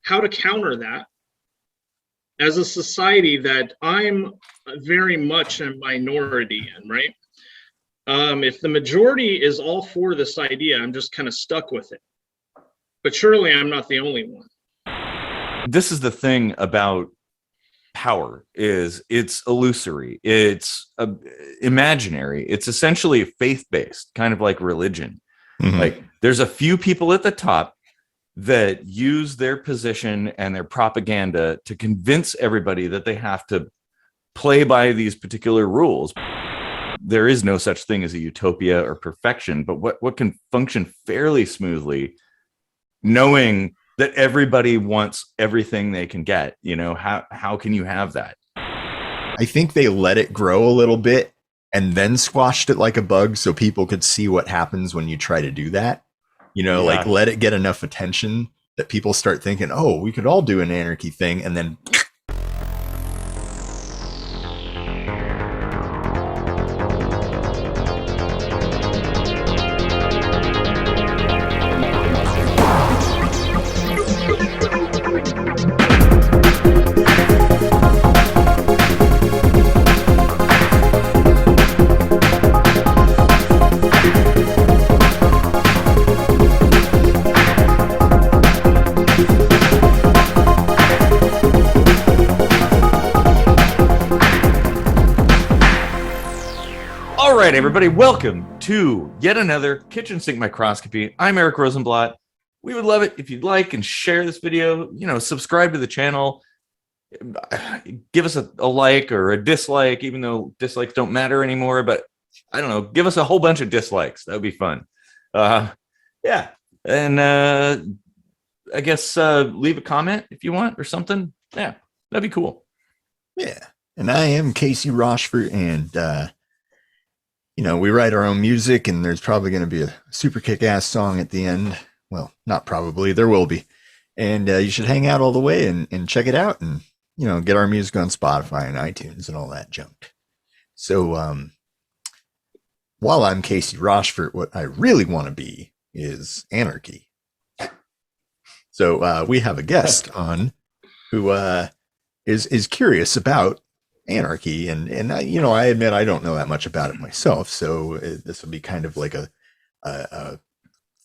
how to counter that as a society that I'm very much a minority in, right? If the majority is all for this idea, I'm just kind of stuck with it. But surely I'm not the only one. This is the thing about power, is it's illusory, it's imaginary, it's essentially faith-based, kind of like religion. Like there's a few people at the top that use their position and their propaganda to convince everybody that they have to play by these particular rules. There is no such thing as a utopia or perfection, but what can function fairly smoothly, knowing that everybody wants everything they can get, you know, how can you have that? I think they let it grow a little bit and then squashed it like a bug so people could see what happens when you try to do that. You know, like let it get enough attention that people start thinking, oh, we could all do an anarchy thing, and then Everybody, welcome to yet another kitchen sink microscopy. I'm Eric Rosenblatt. We would love it if you'd like and share this video, you know, subscribe to the channel, give us a like or a dislike, even though dislikes don't matter anymore, but I don't know, give us a whole bunch of dislikes. That would be fun. Yeah. And I guess leave a comment if you want or something. Yeah, that'd be cool. Yeah. And I am Casey Rochford, and you know, we write our own music, and there's probably going to be a super kick-ass song at the end. Well, not probably, there will be. And you should hang out all the way and check it out, and, you know, get our music on Spotify and iTunes and all that junk. So while I'm Casey Rochford, what I really want to be is Anarchy. So we have a guest on who is curious about Anarchy, and you know, I admit I don't know that much about it myself, so this will be kind of like a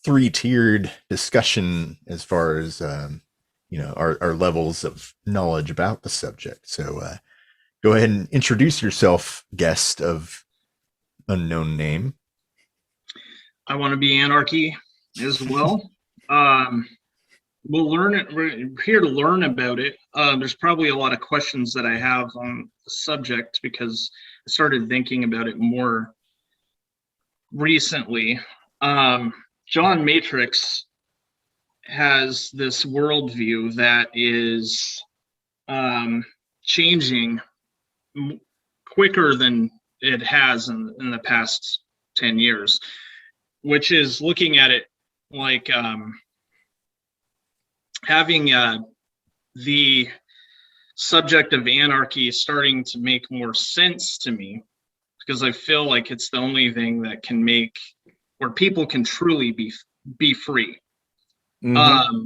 three-tiered discussion as far as you know, our levels of knowledge about the subject. So go ahead and introduce yourself, guest of unknown name. I want to be Anarchy as well. We'll learn it. We're here to learn about it. There's probably a lot of questions that I have on the subject because I started thinking about it more recently. John Matrix has this worldview that is changing quicker than it has in the past 10 years, which is looking at it like having the subject of anarchy starting to make more sense to me, because I feel like it's the only thing that can make where people can truly be free. I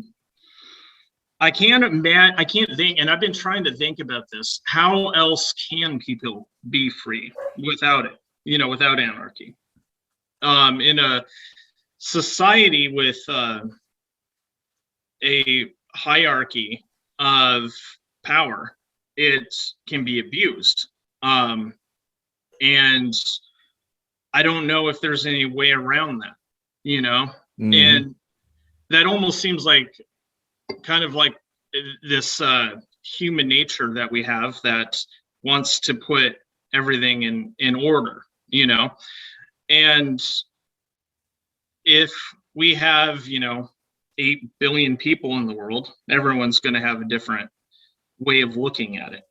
can't think, and I've been trying to think about this, how else can people be free without it, you know, without anarchy? In a society with a hierarchy of power, it can be abused. And I don't know if there's any way around that, you know? And that almost seems like kind of like this human nature that we have that wants to put everything in order, you know? And if we have, you know, 8 billion people in the world, everyone's going to have a different way of looking at it.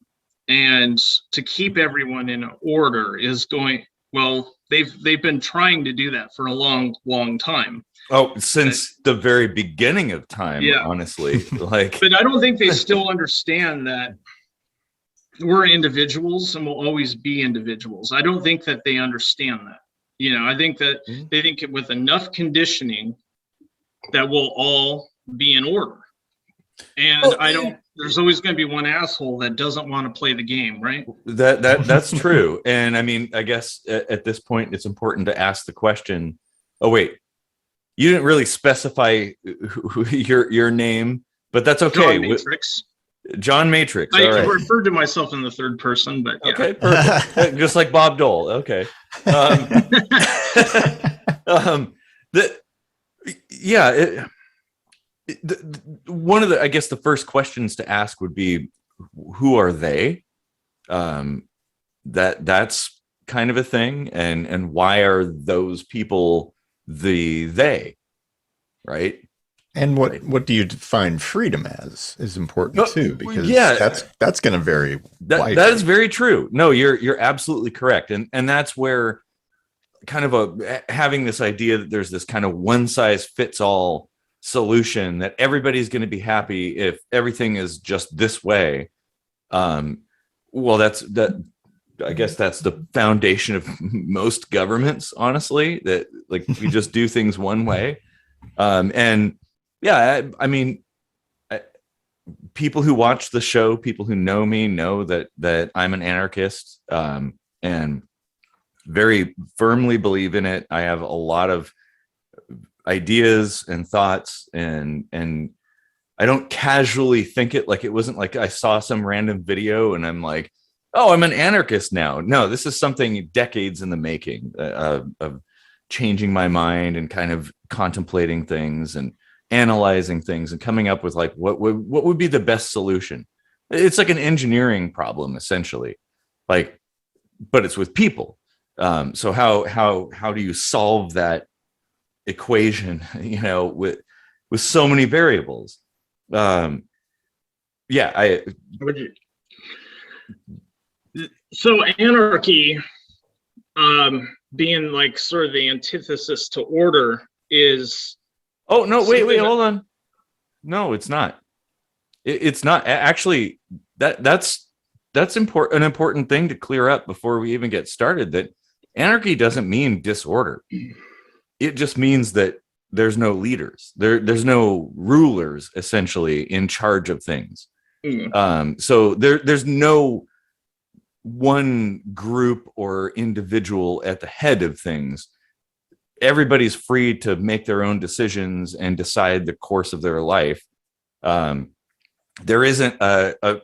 And to keep everyone in order is going, well, they've been trying to do that for a long time. Oh, since the very beginning of time, yeah. Honestly. Like, but I don't think they still understand that we're individuals and will always be individuals. I don't think that they understand that. You know, I think that they think with enough conditioning that we'll all be in order. And I don't. There's always going to be one asshole that doesn't want to play the game, right? That's true. And I mean, I guess at this point, it's important to ask the question. Oh wait, you didn't really specify your name, but that's okay. John Matrix. John Matrix. I All right. referred to myself in the third person, but yeah. Okay, perfect. Just like Bob Dole. Okay. One of the, I guess the first questions to ask would be, who are they? That's kind of a thing. And why are those people they, right? And what do you define freedom as is important too, because that's going to vary. That is very true. No, you're absolutely correct. And that's where kind of having this idea that there's this kind of one size fits all solution that everybody's going to be happy if everything is just this way. Well, I guess that's the foundation of most governments, honestly, that like we just do things one way. And yeah, I mean, people who watch the show, people who know me know that I'm an anarchist, and very firmly believe in it. I have a lot of ideas and thoughts, and I don't casually think it. Like, it wasn't like I saw some random video and I'm like, oh, I'm an anarchist now. No, this is something decades in the making, of changing my mind and kind of contemplating things and analyzing things and coming up with like what would be the best solution. It's like an engineering problem essentially, like, but it's with people. So how do you solve that equation, with so many variables? So anarchy, being like sort of the antithesis to order, is wait, hold on. No, it's not. It's not actually. That's important. An important thing to clear up before we even get started. That anarchy doesn't mean disorder. It just means that there's no leaders. There's no rulers essentially in charge of things. So there's no one group or individual at the head of things. Everybody's free to make their own decisions and decide the course of their life. There isn't a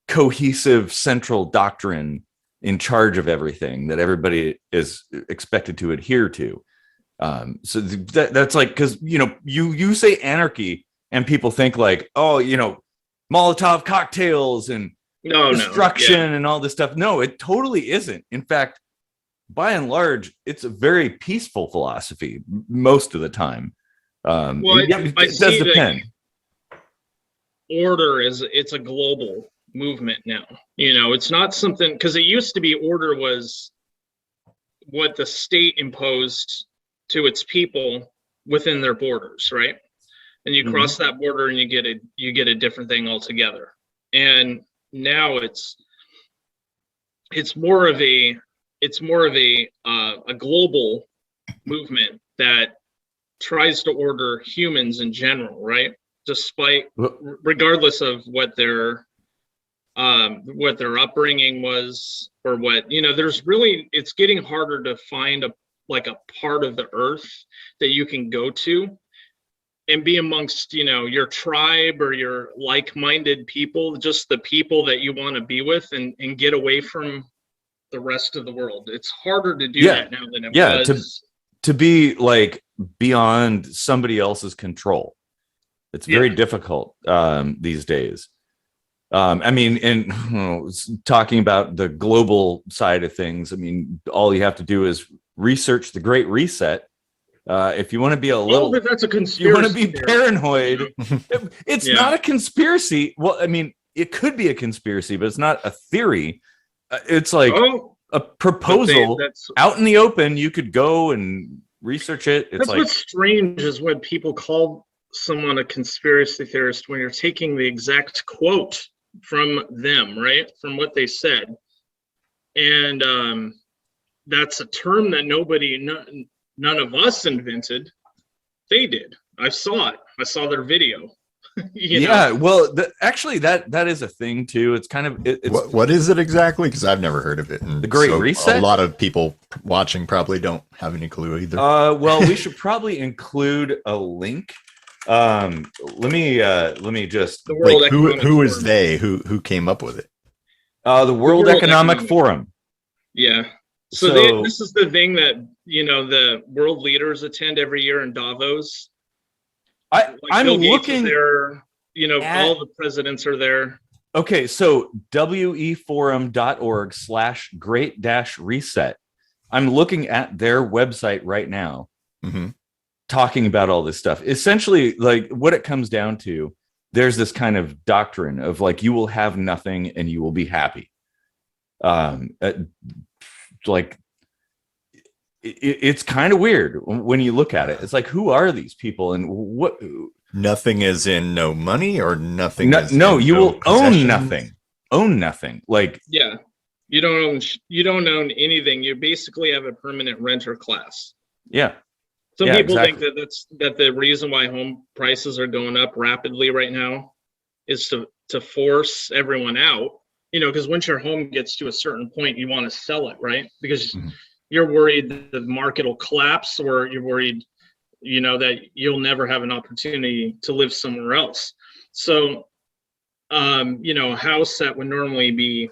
cohesive central doctrine in charge of everything that everybody is expected to adhere to. So that's like, because you say anarchy and people think like, oh, Molotov cocktails and destruction and all this stuff. No, it totally isn't. In fact, by and large, it's a very peaceful philosophy most of the time. It does depend. Order it's a global movement now. It's not something, because it used to be order was what the state imposed to its people within their borders, right? And you cross that border and you get a different thing altogether. And now it's more of a global movement that tries to order humans in general, right? Regardless of what their upbringing was, or it's getting harder to find a part of the earth that you can go to and be amongst, your tribe or your like-minded people, just the people that you want to be with, and get away from the rest of the world. It's harder to do that now than it was. To be like beyond somebody else's control. It's very difficult these days. I mean, and talking about the global side of things, I mean, all you have to do is research the Great Reset. If you want to be but that's a conspiracy. You want to be paranoid. It's not a conspiracy. Well, I mean, it could be a conspiracy, but it's not a theory. It's like a proposal out in the open. You could go and research it. That's what's strange is when people call someone a conspiracy theorist when you're taking the exact quote from them, right? From what they said. And that's a term that none of us invented. They did. I saw it. I saw their video. Yeah, well, actually, that is a thing too. It's kind of it's what is it exactly? Because I've never heard of it. And the Great Reset. A lot of people watching probably don't have any clue either. Well, we should probably include a link. Let me just like who is they? Who came up with it? The World Economic Forum. Yeah. So this is the thing that the world leaders attend every year in Davos. I'm looking there. All the presidents are there. Okay, so weforum.org/great-reset. I'm looking at their website right now, talking about all this stuff. Essentially, like what it comes down to, there's this kind of doctrine of like you will have nothing and you will be happy. Like it's kind of weird when you look at it. It's like, who are these people and what? Nothing is in no money or nothing. No, you will own nothing. Own nothing. Like, yeah, you don't own anything. You basically have a permanent renter class. Yeah. Some people think that the reason why home prices are going up rapidly right now is to force everyone out. Because once your home gets to a certain point, you want to sell it, right? Because you're worried that the market will collapse, or you're worried, that you'll never have an opportunity to live somewhere else. So, a house that would normally be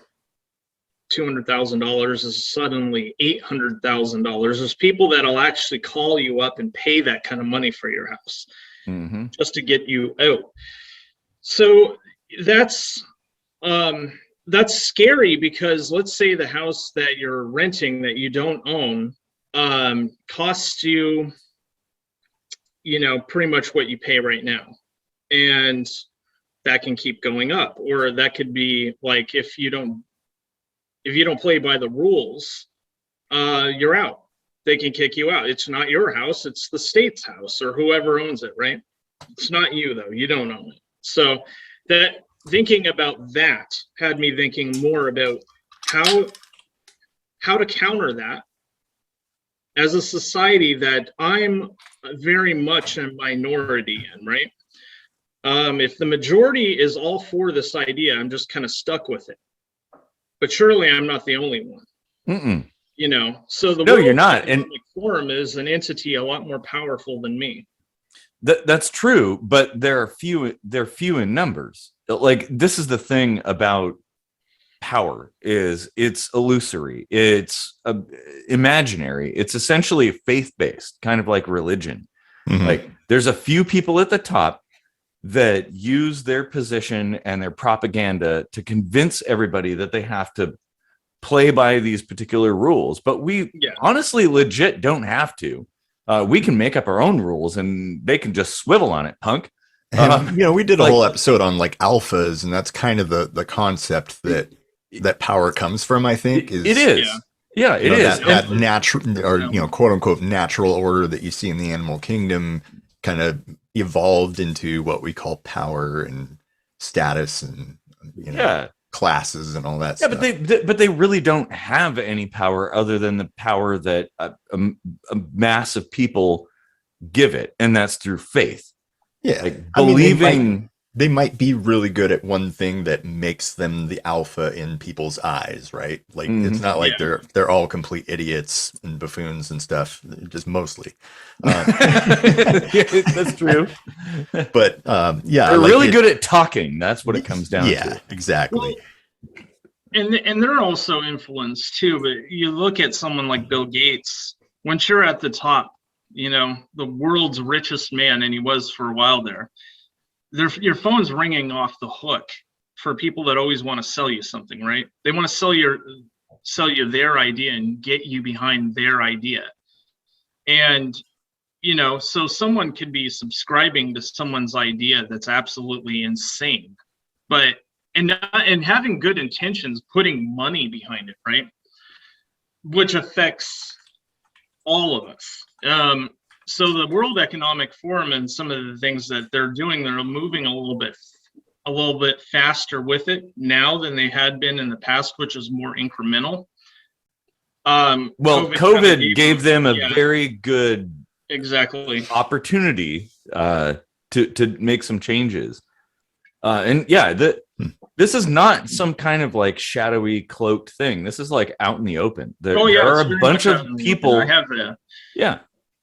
$200,000 is suddenly $800,000. There's people that'll actually call you up and pay that kind of money for your house just to get you out. So that's scary, because let's say the house that you're renting that you don't own costs you, pretty much what you pay right now. And that can keep going up. Or that could be like, if you don't play by the rules, you're out. They can kick you out. It's not your house, it's the state's house or whoever owns it, right? It's not you though, you don't own it. So that thinking about that had me thinking more about how to counter that as a society that I'm very much a minority in, right? If the majority is all for this idea, I'm just kind of stuck with it. But surely I'm not the only one. So the no, you're not. And Forum is an entity a lot more powerful than me. That's true, but they're few in numbers. Like, this is the thing about power, is it's illusory, it's imaginary, it's essentially faith-based, kind of like religion. Like, there's a few people at the top that use their position and their propaganda to convince everybody that they have to play by these particular rules, but we honestly legit don't have to. We can make up our own rules and they can just swivel on it, punk. We did a whole episode on like alphas, and that's kind of the concept that power comes from, I think. It is. That natural, or quote unquote natural order that you see in the animal kingdom kind of evolved into what we call power and status and classes and all that stuff. But they really don't have any power other than the power that a mass of people give it, and that's through faith. Yeah, like believing. They might be really good at one thing that makes them the alpha in people's eyes, right? Like it's not like they're all complete idiots and buffoons and stuff, just mostly. That's true. But they're really good at talking. That's what it comes down to. Yeah, exactly. Well, and they're also influenced too. But you look at someone like Bill Gates. Once you're at the top, the world's richest man, and he was for a while there. Your phone's ringing off the hook for people that always want to sell you something, right? They want to sell you their idea and get you behind their idea. And, so someone could be subscribing to someone's idea that's absolutely insane, but, and having good intentions, putting money behind it, right? Which affects all of us. So the World Economic Forum and some of the things that they're doing, they're moving a little bit faster with it now than they had been in the past, which is more incremental. COVID gave them a very good opportunity to make some changes. And yeah, this is not some kind of like shadowy cloaked thing. This is like out in the open. There are a bunch of people. I have that. Yeah.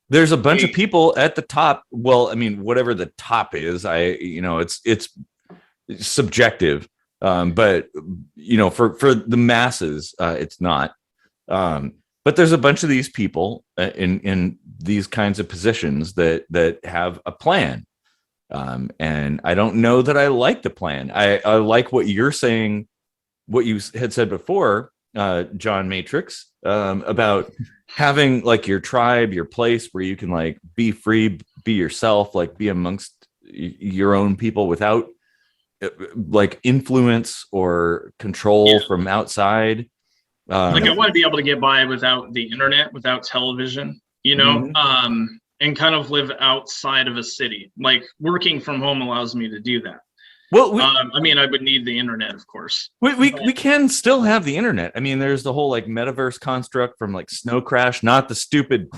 There's a bunch of people at the top. Well, I mean, whatever the top is, it's subjective. But for the masses, it's not. But there's a bunch of these people in these kinds of positions that have a plan. And I don't know that I like the plan. I like what you're saying, what you had said before, John Matrix, about having like your tribe, your place where you can like be free, be yourself, like be amongst your own people without like influence or control from outside. Like I want to be able to get by without the internet, without television, and kind of live outside of a city. Like working from home allows me to do that. Well, I mean, I would need the internet, of course. We can still have the internet. I mean, there's the whole like metaverse construct from like Snow Crash, not the stupid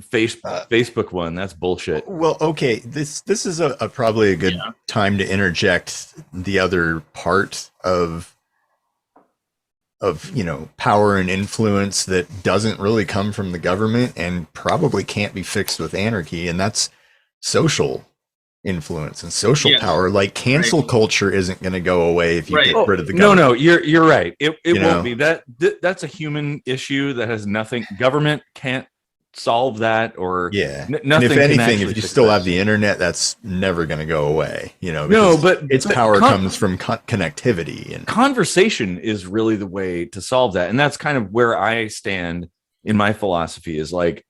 Facebook one. That's bullshit. Well, okay, this is probably a good time to interject the other part of power and influence that doesn't really come from the government and probably can't be fixed with anarchy, and that's social influence and social power. Like cancel culture isn't going to go away if you get rid of the government. No, you're right. It won't be. That's a human issue that has nothing. Government can't solve that, or nothing. And if anything, if you still have the internet, that's never going to go away. But its power comes from connectivity, and conversation is really the way to solve that. And that's kind of where I stand in my philosophy, is like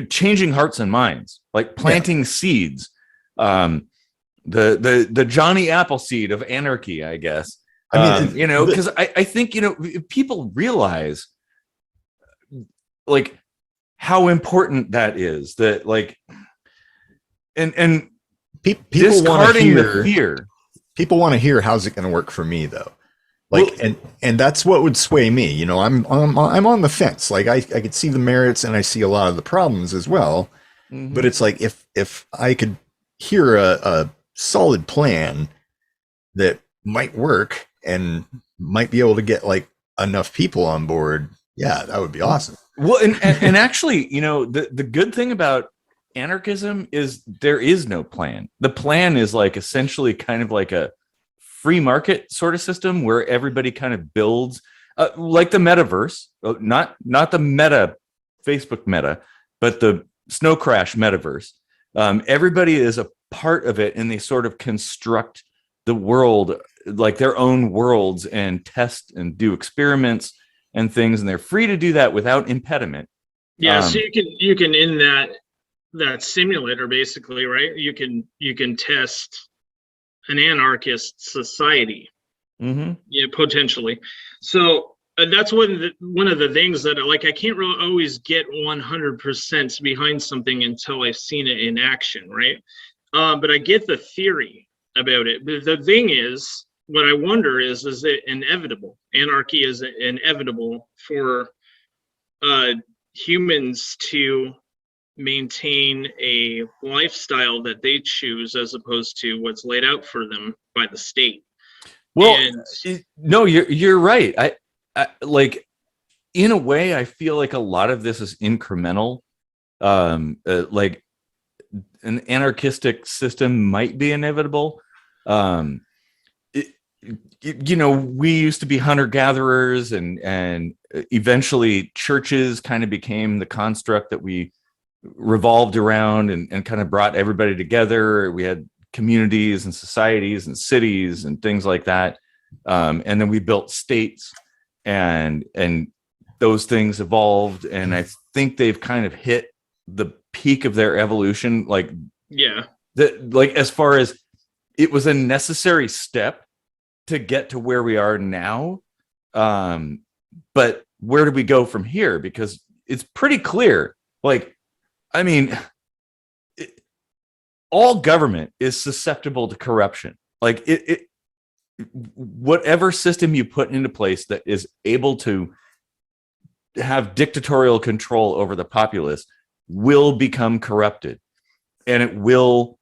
changing hearts and minds, like planting seeds. The Johnny Appleseed of anarchy, I guess. I mean, because I think if people realize like how important that is, that like, and people want to hear fear. People want to hear, how's it going to work for me though? Like, and that's what would sway me. I'm on the fence. Like I could see the merits and I see a lot of the problems as well. Mm-hmm. But it's like, if I could hear a solid plan that might work and might be able to get like enough people on board, that would be awesome. Well, and actually, the good thing about anarchism is there is no plan. The plan is like essentially kind of like a free market sort of system where everybody kind of builds like the metaverse, not the meta Facebook meta, but the Snow Crash metaverse. Everybody is a part of it, and they sort of construct the world like their own worlds and test and do experiments and things, and they're free to do that without impediment. So you can in that simulator basically, right? You can test an anarchist society, potentially. So that's one of the things that like I can't really always get 100% behind something until I've seen it in action, right? But I get the theory about it. But the thing is, what I wonder is it inevitable? Anarchy is inevitable for humans to maintain a lifestyle that they choose as opposed to what's laid out for them by the state. Well, no, you're right. I like, in a way, I feel like a lot of this is incremental. Like an anarchistic system might be inevitable. We used to be hunter-gatherers, and eventually churches kind of became the construct that we revolved around and kind of brought everybody together. We had communities and societies and cities and things like that. And then we built states, and those things evolved. And I think they've kind of hit the peak of their evolution. Like, as far as it was a necessary step to get to where we are now. But where do we go from here? Because it's pretty clear. Like, I mean, all government is susceptible to corruption. Like whatever system you put into place that is able to have dictatorial control over the populace will become corrupted, and it will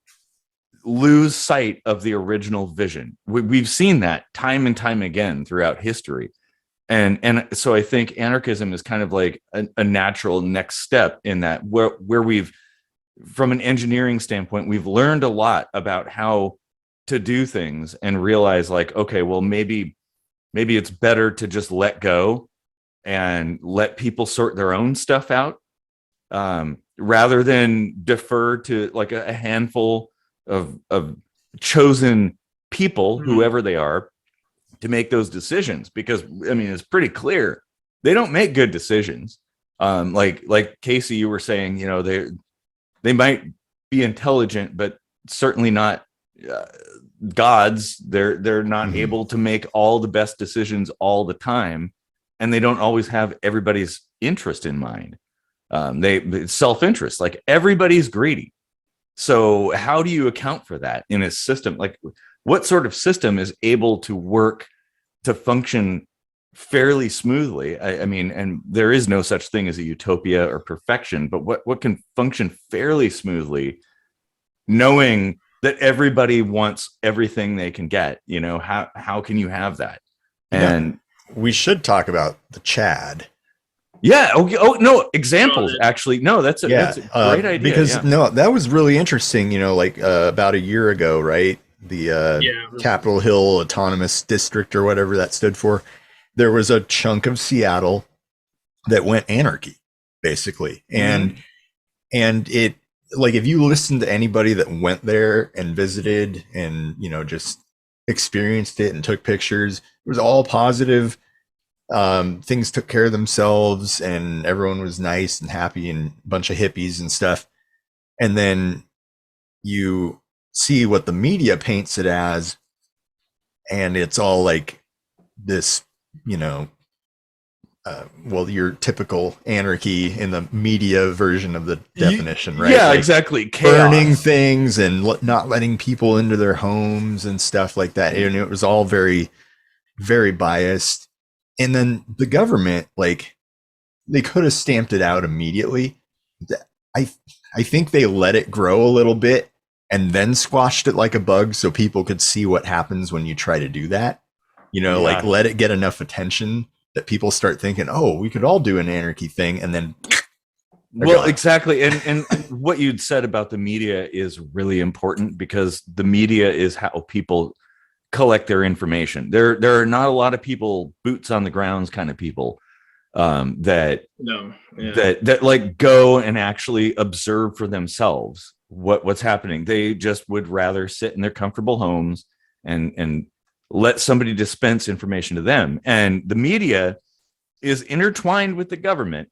lose sight of the original vision. We've seen that time and time again throughout history. And so I think anarchism is kind of like a natural next step in that, where we've, from an engineering standpoint, we've learned a lot about how to do things and realize like, okay, well, maybe it's better to just let go and let people sort their own stuff out, rather than defer to like a handful of chosen people, whoever they are, to make those decisions. Because I mean, it's pretty clear they don't make good decisions. Like Casey, you were saying, you know, they might be intelligent, but certainly not gods. They're not able to make all the best decisions all the time, and they don't always have everybody's interest in mind. It's self-interest. Like, everybody's greedy. So how do you account for that in a system? Like, what sort of system is able to work to function fairly smoothly? I mean, and there is no such thing as a utopia or perfection, but what can function fairly smoothly, knowing that everybody wants everything they can get? You know, how can you have that? And we should talk about the CHAZ. Yeah. Oh no. Examples. Actually, no. That's a great idea. Because no, that was really interesting. You know, like about a year ago, right? The Capitol Hill Autonomous District, or whatever that stood for. There was a chunk of Seattle that went anarchy, basically, and it, like, if you listen to anybody that went there and visited and, you know, just experienced it and took pictures, it was all positive. Things took care of themselves and everyone was nice and happy, and a bunch of hippies and stuff. And then you see what the media paints it as, and it's all like this, you know, well, your typical anarchy in the media version of the definition, right? Yeah, like exactly. Chaos. Burning things and not letting people into their homes and stuff like that. And it was all very, very biased. And then the government, like, they could have stamped it out immediately. I think they let it grow a little bit and then squashed it like a bug so people could see what happens when you try to do that. You know, like, let it get enough attention that people start thinking, oh, we could all do an anarchy thing, and then gone. Exactly. And what you'd said about the media is really important, because the media is how people collect their information. There are not a lot of people, boots on the grounds kind of people, that like go and actually observe for themselves what's happening. They just would rather sit in their comfortable homes and let somebody dispense information to them. And the media is intertwined with the government.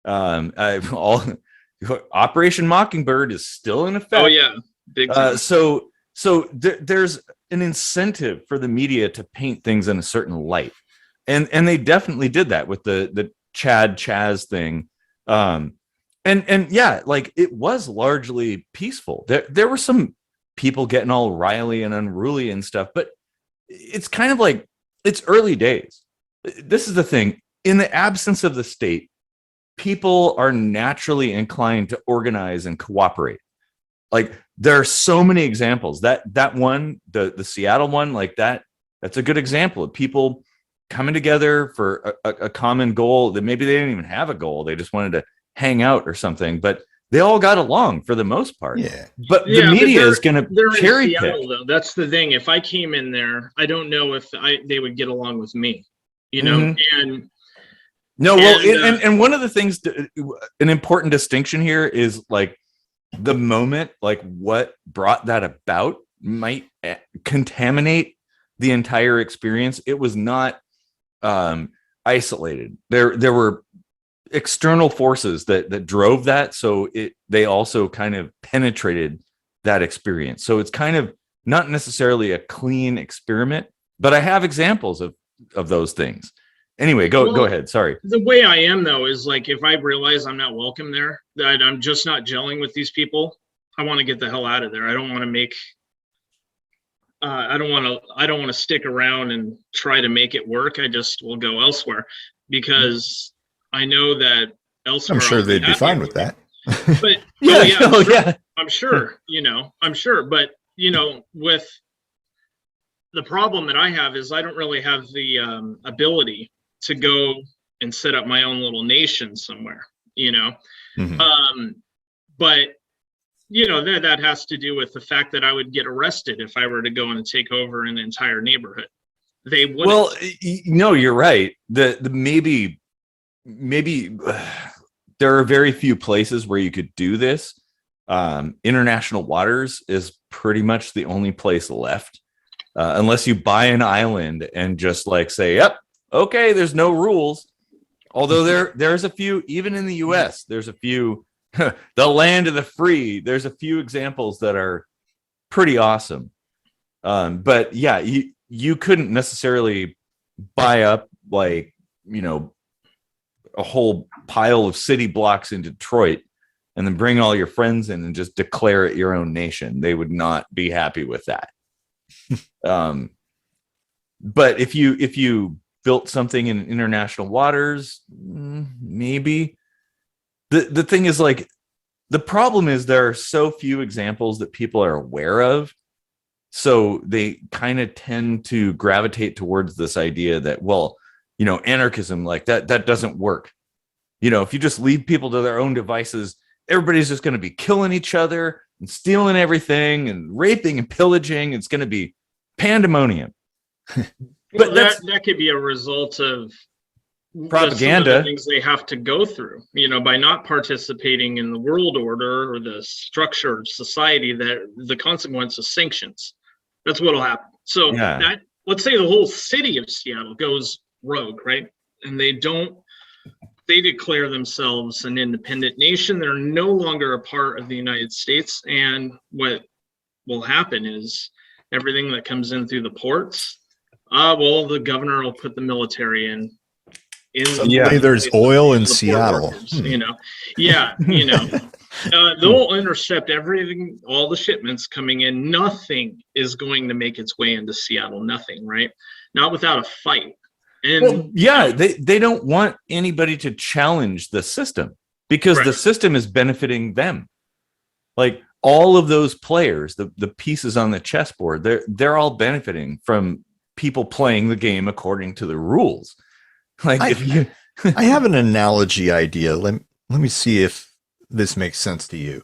Operation Mockingbird is still in effect. Oh yeah, big time. So there's an incentive for the media to paint things in a certain light, and they definitely did that with the CHAZ thing. And yeah, like, it was largely peaceful. There were some people getting all riley and unruly and stuff, but it's kind of like, it's early days. This is the thing. In the absence of the state, people are naturally inclined to organize and cooperate. Like, there are so many examples. That one, the Seattle one, like that's a good example of people coming together for a common goal that maybe they didn't even have a goal. They just wanted to hang out or something, but they all got along for the most part. Yeah. But the media is going to cherry pick. Though. That's the thing. If I came in there, I don't know if they would get along with me, you know? And no, well, and one of the things, an important distinction here is, like, the moment, like, what brought that about might contaminate the entire experience. It was not isolated. There were external forces that drove that, so they also kind of penetrated that experience. So it's kind of not necessarily a clean experiment, but I have examples of those things. Anyway, go ahead. Sorry. The way I am, though, is like, if I realize I'm not welcome there, that I'm just not gelling with these people, I want to get the hell out of there. I don't want to make. I don't want to stick around and try to make it work. I just will go elsewhere, because I know that elsewhere. I'm sure they'd be fine with that. But I'm sure, you know, I'm sure. But with the problem that I have is I don't really have the ability to go and set up my own little nation somewhere, Mhm. but that has to do with the fact that I would get arrested if I were to go and take over an entire neighborhood. They wouldn't. Well, no, you're right. The maybe there are very few places where you could do this. International waters is pretty much the only place left, unless you buy an island and just like say, "Yep, okay, there's no rules." Although there's a few, even in the U.S., there's a few. The land of the free. There's a few examples that are pretty awesome. But yeah, you couldn't necessarily buy up like, a whole pile of city blocks in Detroit and then bring all your friends in and just declare it your own nation. They would not be happy with that. But if you built something in international waters, maybe. The thing is, like, the problem is there are so few examples that people are aware of. So they kind of tend to gravitate towards this idea that, well, anarchism, like that doesn't work. If you just leave people to their own devices, everybody's just going to be killing each other and stealing everything and raping and pillaging. It's going to be pandemonium. But that could be a result of propaganda, the things they have to go through, by not participating in the world order or the structure of society. That the consequence of sanctions. That's what'll happen. So let's say the whole city of Seattle goes rogue, right? And they declare themselves an independent nation. They're no longer a part of the United States. And what will happen is everything that comes in through the ports, the governor will put the military in. Suddenly there's oil in Seattle. They'll intercept everything, all the shipments coming in. Nothing is going to make its way into Seattle. Nothing, right? Not without a fight. And they don't want anybody to challenge the system because the system is benefiting them. Like all of those players, the pieces on the chessboard, they're all benefiting from people playing the game according to the rules. Like I have an analogy idea. Let me see if this makes sense to you.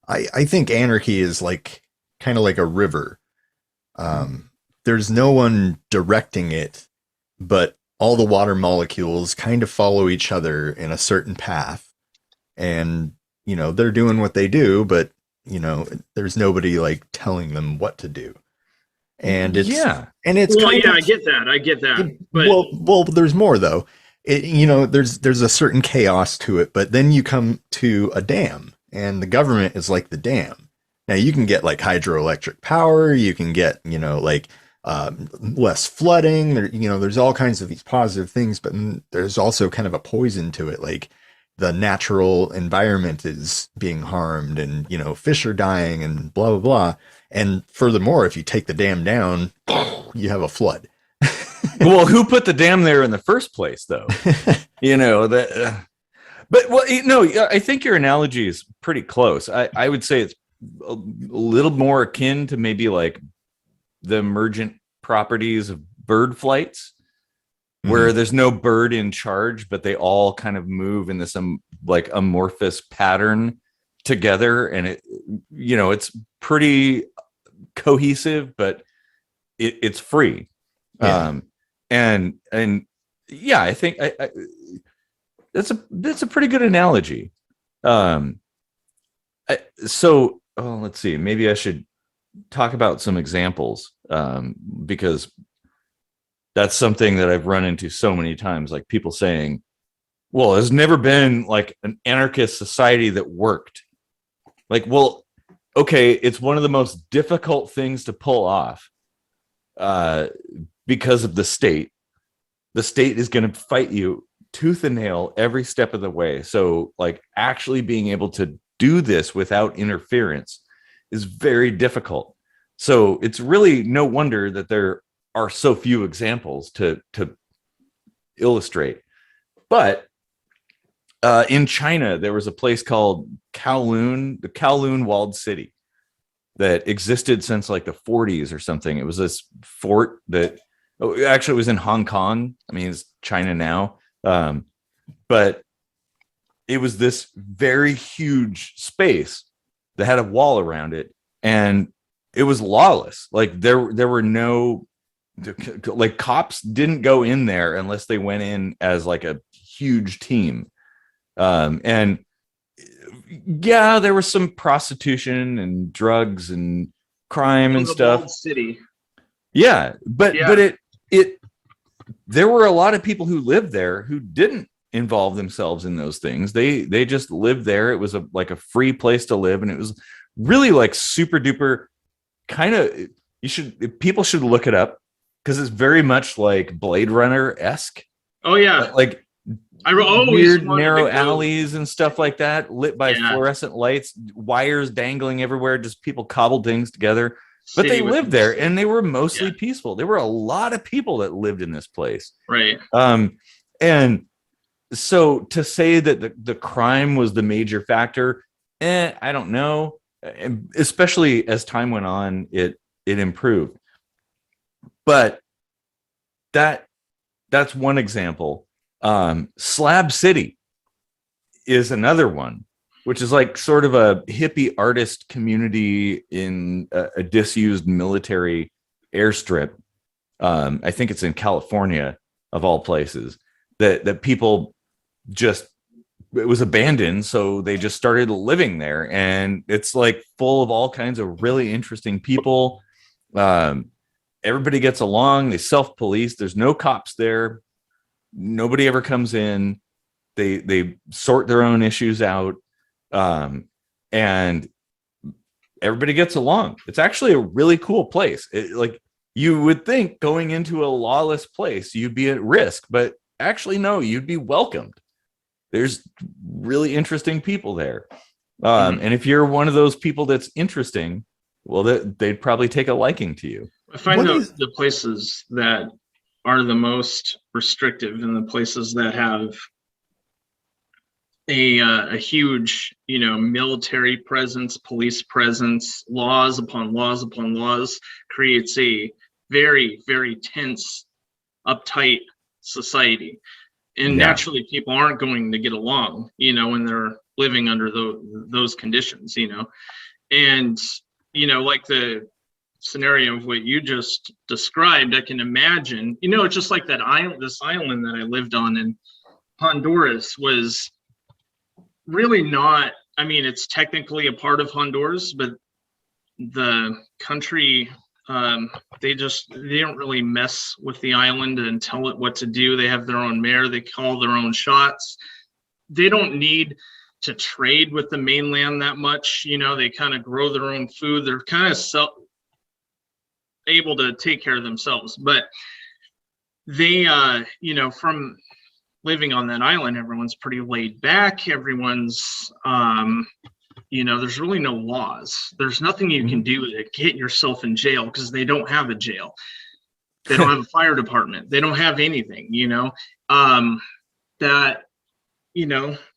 I think anarchy is kind of like a river. There's no one directing it, but all the water molecules kind of follow each other in a certain path. And, they're doing what they do, but, there's nobody telling them what to do. And it's I get that. But there's more though. There's a certain chaos to it, but then you come to a dam, and the government is like the dam. Now you can get hydroelectric power, you can get less flooding. There's all kinds of these positive things, but there's also kind of a poison to it. Like the natural environment is being harmed, and fish are dying, and blah blah blah. And furthermore, if you take the dam down, you have a flood. Well, who put the dam there in the first place, though? I think your analogy is pretty close. I would say it's a little more akin to maybe like the emergent properties of bird flights, where there's no bird in charge, but they all kind of move in this amorphous pattern together, and it's pretty cohesive, but it's free. I think that's a pretty good analogy. Let's see, maybe I should talk about some examples, because that's something that I've run into so many times, like people saying, well, there's never been like an anarchist society that worked. Like, well, okay, it's one of the most difficult things to pull off, because of the state. The state is going to fight you tooth and nail every step of the way. So actually being able to do this without interference is very difficult. So it's really no wonder that there are so few examples to illustrate. But in China, there was a place called Kowloon, the Kowloon walled city. that existed since like the 40s or something. It was this fort that actually was in Hong Kong. I mean, it's China now. But it was this very huge space that had a wall around it, and it was lawless. Like there were no, like, cops didn't go in there unless they went in as like a huge team. And yeah, there was some prostitution and drugs and crime and stuff. City. Yeah, but it there were a lot of people who lived there who didn't involve themselves in those things. They just lived there. It was like a free place to live, and it was really like super duper kind of, people should look it up because it's very much like Blade Runner-esque. Oh yeah. Like weird narrow alleys and stuff like that, lit by fluorescent lights, wires dangling everywhere, just people cobbled things together. But they lived there, and they were mostly peaceful. There were a lot of people that lived in this place. Right. And so to say that the crime was the major factor, I don't know. Especially as time went on, it improved. But that's one example. Slab City is another one, which is like sort of a hippie artist community in a disused military airstrip. I think it's in California, of all places, that people just, it was abandoned, so they just started living there, and it's like full of all kinds of really interesting people. Everybody gets along. They self-police. There's no cops there. Nobody ever comes in. They sort their own issues out, and everybody gets along. It's actually a really cool place. Like, you would think going into a lawless place you'd be at risk, but actually no, you'd be welcomed. There's really interesting people there. And if you're one of those people that's interesting, well, they'd probably take a liking to you. I find the places that are the most restrictive and the places that have a huge, military presence, police presence, laws upon laws upon laws, creates a very, very tense, uptight society. And naturally, people aren't going to get along, when they're living under those conditions, and, like the scenario of what you just described, I can imagine, it's just like this island that I lived on in Honduras was really not, it's technically a part of Honduras, but the country, they don't really mess with the island and tell it what to do. They have their own mayor. They call their own shots. They don't need to trade with the mainland that much. They kind of grow their own food. They're kind of able to take care of themselves. But they, from living on that island, everyone's pretty laid back. Everyone's, there's really no laws. There's nothing you can do to get yourself in jail because they don't have a jail. They don't have a fire department. They don't have anything,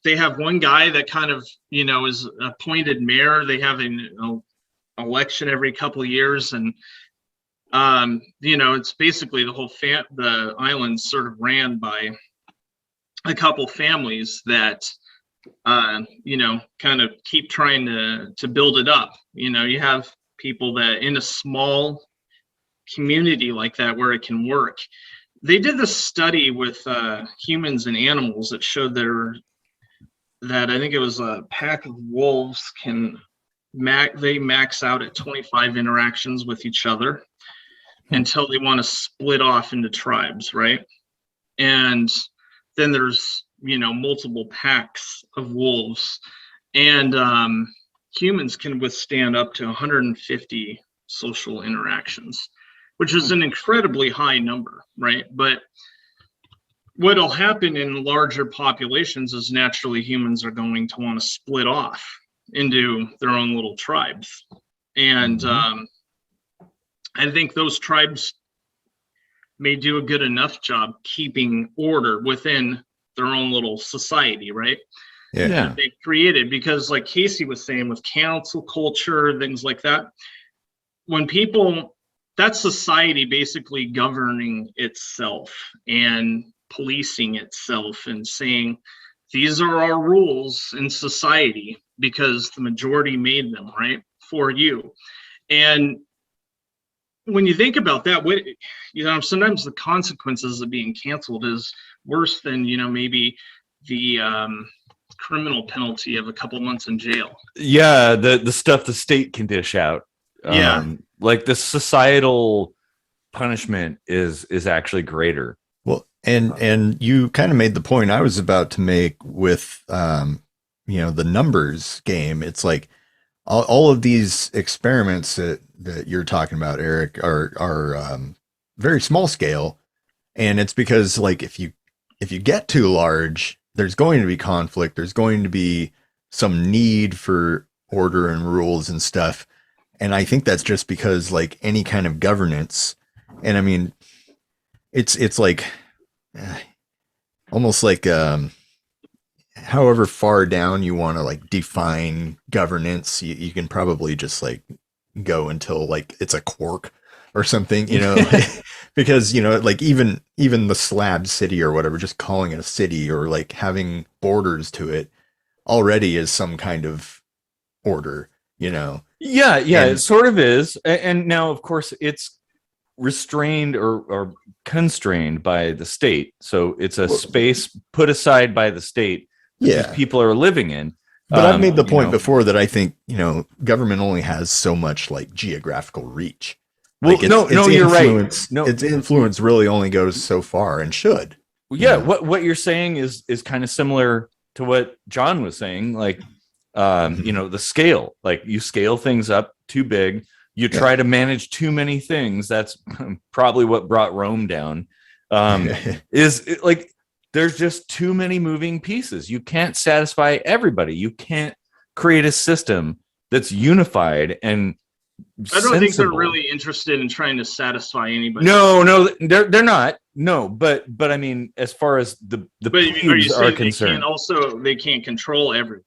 they have one guy that kind of, is appointed mayor. They have an election every couple of years. And, it's basically the whole the island's sort of ran by a couple families that, kind of keep trying to build it up. You have people that in a small community like that where it can work. They did this study with humans and animals that showed that I think it was a pack of wolves they max out at 25 interactions with each other until they want to split off into tribes, right? And then there's multiple packs of wolves, and humans can withstand up to 150 social interactions, which is an incredibly high number, right? But what'll happen in larger populations is naturally humans are going to want to split off into their own little tribes. And I think those tribes may do a good enough job keeping order within their own little society, right? that they created. Because like Casey was saying, with cancel culture, things like that, when people, that's society basically governing itself and policing itself and saying, these are our rules in society because the majority made them, right, for you. And when you think about that, what, you know, sometimes the consequences of being canceled is worse than, you know, maybe the criminal penalty of a couple months in jail. Yeah, the stuff the state can dish out. Like the societal punishment is actually greater. Well, and you kind of made the point I was about to make with you know, the numbers game. It's like all of these experiments that you're talking about, Eric, are very small scale, and it's because like if you get too large, there's going to be conflict. There's going to be some need for order and rules and stuff, and I think that's just because like any kind of governance, and I mean, it's like almost like however far down you want to like define governance, you can probably just like go until like it's a quark or something, you know, because, you know, like even the Slab city or whatever, just calling it a city or like having borders to it already is some kind of order, you know. Yeah, it sort of is. And now, of course, it's restrained or constrained by the state. So it's a space put aside by the state that people are living in. But I've made the point before that I think, you know, government only has so much like geographical reach. Well, like no, you're right. No, its influence really only goes so far and should. Yeah, what you're saying is kind of similar to what John was saying. Like, you know, the scale. Like you scale things up too big. You try to manage too many things. That's probably what brought Rome down. Like there's just too many moving pieces. You can't satisfy everybody. You can't create a system that's unified and I don't think they're really interested in trying to satisfy anybody. No, they're not. No, but I mean, as far as the pubes are concerned, they can't control everyone.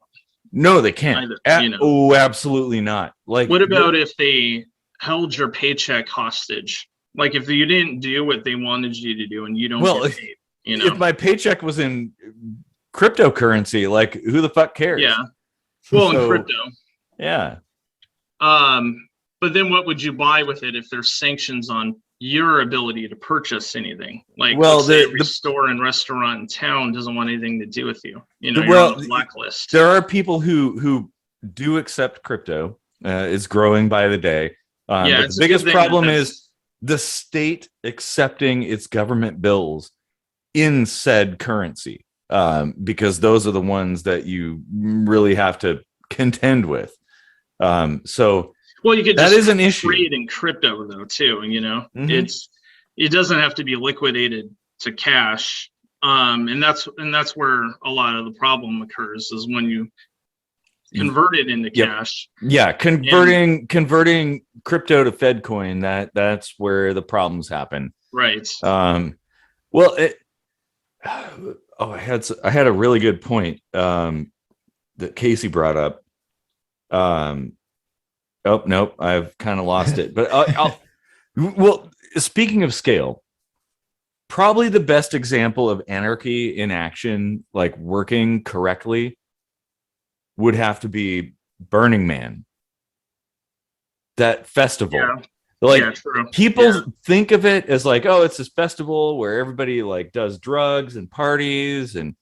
No, they can't. Either, you know? Oh, absolutely not. Like, what about if they held your paycheck hostage? Like, if you didn't do what they wanted you to do, and you don't get paid, you know? If my paycheck was in cryptocurrency, like, who the fuck cares? Yeah. Well, in crypto. Yeah. But then what would you buy with it if there's sanctions on your ability to purchase anything? Like, well, every store and restaurant in town doesn't want anything to do with you. You know, you're on the blacklist. There are people who do accept crypto. It's growing by the day. But the biggest problem is the state accepting its government bills in said currency, because those are the ones that you really have to contend with. Well, you could that is an issue. Trade in crypto though too, you know. It doesn't have to be liquidated to cash, and that's where a lot of the problem occurs, is when you convert it into cash. Yeah, converting crypto to Fed coin, that's where the problems happen. Right. Well, I had a really good point that Casey brought up. Oh, nope, I've kind of lost it. But well, speaking of scale, probably the best example of anarchy in action, like working correctly, would have to be Burning Man. That festival. Yeah. Like, people think of it as like, oh, it's this festival where everybody like does drugs and parties and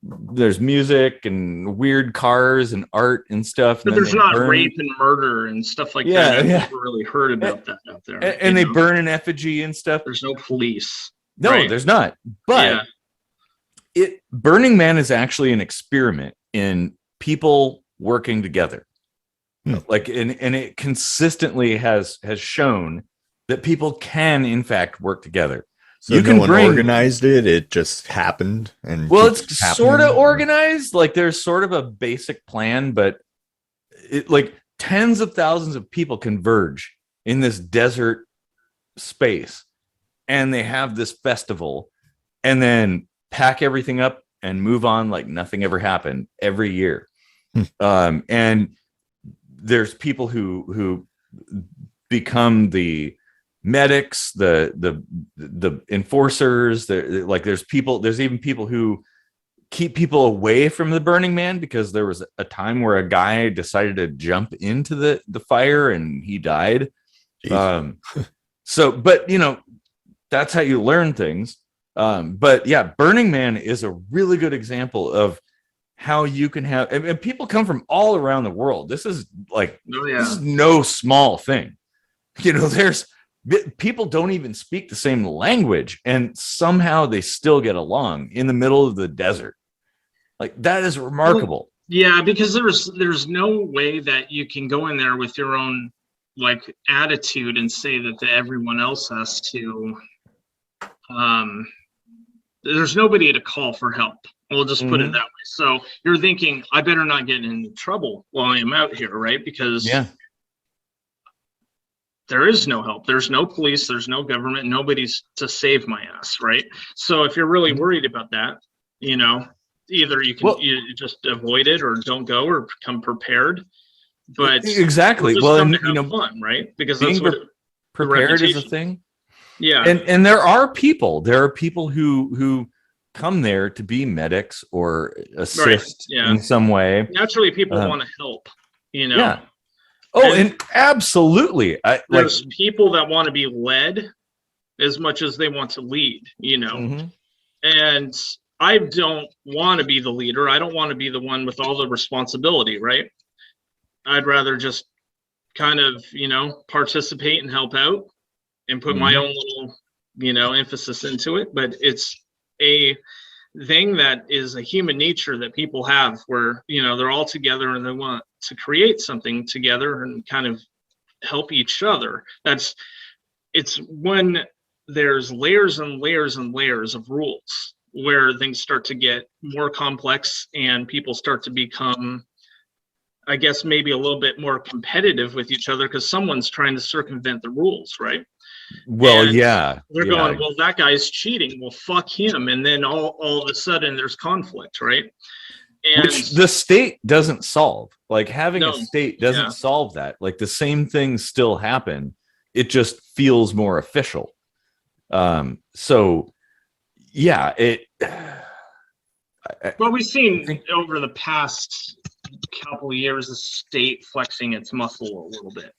there's music and weird cars and art and stuff. But there's not rape and murder and stuff like that. I've never really heard about that out there. And they burn an effigy and stuff. There's no police. No, there's not. But Burning Man is actually an experiment in people working together. Like, and it consistently has shown that people can in fact work together. So you can organized it. It just happened. And it's sort of organized. Like there's sort of a basic plan, but it like tens of thousands of people converge in this desert space, and they have this festival, and then pack everything up and move on like nothing ever happened every year. And there's people who become the medics, the enforcers. There's even people who keep people away from the Burning Man, because there was a time where a guy decided to jump into the fire and he died. So, but that's how you learn things. But yeah, Burning Man is a really good example of how you can have, and people come from all around the world. This is this is no small thing. There's people don't even speak the same language, and somehow they still get along in the middle of the desert. Like, that is remarkable. Well, yeah, because there's no way that you can go in there with your own attitude and say that everyone else has to. There's nobody to call for help. We'll just put it that way. So you're thinking, I better not get into trouble while I'm out here, right? Because there is no help. There's no police. There's no government. Nobody's to save my ass, right? So if you're really worried about that, either you can you just avoid it, or don't go, or come prepared. But exactly. Well, and fun, right? Because that's what prepared is a thing. Yeah, and there are people who come there to be medics or assist in some way. Naturally, people want to help. Yeah. Oh, and absolutely. There's people that want to be led as much as they want to lead. And I don't want to be the leader. I don't want to be the one with all the responsibility, right? I'd rather just kind of, participate and help out and put my own little, emphasis into it. But it's a thing that is a human nature that people have, where, they're all together and they want to create something together and kind of help each other. It's when there's layers and layers and layers of rules where things start to get more complex and people start to become, I guess, maybe a little bit more competitive with each other, because someone's trying to circumvent the rules, right? Well, and yeah. They're going, well, that guy's cheating. Well, fuck him. And then all of a sudden there's conflict, right? And which the state doesn't solve. Having a state doesn't solve that. The same things still happen. It just feels more official. So yeah, well, we've seen over the past couple of years the state flexing its muscle a little bit,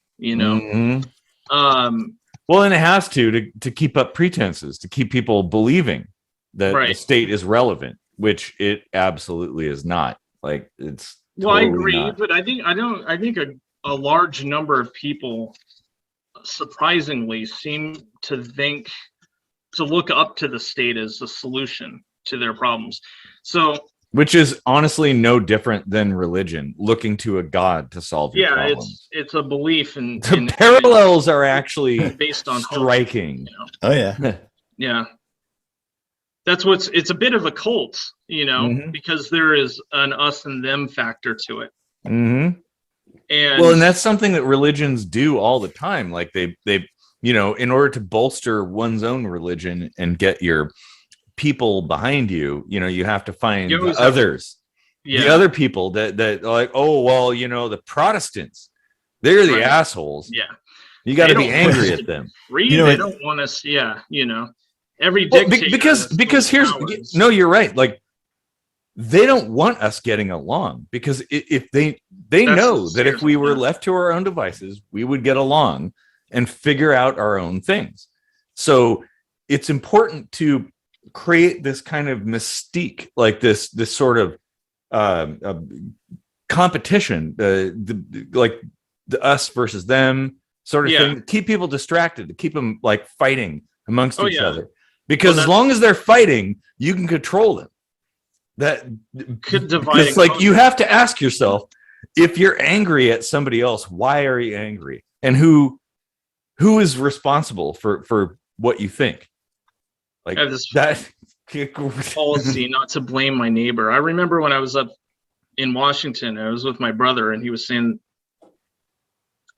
well, and it has to keep up pretenses, to keep people believing that the state is relevant, which it absolutely is not. It's totally I agree, not. but I think a large number of people surprisingly seem to look up to the state as the solution to their problems. So, which is honestly no different than religion, looking to a god to solve your problems. It's a belief in the parallels are actually based on striking. Hope, Oh yeah. Yeah. That's it's a bit of a cult, because there is an us and them factor to it. And that's something that religions do all the time. They in order to bolster one's own religion and get your people behind you, you have to find the others, the other people that the Protestants, they're the assholes. Yeah, you got to be angry at them. They don't want us. Every dictator because here's you're right. They don't want us getting along, because if they know that if we were left to our own devices, we would get along and figure out our own things. So it's important to create this kind of mystique, this sort of competition, the us versus them sort of thing. Keep people distracted, to keep them fighting amongst each other. Because as long as they're fighting, you can control them. That could divide. It's you have to ask yourself, if you're angry at somebody else, why are you angry, and who is responsible for what you think? I have this policy not to blame my neighbor. I remember when I was up in Washington, I was with my brother, and he was saying,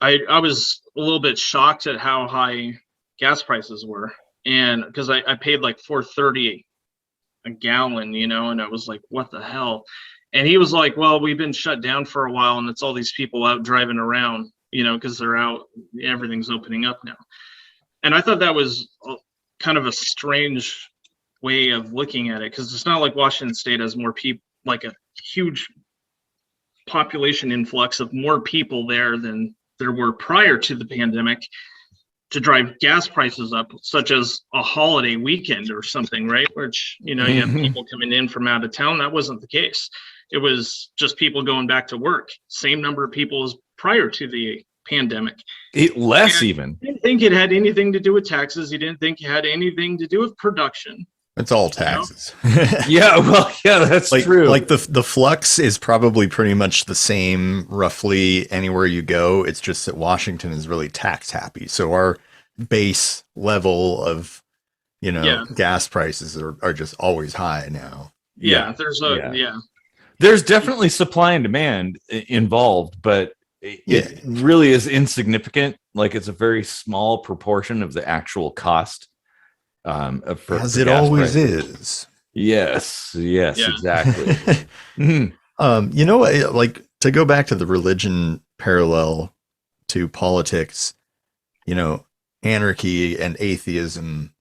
I was a little bit shocked at how high gas prices were. And because I paid $4.30 a gallon, you know, and I was like, what the hell? And he was like, well, we've been shut down for a while and it's all these people out driving around, you know, because they're out, everything's opening up now. And I thought that was kind of a strange way of looking at it, because it's not like Washington State has more people, like a huge population influx of more people there than there were prior to the pandemic to drive gas prices up, such as a holiday weekend or something, right? Which, you know, you have people coming in from out of town. That wasn't the case. It was just people going back to work. Same number of people as prior to the pandemic. Less and even. He didn't think it had anything to do with taxes. He didn't think it had anything to do with production. It's all taxes. Yeah, well, yeah, that's true. Like the flux is probably pretty much the same roughly anywhere you go. It's just that Washington is really tax happy. So our base level of, you know, gas prices are just always high now. Yeah, There's definitely supply and demand involved, but it really is insignificant. Like, it's a very small proportion of the actual cost. As it always is. Yes, exactly. You know, like, to go back to the religion parallel to politics, you know, anarchy and atheism,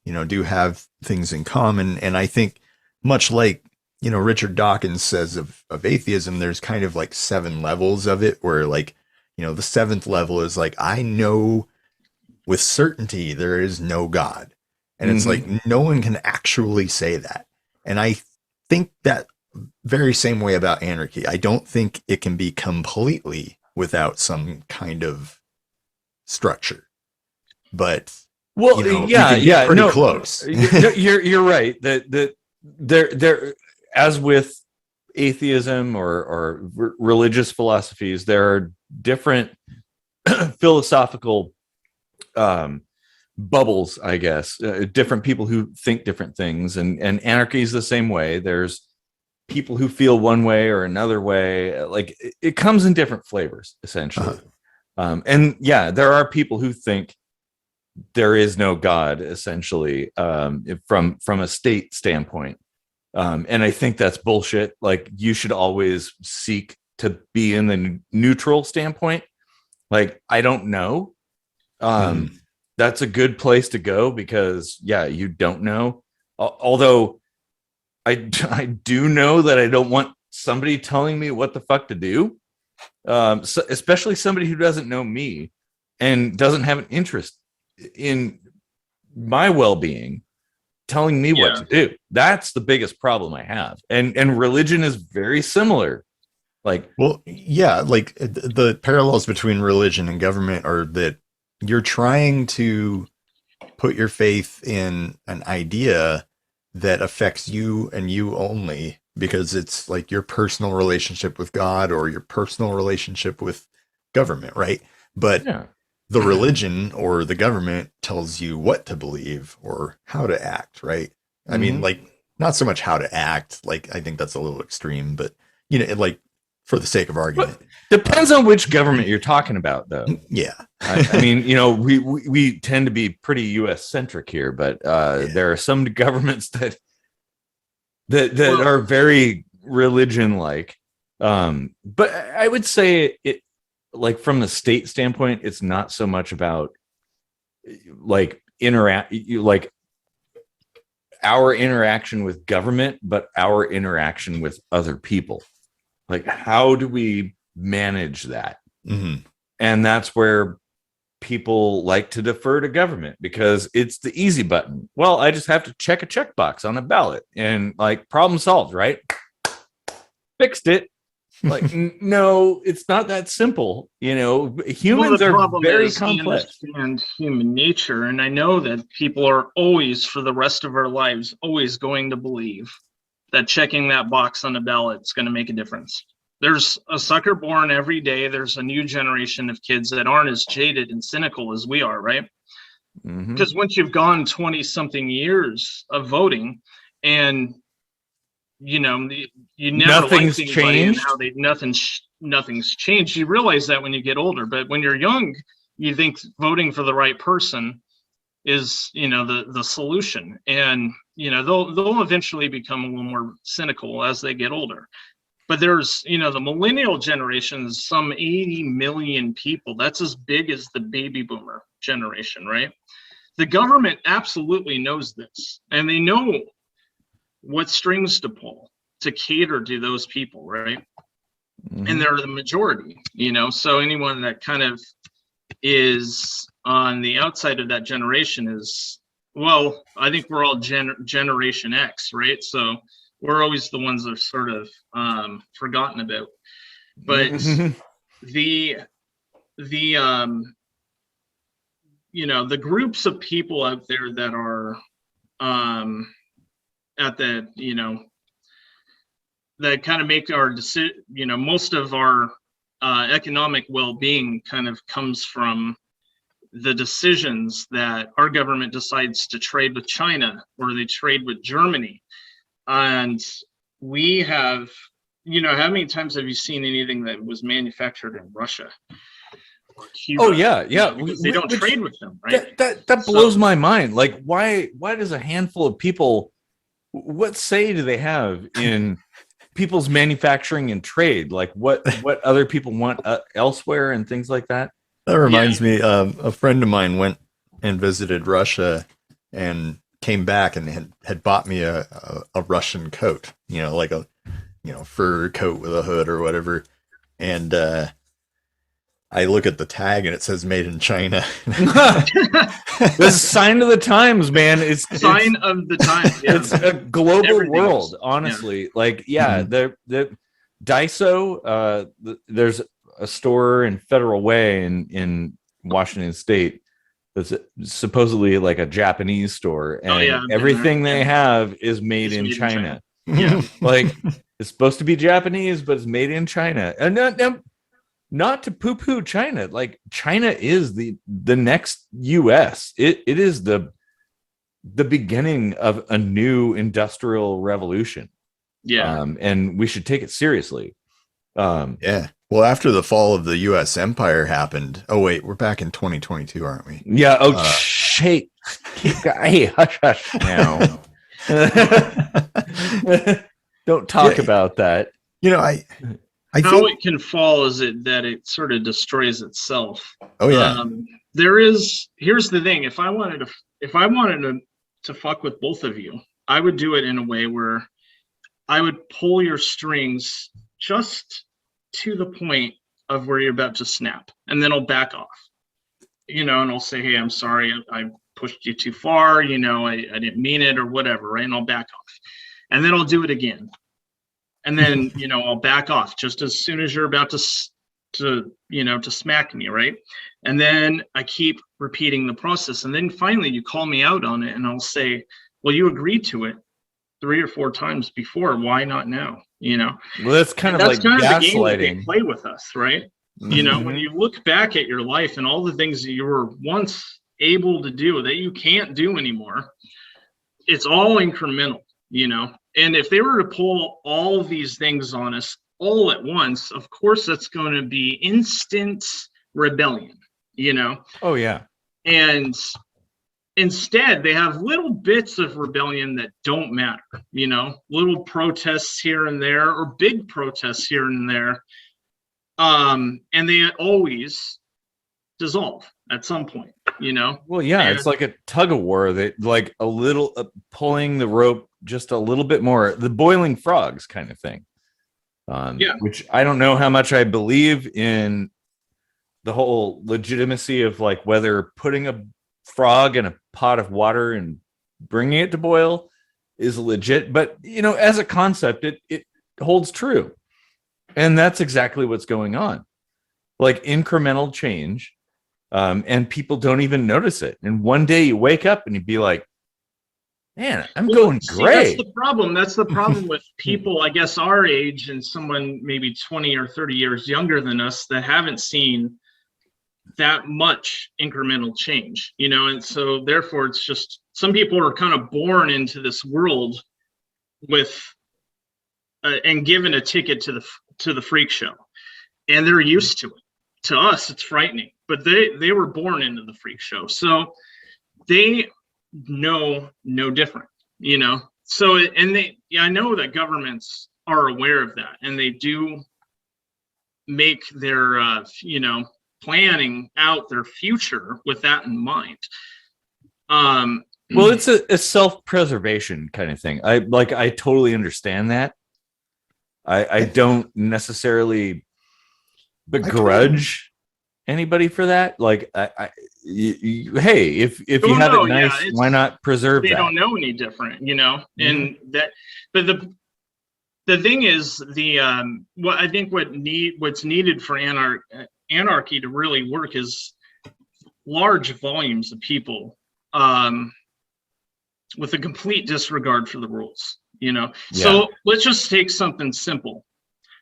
you know, do have things in common. And I think, much like, you know, Richard Dawkins says of atheism, there's kind of like 7 levels of it, where, like, you know, the 7th level is like, I know with certainty there is no God. And it's like, no one can actually say that. And I think that very same way about anarchy. I don't think it can be completely without some kind of structure. But, well, you know, pretty close. You're right. That there, as with atheism or religious philosophies, there are different philosophical bubbles, I guess, different people who think different things, and anarchy is the same way. There's people who feel one way or another way. Like, it comes in different flavors, essentially. And yeah, there are people who think there is no God, essentially, from a state standpoint. And I think that's bullshit. Like, you should always seek to be in the neutral standpoint. Like, I don't know. That's a good place to go, because you don't know. Although I do know that I don't want somebody telling me what the fuck to do. So, especially somebody who doesn't know me and doesn't have an interest in my well-being, telling me what to do. That's the biggest problem I have. And religion is very similar. Like, well, yeah, like the parallels between religion and government are that you're trying to put your faith in an idea that affects you and you only, because it's like your personal relationship with God or your personal relationship with government, right? But the religion or the government tells you what to believe or how to act, right? I mean, like, not so much how to act, like, I think that's a little extreme, but, you know, like, for the sake of argument. But depends on which government you're talking about, though. Yeah. I mean, you know, we tend to be pretty US centric here, but there are some governments that are very religion like. But I would say it, like, from the state standpoint, it's not so much about like our interaction with government, but our interaction with other people. Like, how do we manage that? And that's where people like to defer to government, because it's the easy button. Well, I just have to check a checkbox on a ballot and, like, problem solved, right? Fixed it. Like, no, it's not that simple. You know, humans are very complex. I understand human nature, and I know that people are always, for the rest of our lives, always going to believe that checking that box on the ballot is going to make a difference. There's a sucker born every day. There's a new generation of kids that aren't as jaded and cynical as we are, right? Because once you've gone 20-something years of voting, and you know, you never nothing's liked changed. And how nothing's changed. You realize that when you get older, but when you're young, you think voting for the right person is, you know, the solution. And, you know, they'll eventually become a little more cynical as they get older. But there's, you know, the millennial generation is some 80 million people. That's as big as the baby boomer generation, right? The government absolutely knows this, and they know what strings to pull to cater to those people, right? And they're the majority, you know, so anyone that kind of is on the outside of that generation is, well, I think we're all Generation X, right? So we're always the ones that are sort of forgotten about. But the you know, the groups of people out there that are at the, you know, that kind of make our decision, you know, most of our economic well-being kind of comes from the decisions that our government decides to trade with China or they trade with Germany. And we have, you know, how many times have you seen anything that was manufactured in Russia or Cuba? Oh yeah, yeah. You know, they don't trade with them, right? That blows my mind. Like, why does a handful of people, what say do they have in people's manufacturing and trade? Like, what other people want elsewhere and things like that? That reminds me, a friend of mine went and visited Russia and came back and had bought me a Russian coat, you know, like a, you know, fur coat with a hood or whatever. And I look at the tag and it says made in China. This is a sign of the times, man. It's sign of the times. Yeah. It's a global world, honestly. Yeah. Like, yeah, the Daiso, there's a store in Federal Way in Washington State that's supposedly like a Japanese store, and everything they have is made in China. Yeah, like it's supposed to be Japanese, but it's made in China. And not to poo-poo China. Like, China is the next US. It is the beginning of a new industrial revolution. Yeah, and we should take it seriously. Yeah. Well, after the fall of the U.S. empire happened. Oh wait, we're back in 2022, aren't we? Yeah. Oh, shit. Hey, hush, hush now. Don't talk about that. You know, I how it can fall is that it sort of destroys itself. Oh yeah. Here's the thing. If I wanted to fuck with both of you, I would do it in a way where I would pull your strings just to the point of where you're about to snap, and then I'll back off, you know, and I'll say, hey, I'm sorry, I pushed you too far, you know, I didn't mean it or whatever, right? And I'll back off, and then I'll do it again, and then, you know, I'll back off just as soon as you're about to you know, to smack me, right? And then I keep repeating the process, and then finally you call me out on it, and I'll say, well, you agreed to it 3 or 4 times before, why not now? You know, well, that's kind of like gaslighting. The game they play with us, right? You know, when you look back at your life and all the things that you were once able to do that you can't do anymore, it's all incremental, you know. And if they were to pull all of these things on us all at once, of course that's going to be instant rebellion, you know. Oh yeah. And instead, they have little bits of rebellion that don't matter, you know, little protests here and there, or big protests here and there. And they always dissolve at some point, you know? Well, yeah, it's like a tug of war that, like, a little pulling the rope just a little bit more, the boiling frogs kind of thing. Yeah. Which I don't know how much I believe in the whole legitimacy of, like, whether putting a frog in a pot of water and bringing it to boil is legit, but, you know, as a concept, it holds true. And that's exactly what's going on. Like, incremental change, and people don't even notice it. And one day you wake up and you'd be like, man, I'm going great. That's the problem with people, I guess, our age and someone maybe 20 or 30 years younger than us that haven't seen that much incremental change, you know. And so therefore it's just, some people are kind of born into this world with and given a ticket to the freak show, and they're used to it. To us it's frightening, but they were born into the freak show. So they know no different, you know. So, and I know that governments are aware of that, and they do make their, you know, planning out their future with that in mind. Well, it's a self-preservation kind of thing. I totally understand that. I don't necessarily begrudge anybody for that. Like, hey, if you have it nice, why not preserve that? They don't know any different, you know. And that, but the thing is, what I think what's needed for anarchy to really work is large volumes of people with a complete disregard for the rules, you know. Yeah. So let's just take something simple.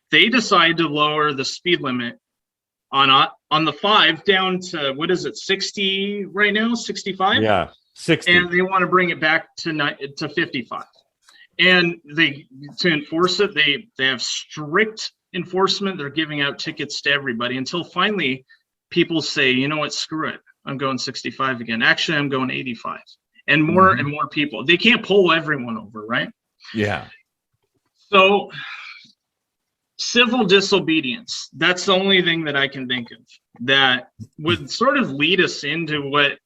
They decide to lower the speed limit on the 5 down to, what is it, 60 right now, 65? Yeah, 60. And they want to bring it back to 55. And to enforce it, they have strict enforcement. They're giving out tickets to everybody until finally people say, you know what, screw it, I'm going 65 again. Actually, I'm going 85. And more and more people. They can't pull everyone over, right? Yeah. So civil disobedience, that's the only thing that I can think of that would sort of lead us into what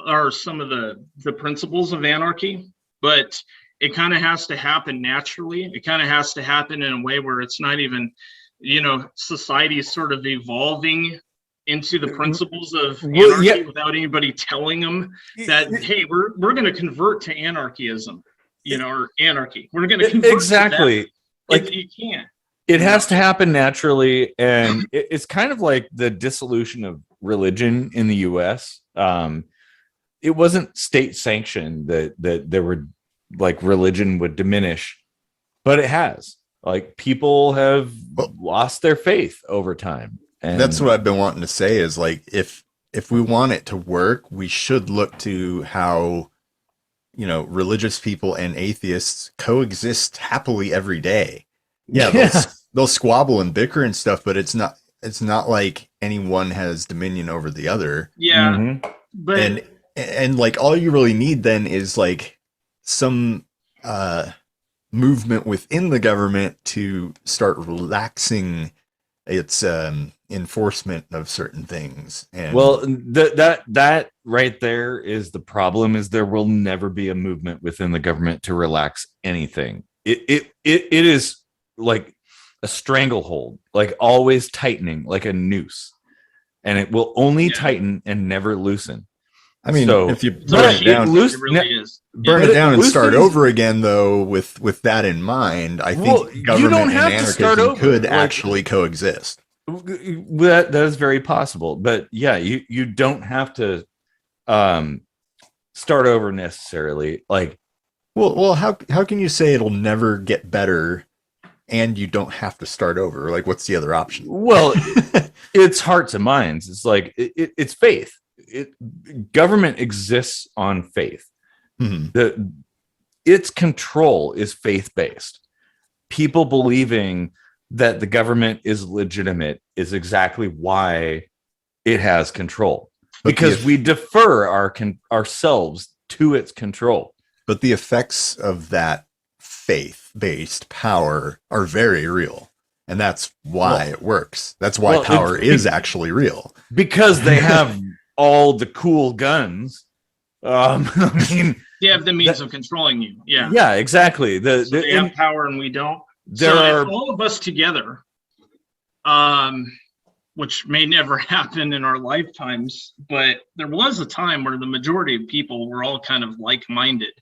are some of the principles of anarchy. But it kind of has to happen naturally. It kind of has to happen in a way where it's not even, you know, society is sort of evolving into the principles of anarchy without anybody telling them that, hey, we're going to convert to anarchism, you know, or anarchy. We're going to convert exactly. To that. Like, you can't. It has to happen naturally, and it's kind of like the dissolution of religion in the U.S. It wasn't state sanctioned that there were, like, religion would diminish, but it has. Like, people have lost their faith over time. And that's what I've been wanting to say is, like, if we want it to work, we should look to how, you know, religious people and atheists coexist happily every day. Yeah, they'll squabble and bicker and stuff, but it's not like anyone has dominion over the other. Yeah. But and like, all you really need then is, like, some movement within the government to start relaxing its enforcement of certain things. And well, that right there is the problem, is there will never be a movement within the government to relax anything. It is like a stranglehold, like always tightening, like a noose, and it will only tighten and never loosen. I mean, so, if you burn it down, burn it down and start over again, though, with that in mind, I think government and anarchism could actually coexist. That is very possible, but yeah, you don't have to start over necessarily. Like, well, how can you say it'll never get better, and you don't have to start over? Like, what's the other option? Well, it's hearts and minds. It's like it's faith. Government exists on faith. Its control is faith-based. People believing that the government is legitimate is exactly why it has control, because we defer ourselves to its control. But the effects of that faith-based power are very real, and that's why it works. That's why power is actually real, because they have all the cool guns. I mean, they have the means of controlling you. Yeah, exactly. They have power and we don't. There are all of us together, which may never happen in our lifetimes, but there was a time where the majority of people were all kind of like-minded.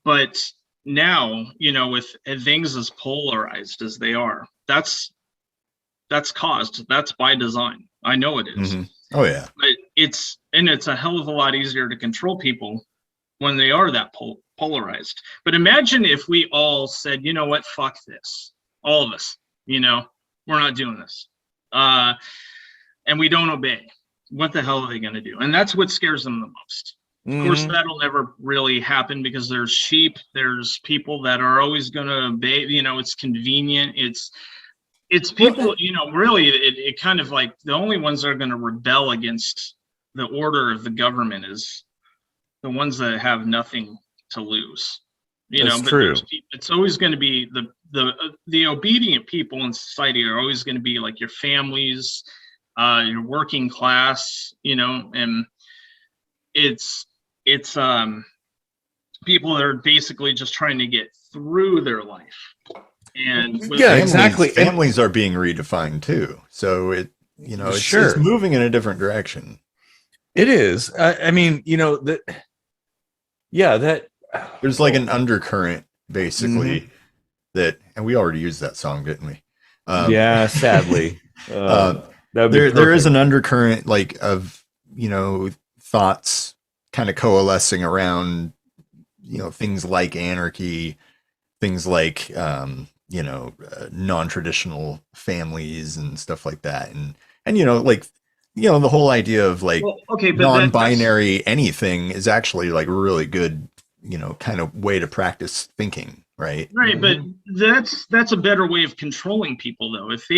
But now, you know, with things as polarized as they are, that's by design. I know it is. Oh yeah. But it's a hell of a lot easier to control people when they are that polarized. But imagine if we all said, you know what, fuck this. All of us, you know, we're not doing this. And we don't obey. What the hell are they going to do? And that's what scares them the most. Of course, that'll never really happen because there's sheep. There's people that are always going to obey. You know, it's convenient. It's people, you know, really, it kind of like the only ones that are going to rebel against the order of the government is the ones that have nothing to lose. That's But true. it's always going to be the obedient people in society are always going to be like your families, your working class, and it's people that are basically just trying to get through their life. And exactly. Families are being redefined too. So it's moving in a different direction. It is. I mean, there's like an undercurrent basically that, and we already used that song, didn't we? Sadly. There is an undercurrent like of, thoughts kind of coalescing around, things like anarchy, things like, non-traditional families and stuff like that. And the whole idea of like non-binary anything is actually like really good, kind of way to practice thinking. Right. But that's a better way of controlling people, though. If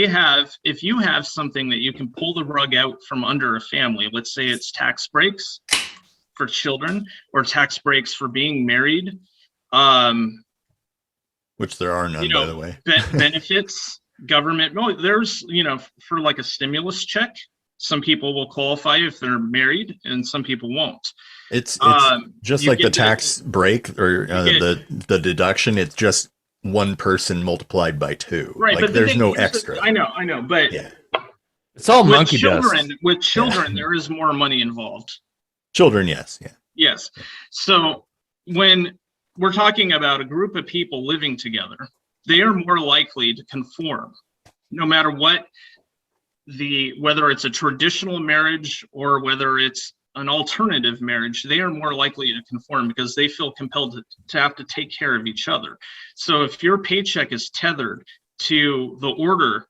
you have something that you can pull the rug out from under a family, let's say it's tax breaks for children or tax breaks for being married, which there are none, by the way. Benefits, government. No, there's, for like a stimulus check, some people will qualify if they're married and some people won't. It's just like the tax break or the deduction. It's just one person multiplied by two. Right, like but there's no extra. I know, but it's all monkey dust. With children, there is more money involved. Children, yes, yes. So when we're talking about a group of people living together, they are more likely to conform, no matter what whether it's a traditional marriage or whether it's an alternative marriage. They are more likely to conform because they feel compelled to have to take care of each other. So if your paycheck is tethered to the order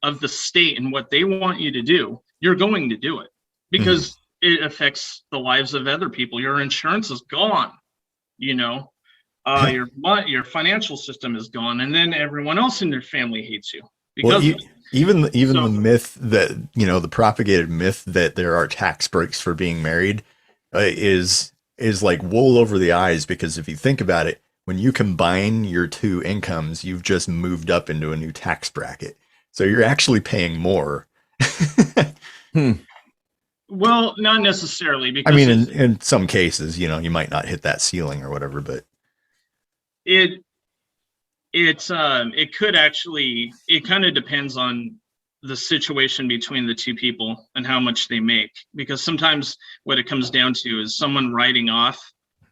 of the state and what they want you to do, you're going to do it because it affects the lives of other people. Your insurance is gone, your financial system is gone, and then everyone else in your family hates you because even the myth that, the propagated myth that there are tax breaks for being married is like wool over the eyes, because if you think about it, when you combine your two incomes, you've just moved up into a new tax bracket. So you're actually paying more. Well, not necessarily, because I mean, in some cases, you might not hit that ceiling or whatever, but it could actually, it kind of depends on the situation between the two people and how much they make, because sometimes what it comes down to is someone writing off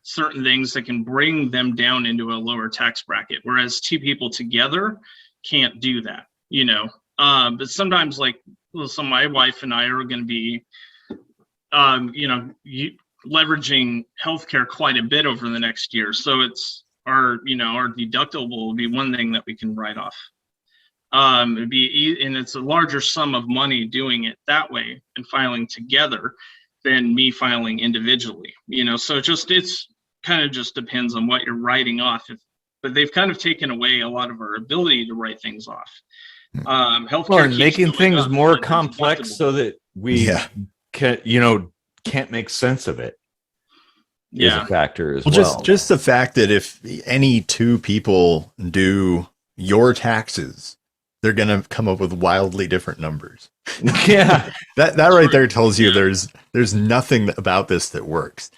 certain things that can bring them down into a lower tax bracket, whereas two people together can't do that, but sometimes so my wife and I are going to be leveraging healthcare quite a bit over the next year, so it's our deductible will be one thing that we can write off. And it's a larger sum of money doing it that way and filing together than me filing individually. So it's kind of just depends on what you're writing off. But they've kind of taken away a lot of our ability to write things off. Healthcare and making things more complex so that we can't make sense of it. Is a factor as well. Just the fact that if any two people do your taxes, they're going to come up with wildly different numbers. Yeah. that right there tells you there's nothing about this that works.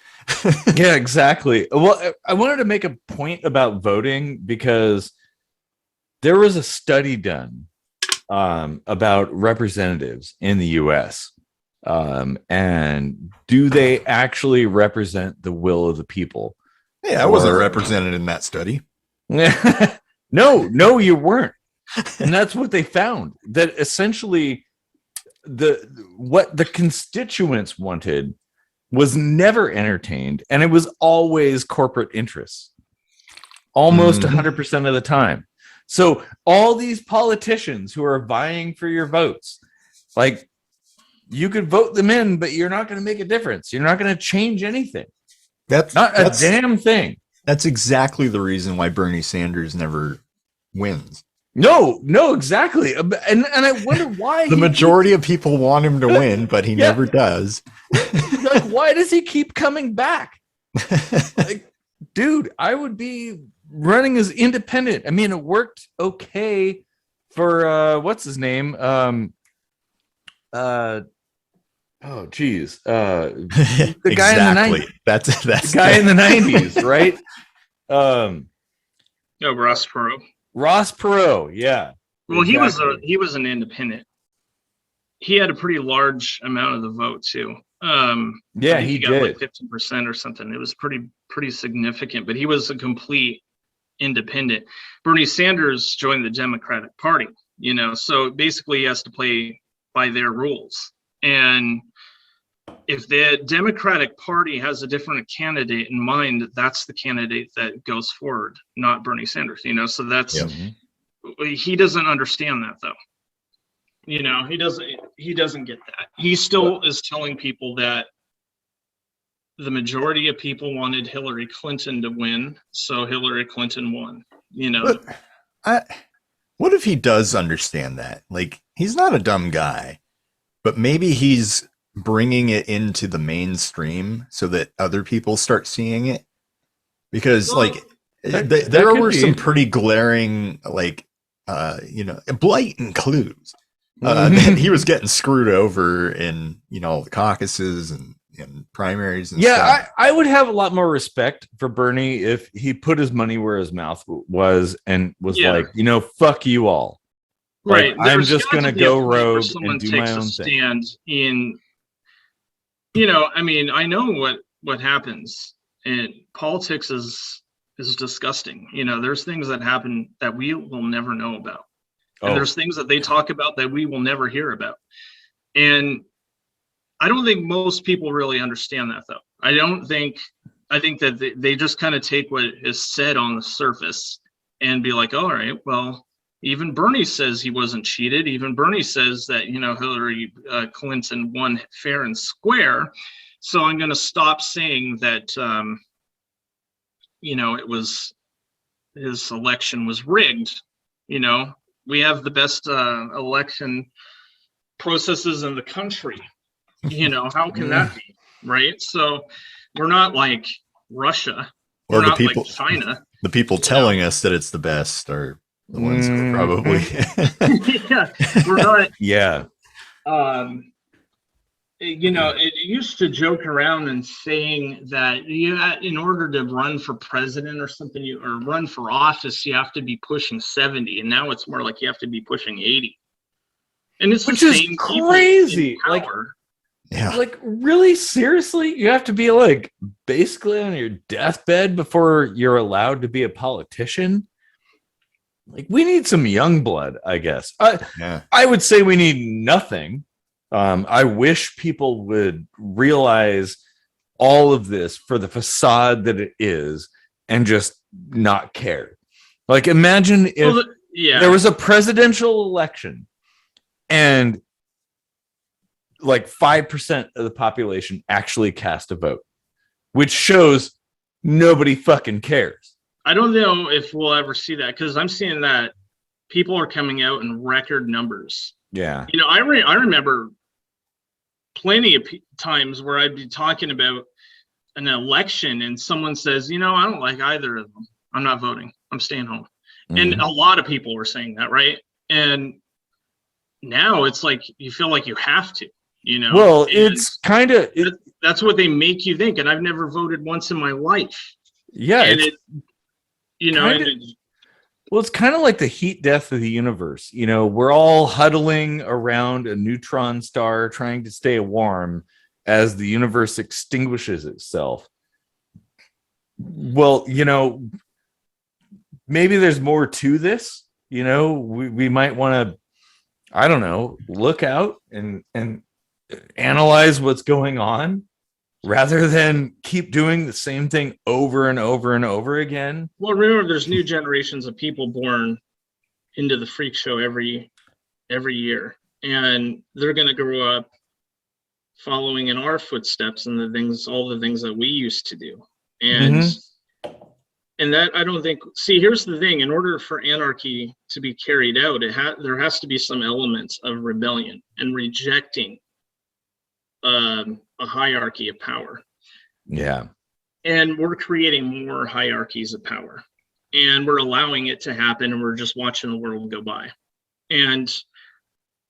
Yeah, exactly. Well, I wanted to make a point about voting because there was a study done about representatives in the US. And do they actually represent the will of the people? Yeah, I wasn't represented in that study. No, you weren't. And that's what they found, that essentially what the constituents wanted was never entertained, and it was always corporate interests, almost 100% of the time. So all these politicians who are vying for your votes, like, you could vote them in, but you're not going to make a difference. You're not going to change anything. That's a damn thing. That's exactly the reason why Bernie Sanders never wins. No, exactly. And I wonder why the majority of people want him to win, but he never does. Like, why does he keep coming back? Like, dude, I would be running as independent. I mean, it worked okay for what's his name? Oh geez. The guy Exactly. in the 90s. That's The guy in the 90s, right? No, Ross Perot. Ross Perot, yeah. Well, exactly. he was an independent. He had a pretty large amount of the vote too. Yeah, I think he got did. like 15% or something. It was pretty significant, but he was a complete independent. Bernie Sanders joined the Democratic Party, you know, so basically he has to play by their rules. And if the Democratic Party has a different candidate in mind, that's the candidate that goes forward, not Bernie Sanders, you know. So that's he doesn't understand that though. You know, he doesn't get that. He still is telling people that the majority of people wanted Hillary Clinton to win, so Hillary Clinton won, you know. What if he does understand that? Like, he's not a dumb guy, but maybe he's bringing it into the mainstream so that other people start seeing it. Because, well, like, there were some pretty glaring, like, blatant clues that he was getting screwed over in, you know, the caucuses and primaries and stuff. I would have a lot more respect for Bernie if he put his money where his mouth was and was like, you know, fuck you all. Right. Like, I'm just going to go rogue and do my own thing. In, you know, I mean, I know what happens, and politics is disgusting. You know, there's things that happen that we will never know about. And there's things that they talk about that we will never hear about. And I don't think most people really understand that, though. I think that they just kind of take what is said on the surface and be like, all right, well, even Bernie says he wasn't cheated. Even Bernie says that, you know, Hillary Clinton won fair and square. So I'm going to stop saying that, you know, his election was rigged. You know, we have the best election processes in the country. You know, how can that be, right? So we're not like Russia. We're not like China. The people telling us that it's the best are the ones who are probably. Yeah, we're not. Yeah. You know, it used to joke around and saying that in order to run for president or something, or run for office, you have to be pushing 70, and now it's more like you have to be pushing 80. And it's which is crazy. Like, yeah. Like, really, seriously, you have to be like basically on your deathbed before you're allowed to be a politician. Like, we need some young blood, I guess. I would say we need nothing. I wish people would realize all of this for the facade that it is and just not care. Like, imagine if there was a presidential election and like 5% of the population actually cast a vote, which shows nobody fucking cares. I don't know if we'll ever see that, because I'm seeing that people are coming out in record numbers. Yeah. You know, I remember plenty of times where I'd be talking about an election and someone says, you know, I don't like either of them. I'm not voting. I'm staying home. And a lot of people were saying that, right? And now it's like you feel like you have to. You know, well, it's kind of that's what they make you think. And I've never voted once in my life. Yeah. And well, it's kind of like the heat death of the universe. You know, we're all huddling around a neutron star trying to stay warm as the universe extinguishes itself. Well, you know, maybe there's more to this. You know, we might want to, I don't know, look out and analyze what's going on rather than keep doing the same thing over and over and over again. Well, remember, there's new generations of people born into the freak show every year, and they're going to grow up following in our footsteps and all the things that we used to do. And and that, I don't think, see, here's the thing, in order for anarchy to be carried out, there has to be some elements of rebellion and rejecting a hierarchy of power. Yeah. And we're creating more hierarchies of power, and we're allowing it to happen, and we're just watching the world go by. And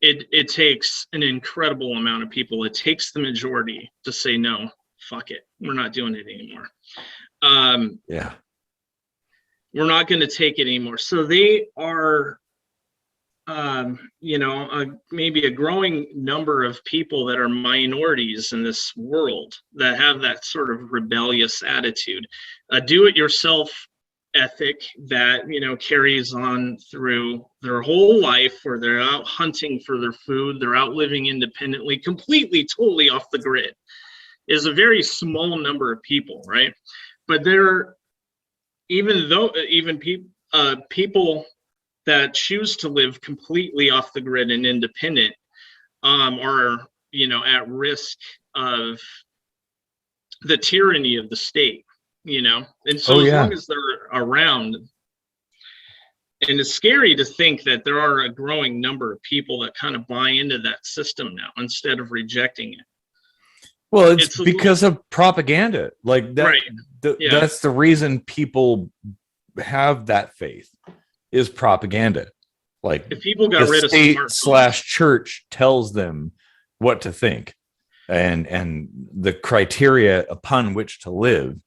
it takes an incredible amount of people. It takes the majority to say, no, fuck it, we're not doing it anymore. Yeah. We're not going to take it anymore. So they are, maybe a growing number of people that are minorities in this world that have that sort of rebellious attitude, a do-it-yourself ethic that, carries on through their whole life, where they're out hunting for their food, they're out living independently, completely, totally off the grid, is a very small number of people, right? But they're, even people that choose to live completely off the grid and independent are, at risk of the tyranny of the state, and so as long as they're around, and it's scary to think that there are a growing number of people that kind of buy into that system now instead of rejecting it. Well, it's because of propaganda. Like that, right. That's the reason people have that faith, is propaganda. Like, if people got rid of state/church tells them what to think and the criteria upon which to live,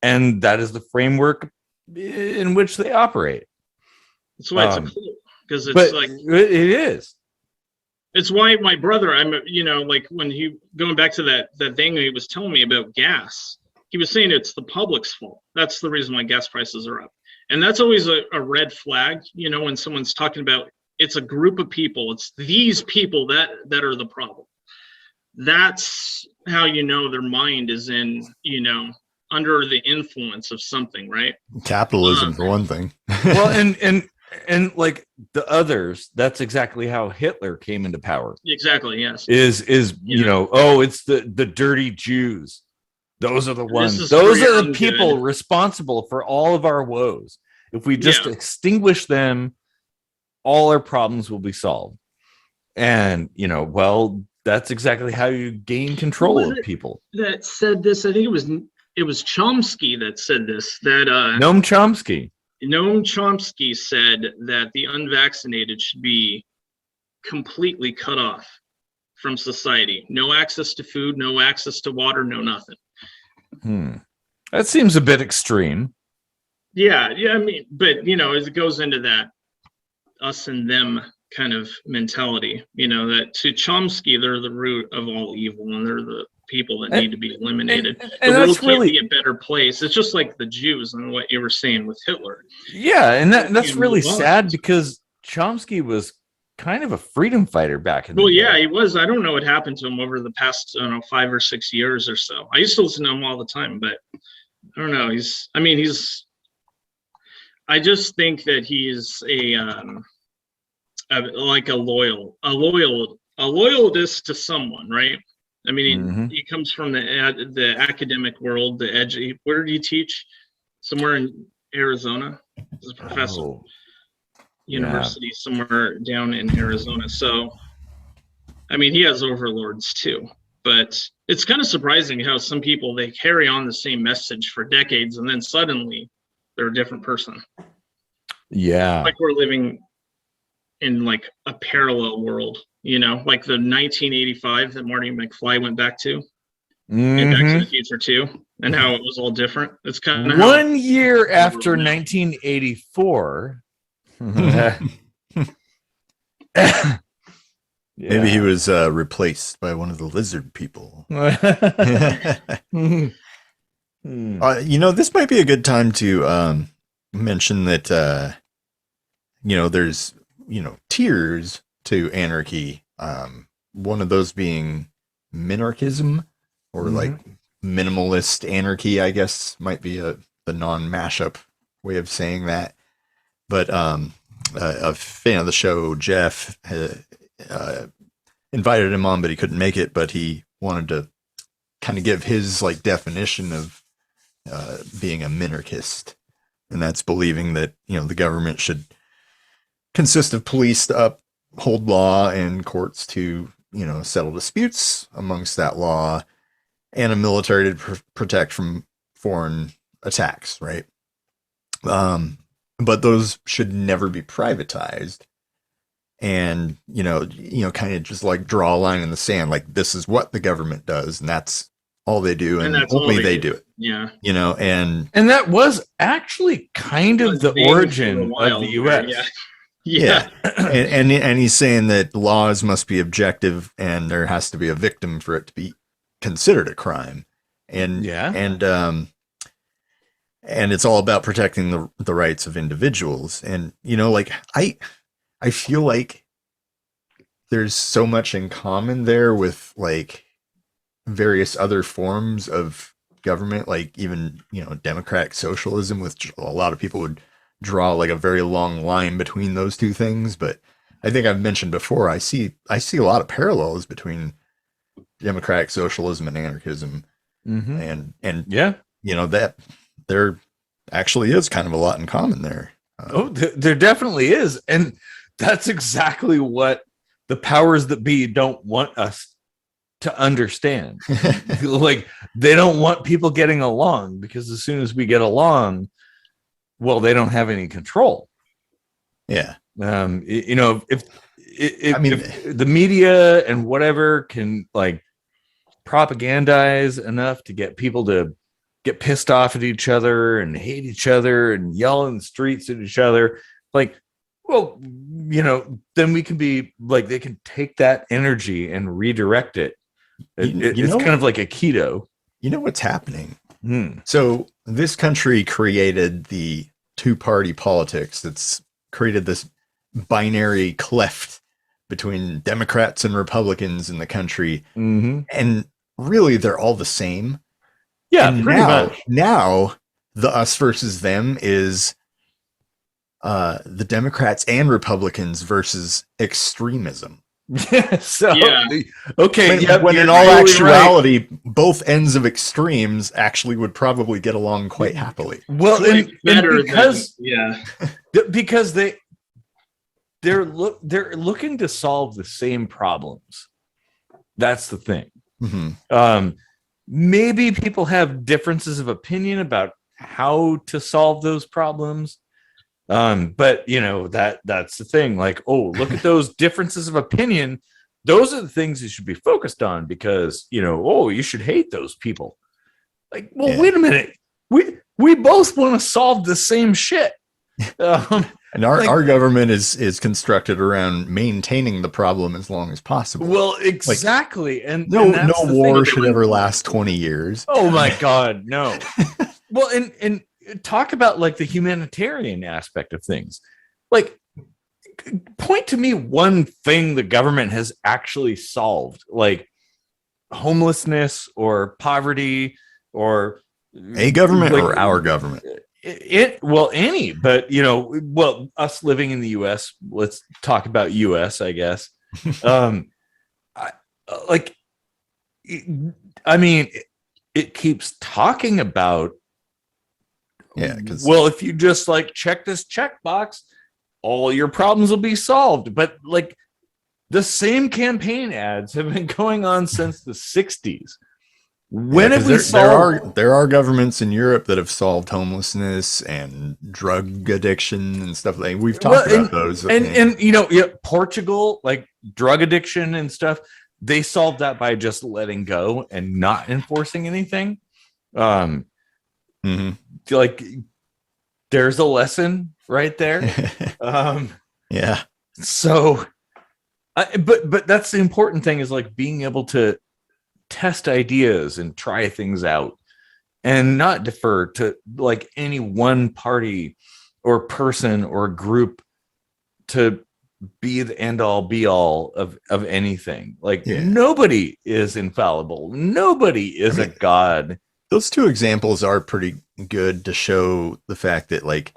and that is the framework in which they operate. That's why it's a clue, because it's like it is. It's why my brother, like when he, going back to that thing he was telling me about gas, he was saying it's the public's fault. That's the reason why gas prices are up. And that's always a red flag, when someone's talking about, it's a group of people, it's these people that are the problem. That's how their mind is in, under the influence of something, right? Capitalism, for one thing. Well, and like the others, that's exactly how Hitler came into power. Exactly, yes. Is it's the dirty Jews. Those are the ones. Those are the people responsible for all of our woes. If we just extinguish them, all our problems will be solved. And that's exactly how you gain control of people. That said this, I think it was Chomsky that said this. That Noam Chomsky. Noam Chomsky said that the unvaccinated should be completely cut off from society. No access to food, no access to water, no nothing. That seems a bit extreme. Yeah, I mean, but as it goes into that us and them kind of mentality, that to Chomsky, they're the root of all evil, and they're the people that need to be eliminated. And the world can't be a better place. It's just like the Jews and what you were saying with Hitler. Yeah, and that's really sad, because Chomsky was kind of a freedom fighter back in the day. Yeah, he was. I don't know what happened to him over the past 5 or 6 years or so. I used to listen to him all the time, but I don't know. I just think that he's a loyalist to someone, right? I mean, he comes from the academic world, the edge. Where did he teach? Somewhere in Arizona. He's a professor. University somewhere down in Arizona. So, I mean, he has overlords too. But it's kind of surprising how some people, they carry on the same message for decades, and then suddenly they're a different person. Yeah. Like we're living in like a parallel world, like the 1985 that Marty McFly went back to, and Back to the Future 2, and how it was all different. It's kind of 1 year after 1984. Maybe he was replaced by one of the lizard people. This might be a good time to mention that there's tiers to anarchy. One of those being Minarchism, or like minimalist anarchy, I guess might be the non-mashup way of saying that. But a fan of the show, Jeff, invited him on, but he couldn't make it. But he wanted to kind of give his like definition of being a minarchist, and that's believing that the government should consist of police to uphold law and courts to settle disputes amongst that law, and a military to protect from foreign attacks, right? But those should never be privatized. And, kind of just like draw a line in the sand, like this is what the government does, and that's all they do, and that's only all they do it. Yeah. And that was actually kind of the origin of the US. Yeah. Yeah. and he's saying that laws must be objective and there has to be a victim for it to be considered a crime. And and it's all about protecting the rights of individuals. And like I feel like there's so much in common there with like various other forms of government, like even democratic socialism, which a lot of people would draw like a very long line between those two things. But I think I've mentioned before, I see a lot of parallels between democratic socialism and anarchism. And that there actually is kind of a lot in common there. There definitely is. And that's exactly what the powers that be don't want us to understand. Like, they don't want people getting along, because as soon as we get along, well, they don't have any control. Yeah. If the media and whatever can like propagandize enough to get people to get pissed off at each other and hate each other and yell in the streets at each other, like, well, then we can be like, they can take that energy and redirect it. It's kind of like a keto. You know what's happening? So this country created the two-party politics that's created this binary cleft between Democrats and Republicans in the country. And really, they're all the same. Yeah, and pretty much. Now, the us versus them is the Democrats and Republicans versus extremism. Okay. When in all actuality, both ends of extremes actually would probably get along quite happily. Well, because they're looking to solve the same problems. That's the thing. Maybe people have differences of opinion about how to solve those problems. But that's the thing. Like, oh, look at those differences of opinion. Those are the things you should be focused on, because you should hate those people. Like, well, wait a minute. We both want to solve the same shit. And our government is constructed around maintaining the problem as long as possible. Well, exactly. Like, no war should ever last 20 years. Oh my God, no. Well, and talk about like the humanitarian aspect of things. Like, point to me one thing the government has actually solved, like homelessness or poverty, or a government, like, or our government. Any, but us living in the US, let's talk about US, I guess. It keeps talking about, if you just like check this checkbox, all your problems will be solved. But like, the same campaign ads have been going on since the 60s. When have we solved? There are governments in Europe that have solved homelessness and drug addiction and stuff like that. We've talked about those. And Portugal, like drug addiction and stuff, they solved that by just letting go and not enforcing anything. Like, there's a lesson right there. So, but that's the important thing, is like being able to test ideas and try things out, and not defer to like any one party or person or group to be the end all be all of anything. Like, nobody is infallible. Nobody is a god. Those two examples are pretty good to show the fact that, like,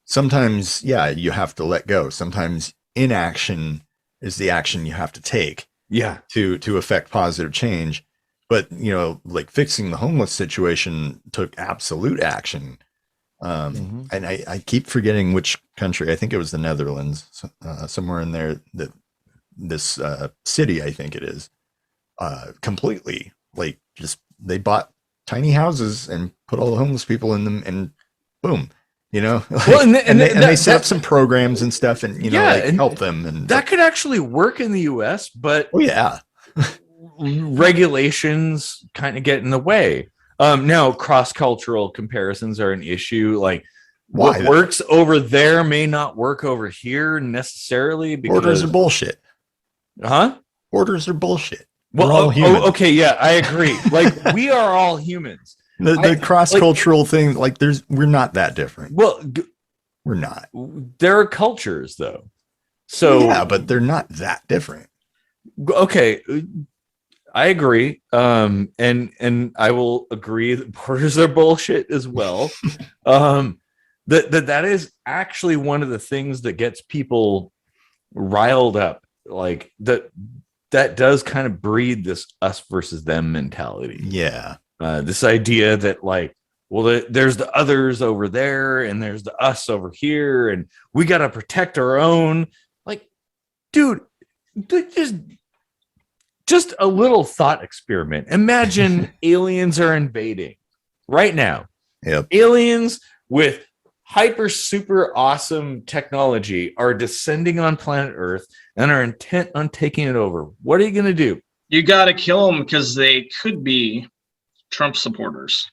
sometimes, you have to let go. Sometimes inaction is the action you have to take. To affect positive change. But like fixing the homeless situation took absolute action. And I keep forgetting which country. I think it was the Netherlands, somewhere in there, that this city, I think it is, completely, like, just they bought tiny houses and put all the homeless people in them, and boom, you know. Like, Well, and they set up some programs and stuff, and you know, Yeah, like and help them, and that could actually work in the US, but oh yeah, regulations kind of get in the way. Now cross-cultural comparisons are an issue. Like Why? what works over there may not work over here necessarily because borders are bullshit. Huh? Borders are bullshit. Well, We're all human. okay, yeah, I agree. Like we are all humans. The cross-cultural thing, like we're not that different. Well, We're not. there are cultures though. So yeah, but they're not that different. Okay, I agree. And I will agree that borders are bullshit as well. That is actually one of the things that gets people riled up. Like that does kind of breed this us versus them mentality. Yeah. This idea that like, well, there's the others over there and there's the us over here, and we got to protect our own. Like, dude, just a little thought experiment. Imagine aliens are invading right now. Yep. Aliens with hyper super awesome technology are descending on planet Earth and are intent on taking it over. What are you going to do? You got to kill them because they could be Trump supporters.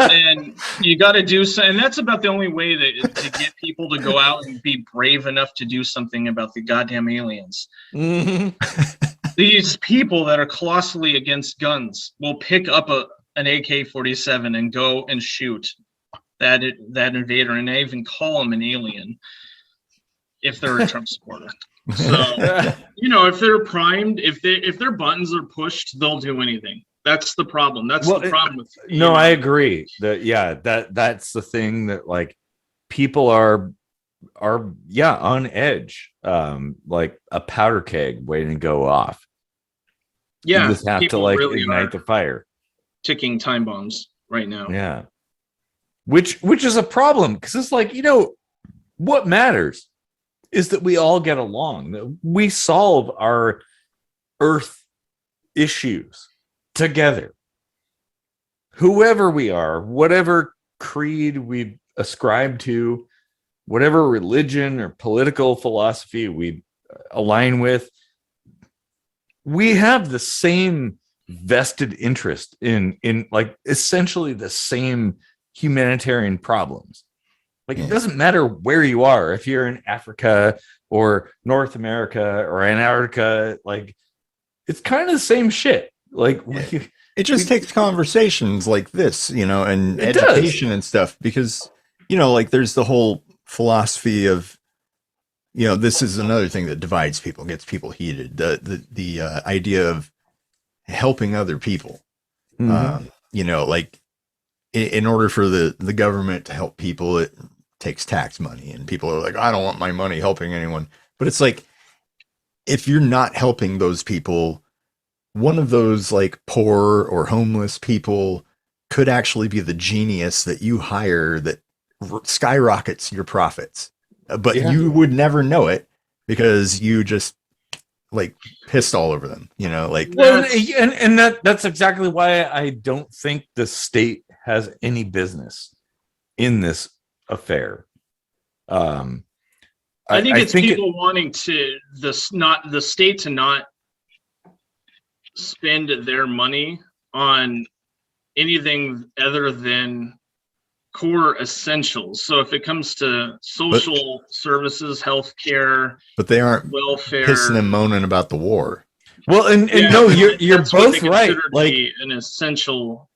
And you got to do so, and that's about the only way to get people to go out and be brave enough to do something about the goddamn aliens. Mm-hmm. These people that are colossally against guns will pick up an AK-47 and go and shoot that invader, and they even call him an alien if they're a Trump supporter. So, you know, if they're primed, if their buttons are pushed, they'll do anything. That's the problem. That's the problem with I agree that that's the thing, that like people are on edge, like a powder keg waiting to go off. Yeah, you just have to like really ignite the fire. Ticking time bombs right now. Yeah, which is a problem, because it's like, you know, what matters is that we all get along, that we solve our Earth issues together. Whoever we are, whatever creed we ascribe to, whatever religion or political philosophy we align with, we have the same vested interest in like essentially the same humanitarian problems. Like, it doesn't matter where you are, if you're in Africa or North America or Antarctica, like it's kind of the same shit. Like it just takes conversations like this, you know, and education and stuff, because, you know, like there's the whole philosophy of, you know, this is another thing that divides people, gets people heated. The idea of helping other people. Mm-hmm. You know, like in order for the government to help people, it takes tax money, and people are like, I don't want my money helping anyone. But it's like, if you're not helping those people, one of those like poor or homeless people could actually be the genius that you hire that skyrockets your profits. But you would never know it because you just like pissed all over them, you know, like. Well, and that's exactly why I don't think the state has any business in this affair. I think it's people wanting to the state to not spend their money on anything other than core essentials. So if it comes to social services, healthcare, but they aren't welfare, pissing and moaning about the war. Well, and no, you're both right. Like an essential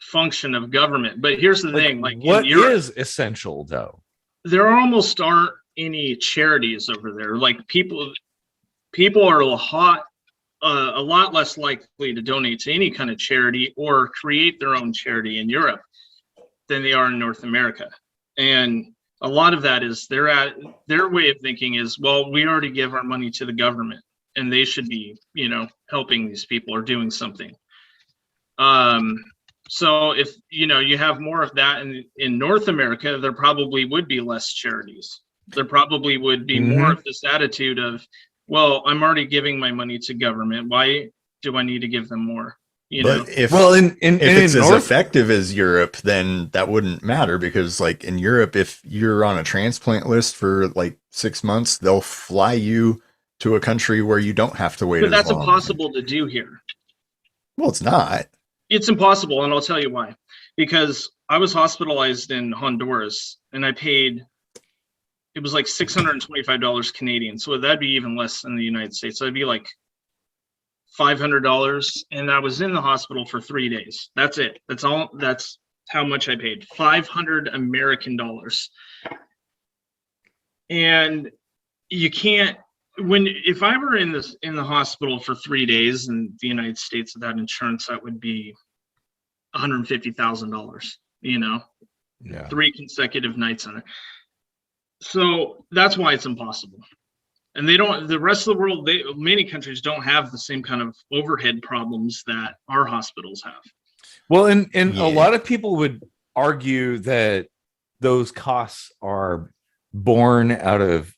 function of government. But here's the thing: like, what is essential though? There almost aren't any charities over there. Like people are a lot less likely to donate to any kind of charity or create their own charity in Europe than they are in North America. And a lot of that is their way of thinking is, well, we already give our money to the government and they should be, you know, helping these people or doing something. So if, you know, you have more of that in North America, there probably would be less charities. There probably would be more of this attitude of, well, I'm already giving my money to government. Why do I need to give them more? You know? But if in it's as North, effective as Europe, then that wouldn't matter, because like in Europe, if you're on a transplant list for like 6 months, they'll fly you to a country where you don't have to wait. But as that's long. impossible to do here. Well, it's not. It's impossible, and I'll tell you why. Because I was hospitalized in Honduras, and I paid, it was like $625 Canadian. So that'd be even less than the United States. So it'd be like $500, and I was in the hospital for 3 days. That's it. That's all. That's how much I paid. 500 American dollars. And you can't, if I were in the hospital for 3 days in the United States without insurance, that would be $150,000. You know, yeah. 3 consecutive nights in it. So that's why it's impossible. And they don't, the rest of the world, many countries don't have the same kind of overhead problems that our hospitals have. Well, and a lot of people would argue that those costs are born out of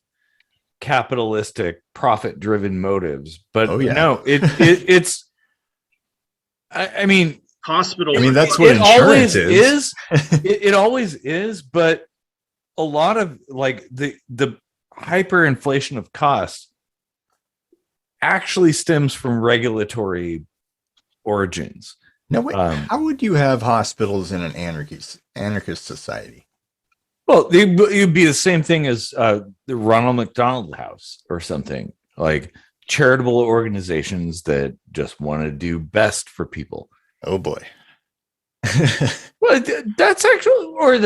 capitalistic, profit-driven motives. But no, it's. I mean, hospitals. I mean, that's what insurance is. It always is, but a lot of like the hyperinflation of costs actually stems from regulatory origins. No, wait, how would you have hospitals in an anarchist society? Well, it'd be the same thing as the Ronald McDonald House or something, like charitable organizations that just want to do best for people. Oh boy. Well, that's actually, or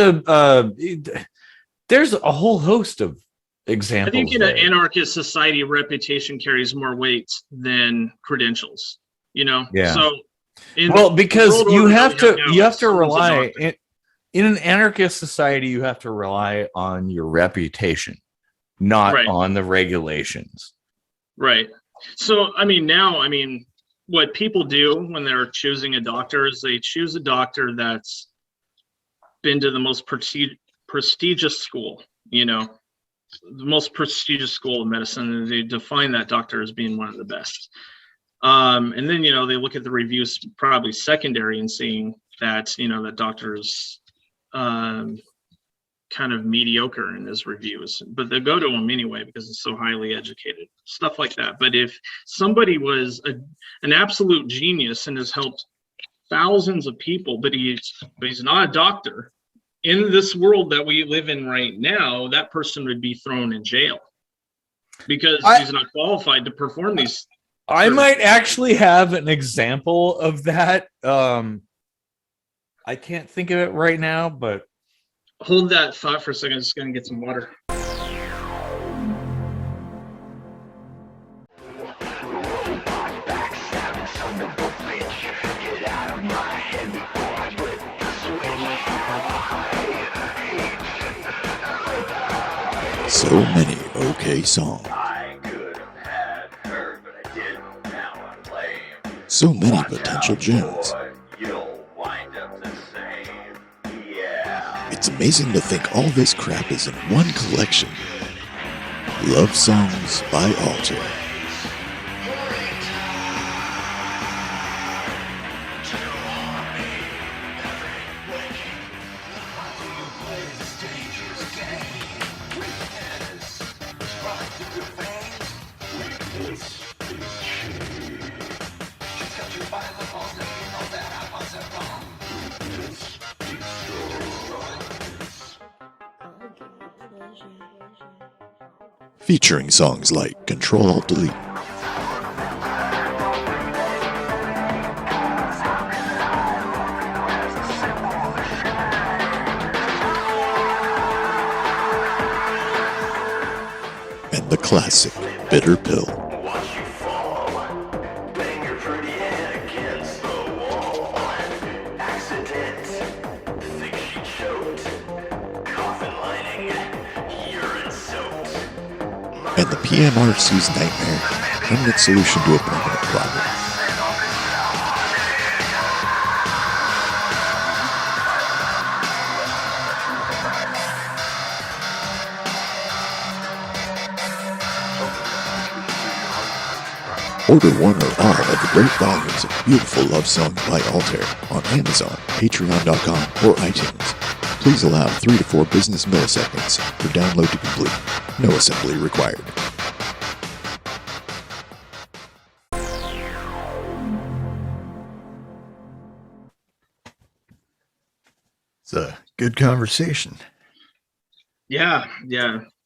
there's a whole host of examples. I think in an anarchist society, reputation carries more weight than credentials. You know, yeah. So, because you have to rely in an anarchist society, you have to rely on your reputation, not on the regulations. Right. So, what people do when they're choosing a doctor is they choose a doctor that's been to the most prestigious school, you know, the most prestigious school of medicine, and they define that doctor as being one of the best. And then, you know, they look at the reviews, probably secondary, and seeing that, you know, that doctor's kind of mediocre in his reviews, but they go to him anyway because it's so highly educated, stuff like that. But if somebody was an absolute genius and has helped thousands of people, but he's not a doctor, in this world that we live in right now, that person would be thrown in jail because he's not qualified to perform these. I might actually have an example of that. I can't think of it right now, but hold that thought for a second. I'm just going to get some water. So many okay songs. So many potential gems. It's amazing to think all this crap is in one collection. Love Songs by ALTAiR. Featuring songs like Control-Alt-Delete, and the classic Bitter Pill. And the PMRC's Nightmare, permanent solution to a permanent problem. Order one or all of the great volumes of beautiful love songs by ALTAiR on Amazon, Patreon.com, or iTunes. Please allow 3 to 4 business milliseconds for download to complete. No assembly required. It's a good conversation. Yeah.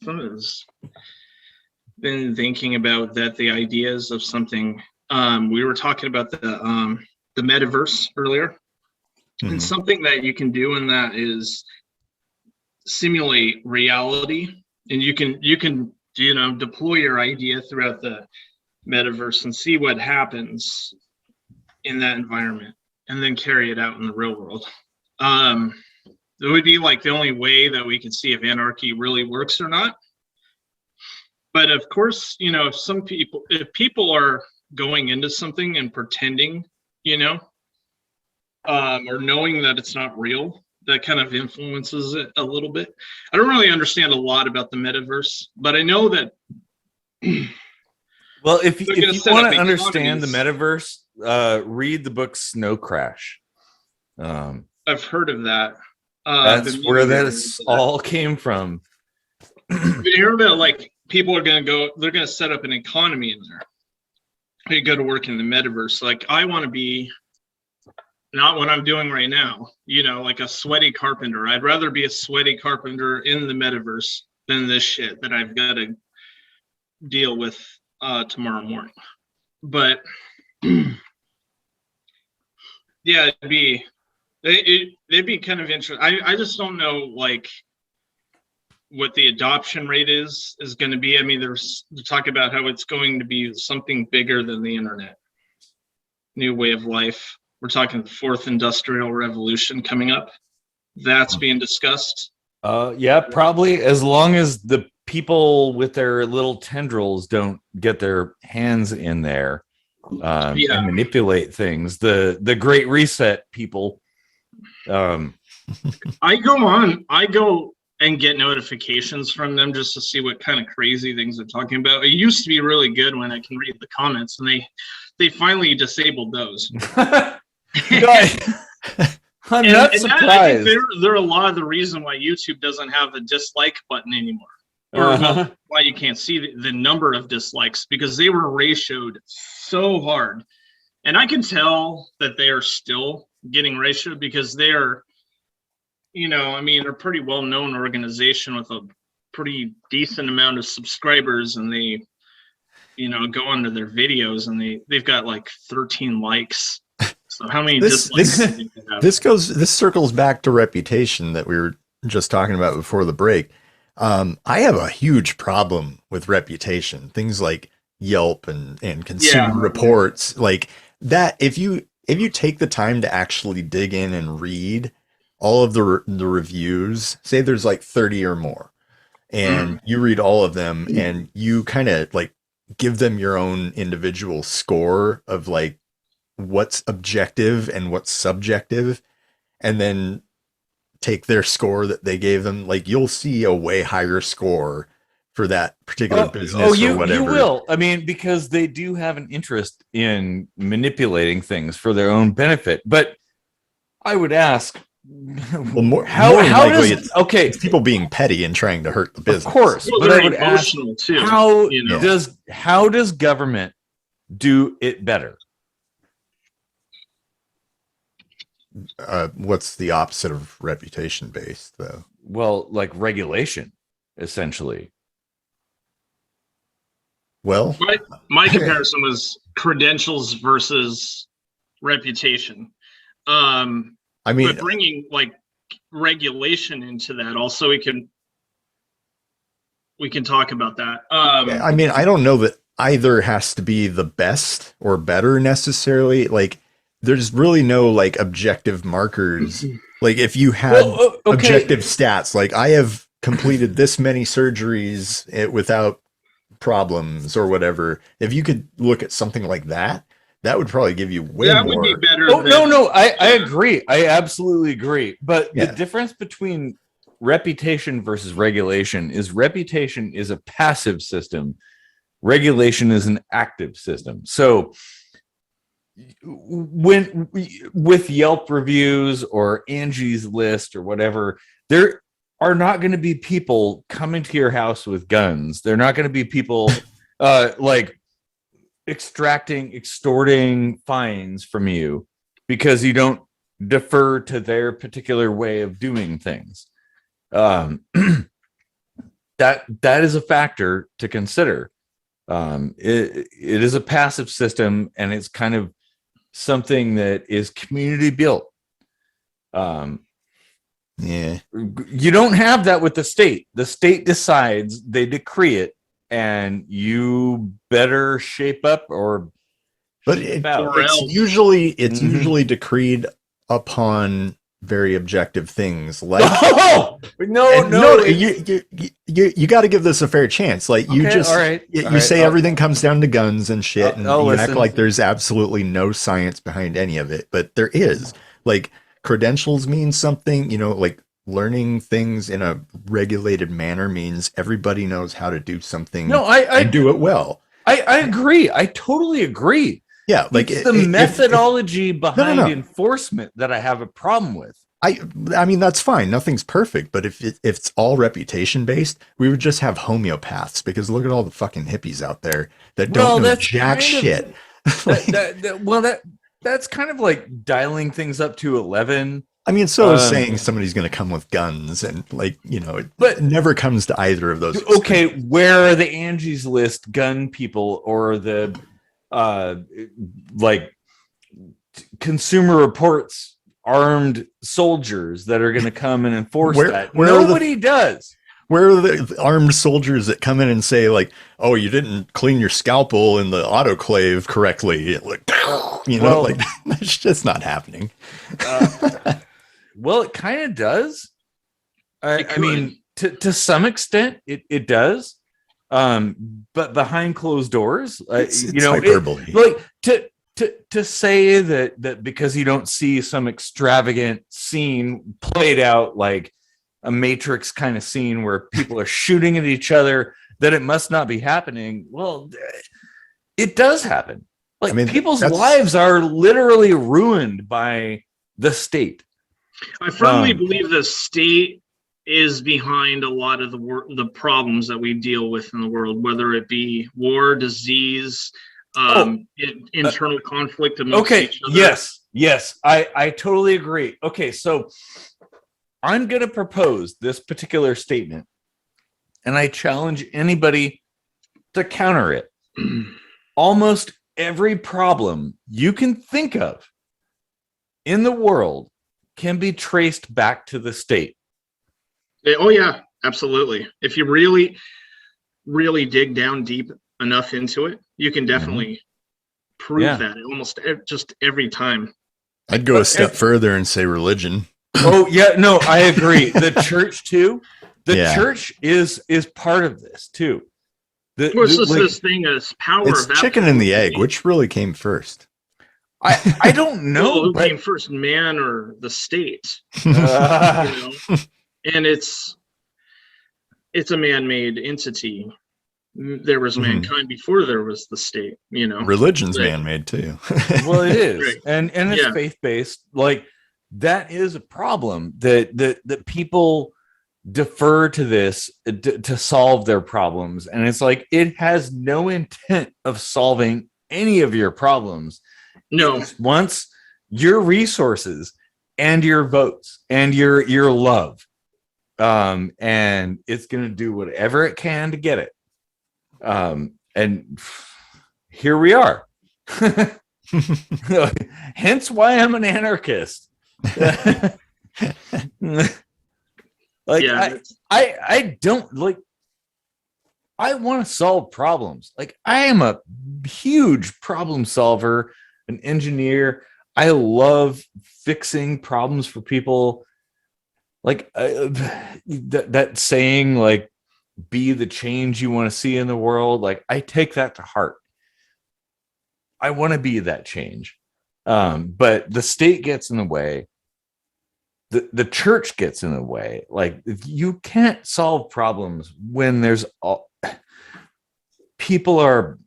Some of this been thinking about that, the ideas of something. We were talking about the metaverse earlier, and something that you can do in that is simulate reality, and you can deploy your idea throughout the metaverse and see what happens in that environment, and then carry it out in the real world. It would be like the only way that we could see if anarchy really works or not. But of course, if people are going into something and pretending, or knowing that it's not real, that kind of influences it a little bit. I don't really understand a lot about the metaverse, but I know that. Well, if you want to understand the metaverse, read the book Snow Crash. I've heard of that. That's where that all came from. You hear about like people are going to go, they're going to set up an economy in there. They go to work in the metaverse. Like I want to be, not what I'm doing right now, like a sweaty carpenter. I'd rather be a sweaty carpenter in the metaverse than this shit that I've got to deal with tomorrow morning. But yeah, it'd be kind of interesting. I just don't know like what the adoption rate is going to be. I mean, there's talk about how it's going to be something bigger than the internet. New way of life. We're talking the 4th industrial revolution coming up. That's being discussed. Yeah, probably, as long as the people with their little tendrils don't get their hands in there and manipulate things. The Great Reset people. I go and get notifications from them just to see what kind of crazy things they're talking about. It used to be really good when I can read the comments, and they finally disabled those. I'm not surprised. I think they're a lot of the reason why YouTube doesn't have a dislike button anymore, or why you can't see the number of dislikes, because they were ratioed so hard. And I can tell that they are still getting ratioed because they're, they're a pretty well-known organization with a pretty decent amount of subscribers, and they, go onto their videos and they've got like 13 likes. So how many dislikes do you have? This circles back to reputation that we were just talking about before the break. I have a huge problem with reputation. Things like Yelp and Consumer Reports, like that. If you take the time to actually dig in and read all of the reviews, say there's like 30 or more, and you read all of them and you kind of like give them your own individual score of like what's objective and what's subjective, and then take their score that they gave them, like you'll see a way higher score for that particular business or whatever. You will. I mean, because they do have an interest in manipulating things for their own benefit. But I would ask, it's people being petty and trying to hurt the business. Of course, well, but I would ask, too, how does government do it better? What's the opposite of reputation based, though? Well, like regulation, essentially. Well, my comparison was credentials versus reputation. I mean, but bringing like regulation into that also, we can talk about that. I mean, I don't know that either has to be the best or better necessarily. Like, there's really no like objective markers. Like if you had objective stats, like I have completed this many surgeries without problems or whatever. If you could look at something like that, that would probably give you way more. That would be better. I agree. I absolutely agree. But the difference between reputation versus regulation is reputation is a passive system. Regulation is an active system. So when with Yelp reviews or Angie's List or whatever, there are not going to be people coming to your house with guns. They're not going to be people like extorting fines from you because you don't defer to their particular way of doing things. That is a factor to consider. It is a passive system, and it's kind of something that is community built. Yeah, you don't have that with the state. The state decides, they decree it, and you better shape up or. but it's usually usually decreed upon very objective things like you got to give this a fair chance. Like you say everything comes down to guns and shit, and you act like there's absolutely no science behind any of it, but there is. Like credentials mean something, you know, like learning things in a regulated manner means everybody knows how to do something and do it well. I agree. I totally agree. Yeah, like it's the methodology behind enforcement that I have a problem with. I mean, that's fine. Nothing's perfect. But if it's all reputation based, we would just have homeopaths, because look at all the fucking hippies out there that don't know jack shit. That's kind of like dialing things up to 11. I mean, so is saying somebody's going to come with guns, and like, you know, but it never comes to either of those. Okay, where are the Angie's List gun people or the like Consumer Reports armed soldiers that are going to come and enforce that? Nobody does. Where are the armed soldiers that come in and say, like, oh, you didn't clean your scalpel in the autoclave correctly? Like, you know, like that's just not happening. Well, it kind of does. I mean, to some extent, it does. But behind closed doors, it's hyperbole. Like to say that because you don't see some extravagant scene played out like a Matrix kind of scene where people are shooting at each other, that it must not be happening. Well, it does happen. Like, I mean, people's lives are literally ruined by the state. I firmly believe the state is behind a lot of the problems that we deal with in the world, whether it be war, disease, internal conflict amongst each other. Yes, I totally agree. Okay, so I'm going to propose this particular statement, and I challenge anybody to counter it. Almost every problem you can think of in the world can be traced back to the state. Oh yeah, absolutely. If you really, really dig down deep enough into it, you can definitely prove that almost just every time. I'd go a step further and say religion. Oh yeah, no, I agree. The church too. The church is part of this too. This thing is power. It's chicken and the egg. Which really came first? I don't know. Who came first, man or the state? You know? And it's a man-made entity. There was mankind before there was the state. You know, religion's man-made too. Well, it is, right. and it's faith-based. Like, that is a problem that people defer to this to solve their problems, and it's like it has no intent of solving any of your problems. No, it wants your resources and your votes and your love, and it's going to do whatever it can to get it. And here we are. Hence why I'm an anarchist. Like, I don't like, I want to solve problems. Like, I am a huge problem solver, an engineer. I love fixing problems for people. Like, that saying, like, be the change you want to see in the world. Like, I take that to heart. I want to be that change. But the state gets in the way. The church gets in the way. Like, you can't solve problems when there's people are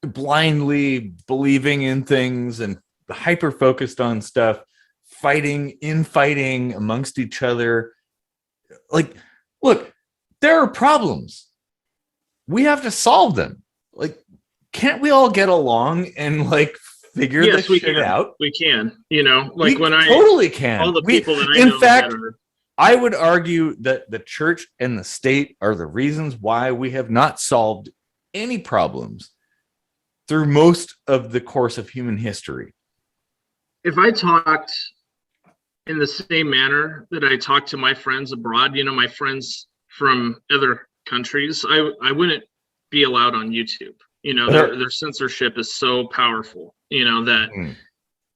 blindly believing in things and hyper focused on stuff, fighting amongst each other. Like, look, there are problems. We have to solve them. Like, can't we all get along and like figure this shit out? We can, you know, like we totally can. All the people that I in know fact, that are, I would argue that the church and the state are the reasons why we have not solved any problems through most of the course of human history. If I talked in the same manner that I talk to my friends abroad, you know, my friends from other countries, I wouldn't be allowed on YouTube. You know, their censorship is so powerful, you know, that, and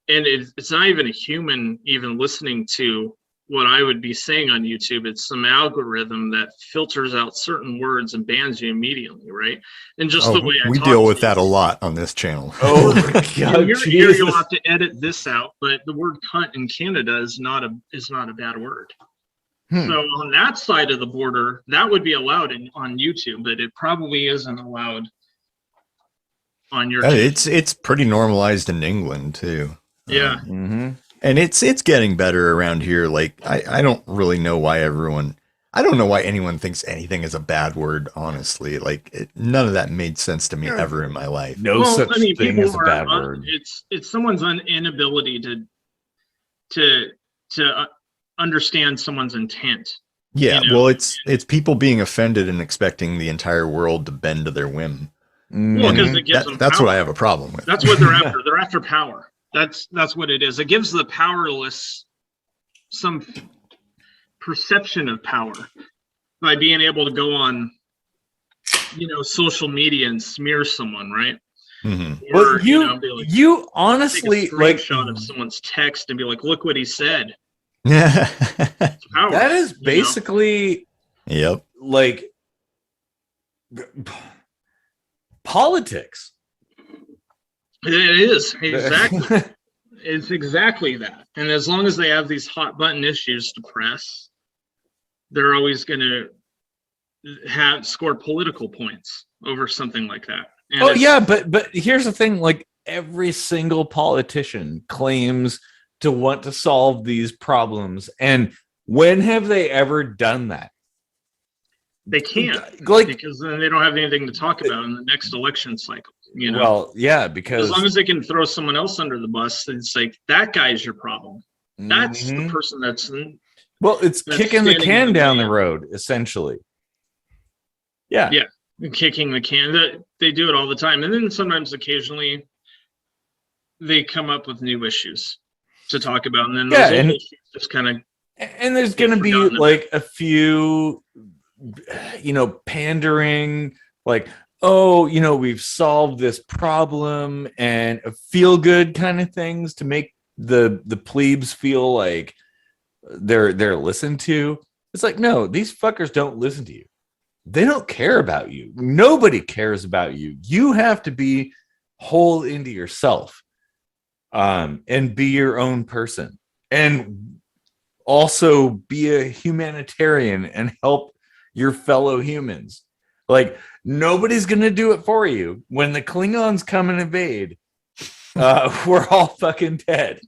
it's not even a human even listening to what I would be saying on YouTube. It's some algorithm that filters out certain words and bans you immediately, right? And just the way we deal with that a lot on this channel. Oh my God, you'll have to edit this out, but the word cunt in Canada is not a bad word. So on that side of the border, that would be allowed on YouTube, but it probably isn't allowed on your channel. It's pretty normalized in England too. Yeah. And it's getting better around here. Like I don't really know why I don't know why anyone thinks anything is a bad word, honestly. Like none of that made sense to me ever in my life. No such thing as a bad word. It's someone's inability to understand someone's intent. Yeah, you know? well, it's people being offended and expecting the entire world to bend to their whim. Well, because it gives them that's power. what I have a problem with. That's what they're after. They're after power. That's what it is. It gives the powerless some perception of power by being able to go on, you know, social media and smear someone, right? Mm-hmm. Or, well, you honestly take a screenshot of someone's text and be like, "Look what he said." Yeah, power, that is basically, like politics. It is exactly. It's exactly that. And as long as they have these hot button issues to press, they're always going to score political points over something like that. And but here's the thing: like every single politician claims to want to solve these problems, and when have they ever done that? They can't, like, because then they don't have anything to talk about in the next election cycle. You know? Well, yeah, because as long as they can throw someone else under the bus, it's like that guy's your problem. That's the person that's kicking the can down the road, essentially. Yeah, kicking the can. They do it all the time, and then sometimes, occasionally, they come up with new issues to talk about, and then those old issues just kind of. And there's going to be like a few, you know, pandering, like, oh, you know, we've solved this problem, and feel good kind of things to make the plebes feel like they're listened to. It's like, no, these fuckers don't listen to you. They don't care about you. Nobody cares about you. You have to be whole into yourself, and be your own person, and also be a humanitarian and help your fellow humans. Like, nobody's gonna do it for you. When the Klingons come and invade, we're all fucking dead.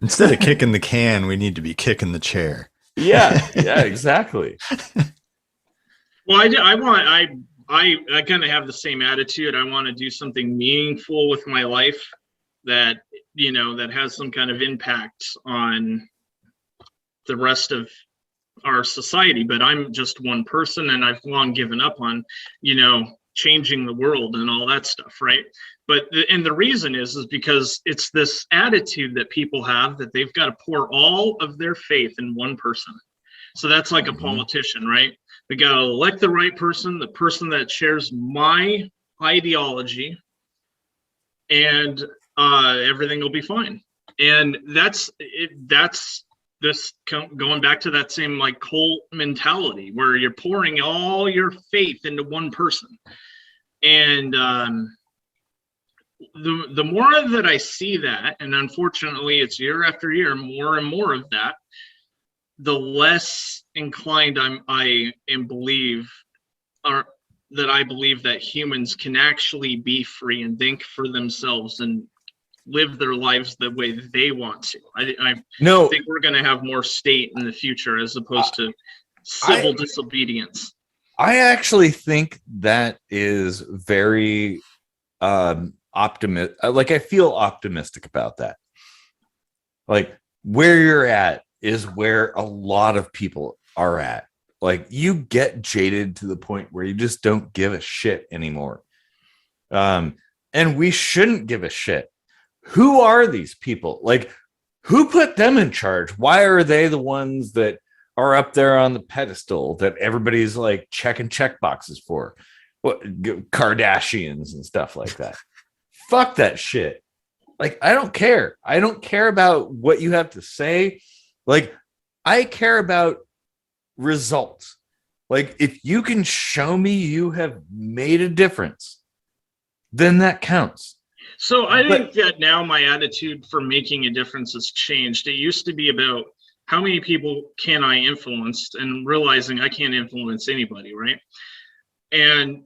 Instead of kicking the can, we need to be kicking the chair. Yeah, exactly. Well, I kind of have the same attitude. I want to do something meaningful with my life that, you know, that has some kind of impact on the rest of our society. But I'm just one person, and I've long given up on, you know, changing the world and all that stuff, right? But the reason is because it's this attitude that people have that they've got to pour all of their faith in one person. So that's like a politician, right? We got to elect the right person, the person that shares my ideology, and everything will be fine. And that's this going back to that same like cult mentality where you're pouring all your faith into one person. And the more that I see that, and unfortunately it's year after year, more and more of that, the less inclined I am believe that I believe that humans can actually be free and think for themselves and live their lives the way that they want to. I No, think we're going to have more state in the future as opposed to civil disobedience. I actually think that is very optimistic. Like, I feel optimistic about that. Like, where you're at is where a lot of people are at. Like, you get jaded to the point where you just don't give a shit anymore. And we shouldn't give a shit. Who are these people? Like, who put them in charge? Why are they the ones that are up there on the pedestal that everybody's like checking check boxes for? What, Kardashians and stuff like that? Fuck that shit. Like, I don't care. I don't care about what you have to say. Like, I care about results. Like, if you can show me you have made a difference, then that counts. So I think that now my attitude for making a difference has changed. It used to be about how many people can I influence, and realizing I can't influence anybody, right? And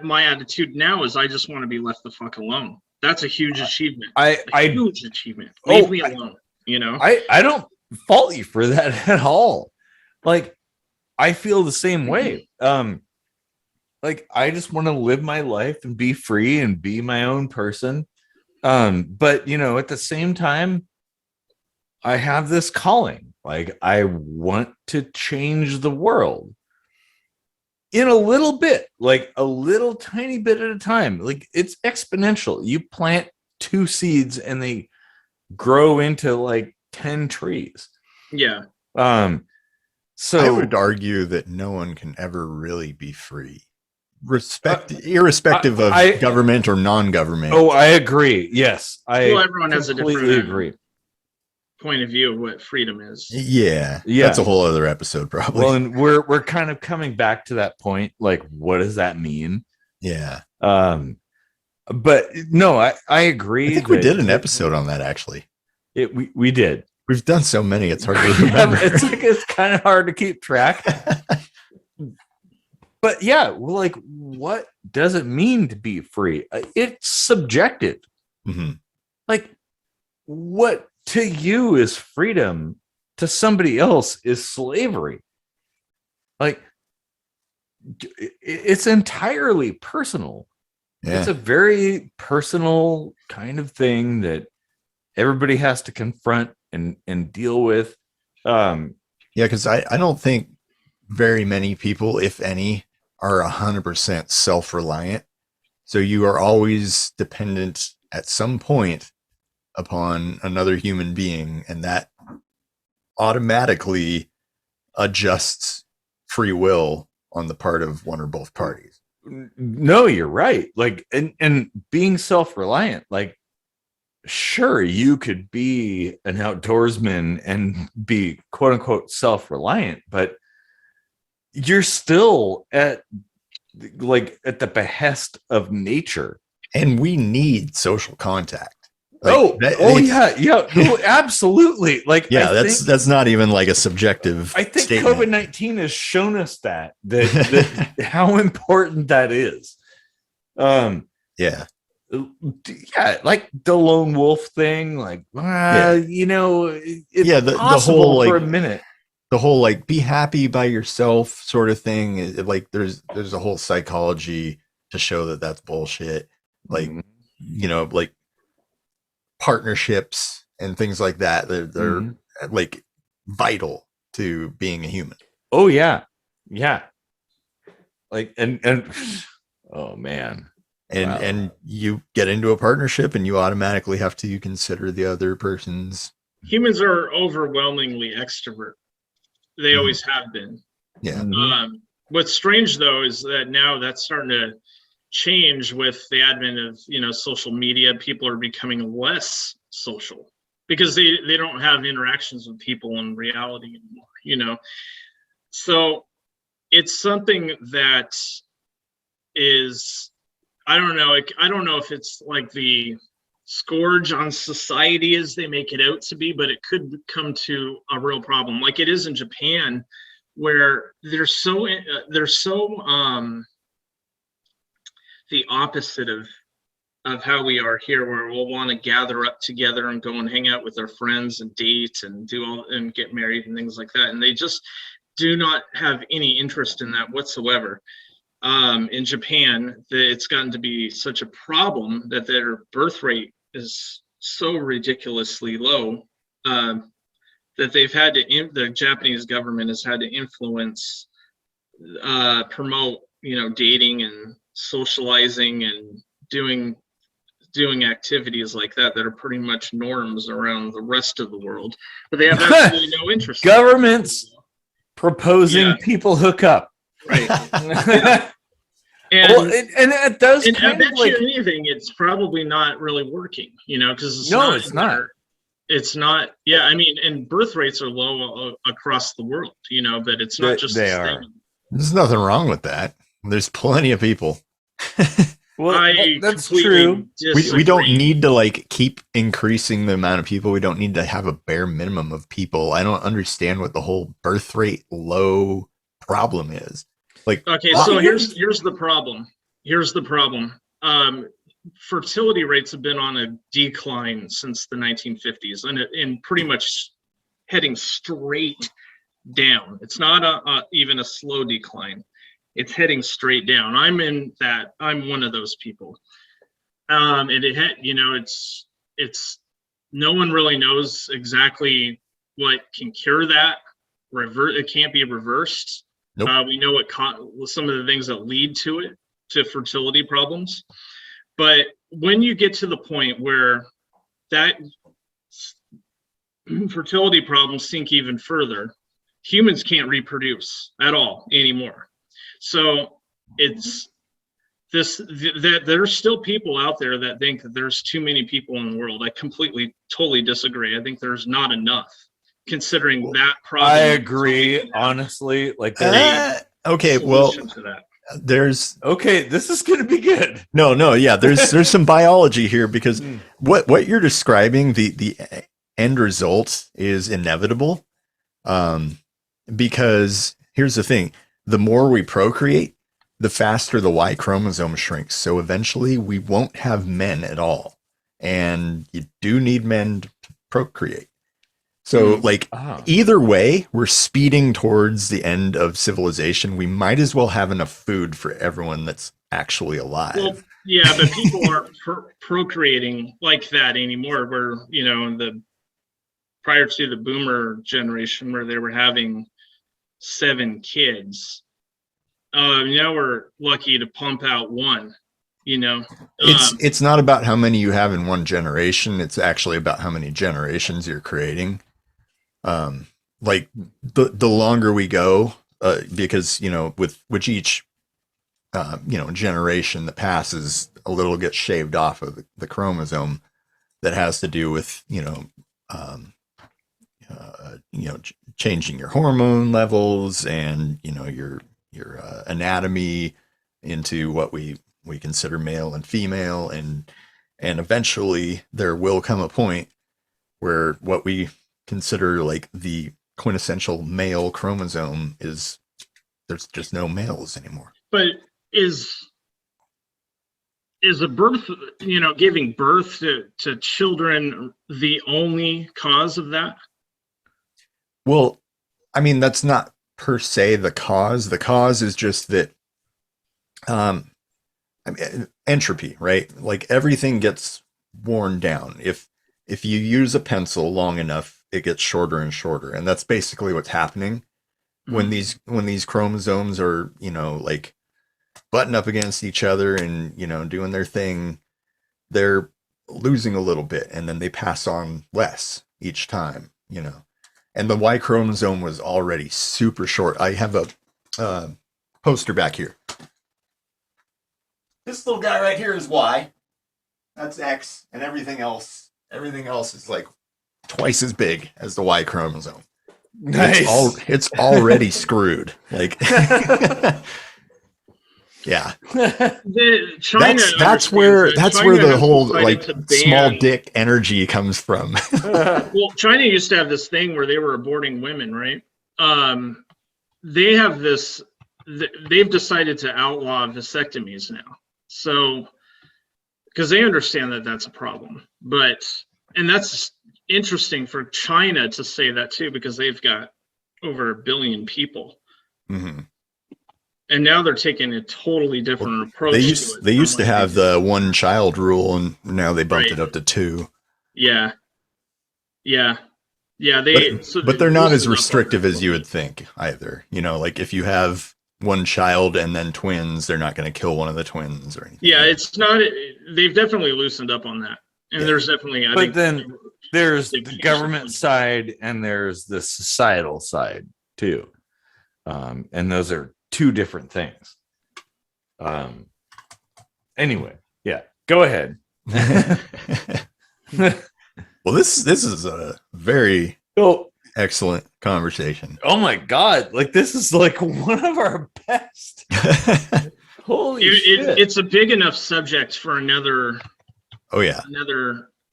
my attitude now is I just want to be left the fuck alone. That's a huge achievement. Huge achievement. Leave me alone, you know? I don't fault you for that at all. Like, I feel the same way. Like, I just want to live my life and be free and be my own person. But, you know, at the same time, I have this calling. Like, I want to change the world in a little bit, like a little tiny bit at a time. Like, it's exponential. You plant 2 seeds and they grow into like 10 trees. Yeah. So I would argue that no one can ever really be free. Irrespective of government or non-government. Oh, I agree. Yes, everyone has a completely different agree. Point of view of what freedom is. Yeah, that's a whole other episode, probably. Well, and we're kind of coming back to that point. Like, what does that mean? Yeah. But no, I agree. I think we did an episode on that, actually. We did. We've done so many, it's hard to remember. It's kind of hard to keep track. But yeah, like, what does it mean to be free? It's subjective. Mm-hmm. Like, what to you is freedom, to somebody else is slavery. Like, it's entirely personal. Yeah. It's a very personal kind of thing that everybody has to confront and deal with. Yeah, because I don't think very many people, if any, are 100% self-reliant. So you are always dependent at some point upon another human being, and that automatically adjusts free will on the part of one or both parties. No, you're right. Like, and being self-reliant, like, sure, you could be an outdoorsman and be quote unquote self-reliant, but you're still at the behest of nature. And we need social contact. Like, yeah, no, absolutely. Like, yeah, that's not even like a subjective. I think statement. COVID-19 has shown us that how important that is. Yeah, like the lone wolf thing. Like, you know, it's the whole, like, for a minute. The whole, like, be happy by yourself sort of thing. Like, there's a whole psychology to show that that's bullshit. Like, you know, like, partnerships and things like that, they're like vital to being a human. Oh yeah, like, and oh man, and you get into a partnership and you automatically have to consider the other person's. Humans are overwhelmingly extrovert. They always have been. Yeah. What's strange though is that now that's starting to change with the advent of, you know, social media. People are becoming less social because they don't have interactions with people in reality anymore, you know. So it's something that is, I don't know if it's like the scourge on society as they make it out to be, but it could come to a real problem like it is in Japan, where they're so the opposite of how we are here, where we'll want to gather up together and go and hang out with our friends and date and do all and get married and things like that. And they just do not have any interest in that whatsoever. In Japan, it's gotten to be such a problem that their birth rate is so ridiculously low that they've had to, the Japanese government has had to influence, promote, dating and socializing and doing activities like that are pretty much norms around the rest of the world, but they have absolutely no interest. Governments proposing people hook up. Right. And it does. And I bet you anything, it's probably not really working, because it's not. It's not. Yeah, I mean, and birth rates are low across the world, but it's not just they are. There's nothing wrong with that. There's plenty of people. Well, that's true. We don't need to keep increasing the amount of people. We don't need to have a bare minimum of people. I don't understand what the whole birth rate low problem is. So here's the problem. Fertility rates have been on a decline since the 1950s, and pretty much heading straight down. It's not even a slow decline. It's heading straight down. I'm one of those people. And it's no one really knows exactly what can cure that. It can't be reversed. Nope. We know what some of the things that lead to fertility problems. But when you get to the point where that fertility problems sink even further, humans can't reproduce at all anymore. So it's that there's still people out there that think that there's too many people in the world. I totally disagree. I think there's not enough, considering that problem. I agree, honestly. Okay, well, this is going to be good. No, yeah, there's some biology here, because what you're describing, the end result is inevitable. Because here's the thing. The more we procreate, the faster the Y chromosome shrinks. So eventually we won't have men at all. And you do need men to procreate. So either way, we're speeding towards the end of civilization. We might as well have enough food for everyone that's actually alive. Well, yeah, but people aren't procreating like that anymore. Where, prior to the boomer generation, where they were having 7 kids. Now we're lucky to pump out 1. It's not about how many you have in one generation. It's actually about how many generations you're creating. The longer we go, because with each generation that passes, a little gets shaved off of the chromosome that has to do with changing your hormone levels and your anatomy into what we consider male and female, and eventually there will come a point where what we consider the quintessential male chromosome there's just no males anymore. But is a birth, giving birth to children the only cause of that? Well, I mean, that's not per se the cause. The cause is just that entropy, right? Everything gets worn down. If you use a pencil long enough, it gets shorter and shorter, and that's basically what's happening when these chromosomes are button up against each other and doing their thing. They're losing a little bit, and then they pass on less each time. And the Y chromosome was already super short. I have a poster back here. This little guy right here is Y. That's X, and everything else is twice as big as the Y chromosome. Nice. It's already screwed. Yeah. China that's where the whole small dick energy comes from. Well, China used to have this thing where they were aborting women, right? They have this. They've decided to outlaw vasectomies now. So, because they understand that that's a problem, and that's interesting for China to say that too, because they've got over 1 billion people. Mm-hmm. And now they're taking a totally different approach. They used to have the 1 child rule, and now they bumped Right. it up to 2. Yeah. But they're not as restrictive as you would think either. You know, like if you have 1 child and then twins, they're not going to kill one of the twins or anything. Yeah, it's not. They've definitely loosened up on that, and there's definitely. I think then there's the government side and there's the societal side too, and those are 2 different things. Anyway, yeah, go ahead. Well, this is a very excellent conversation. Oh my God, like this is like one of our best. Holy shit. It's a big enough subject for another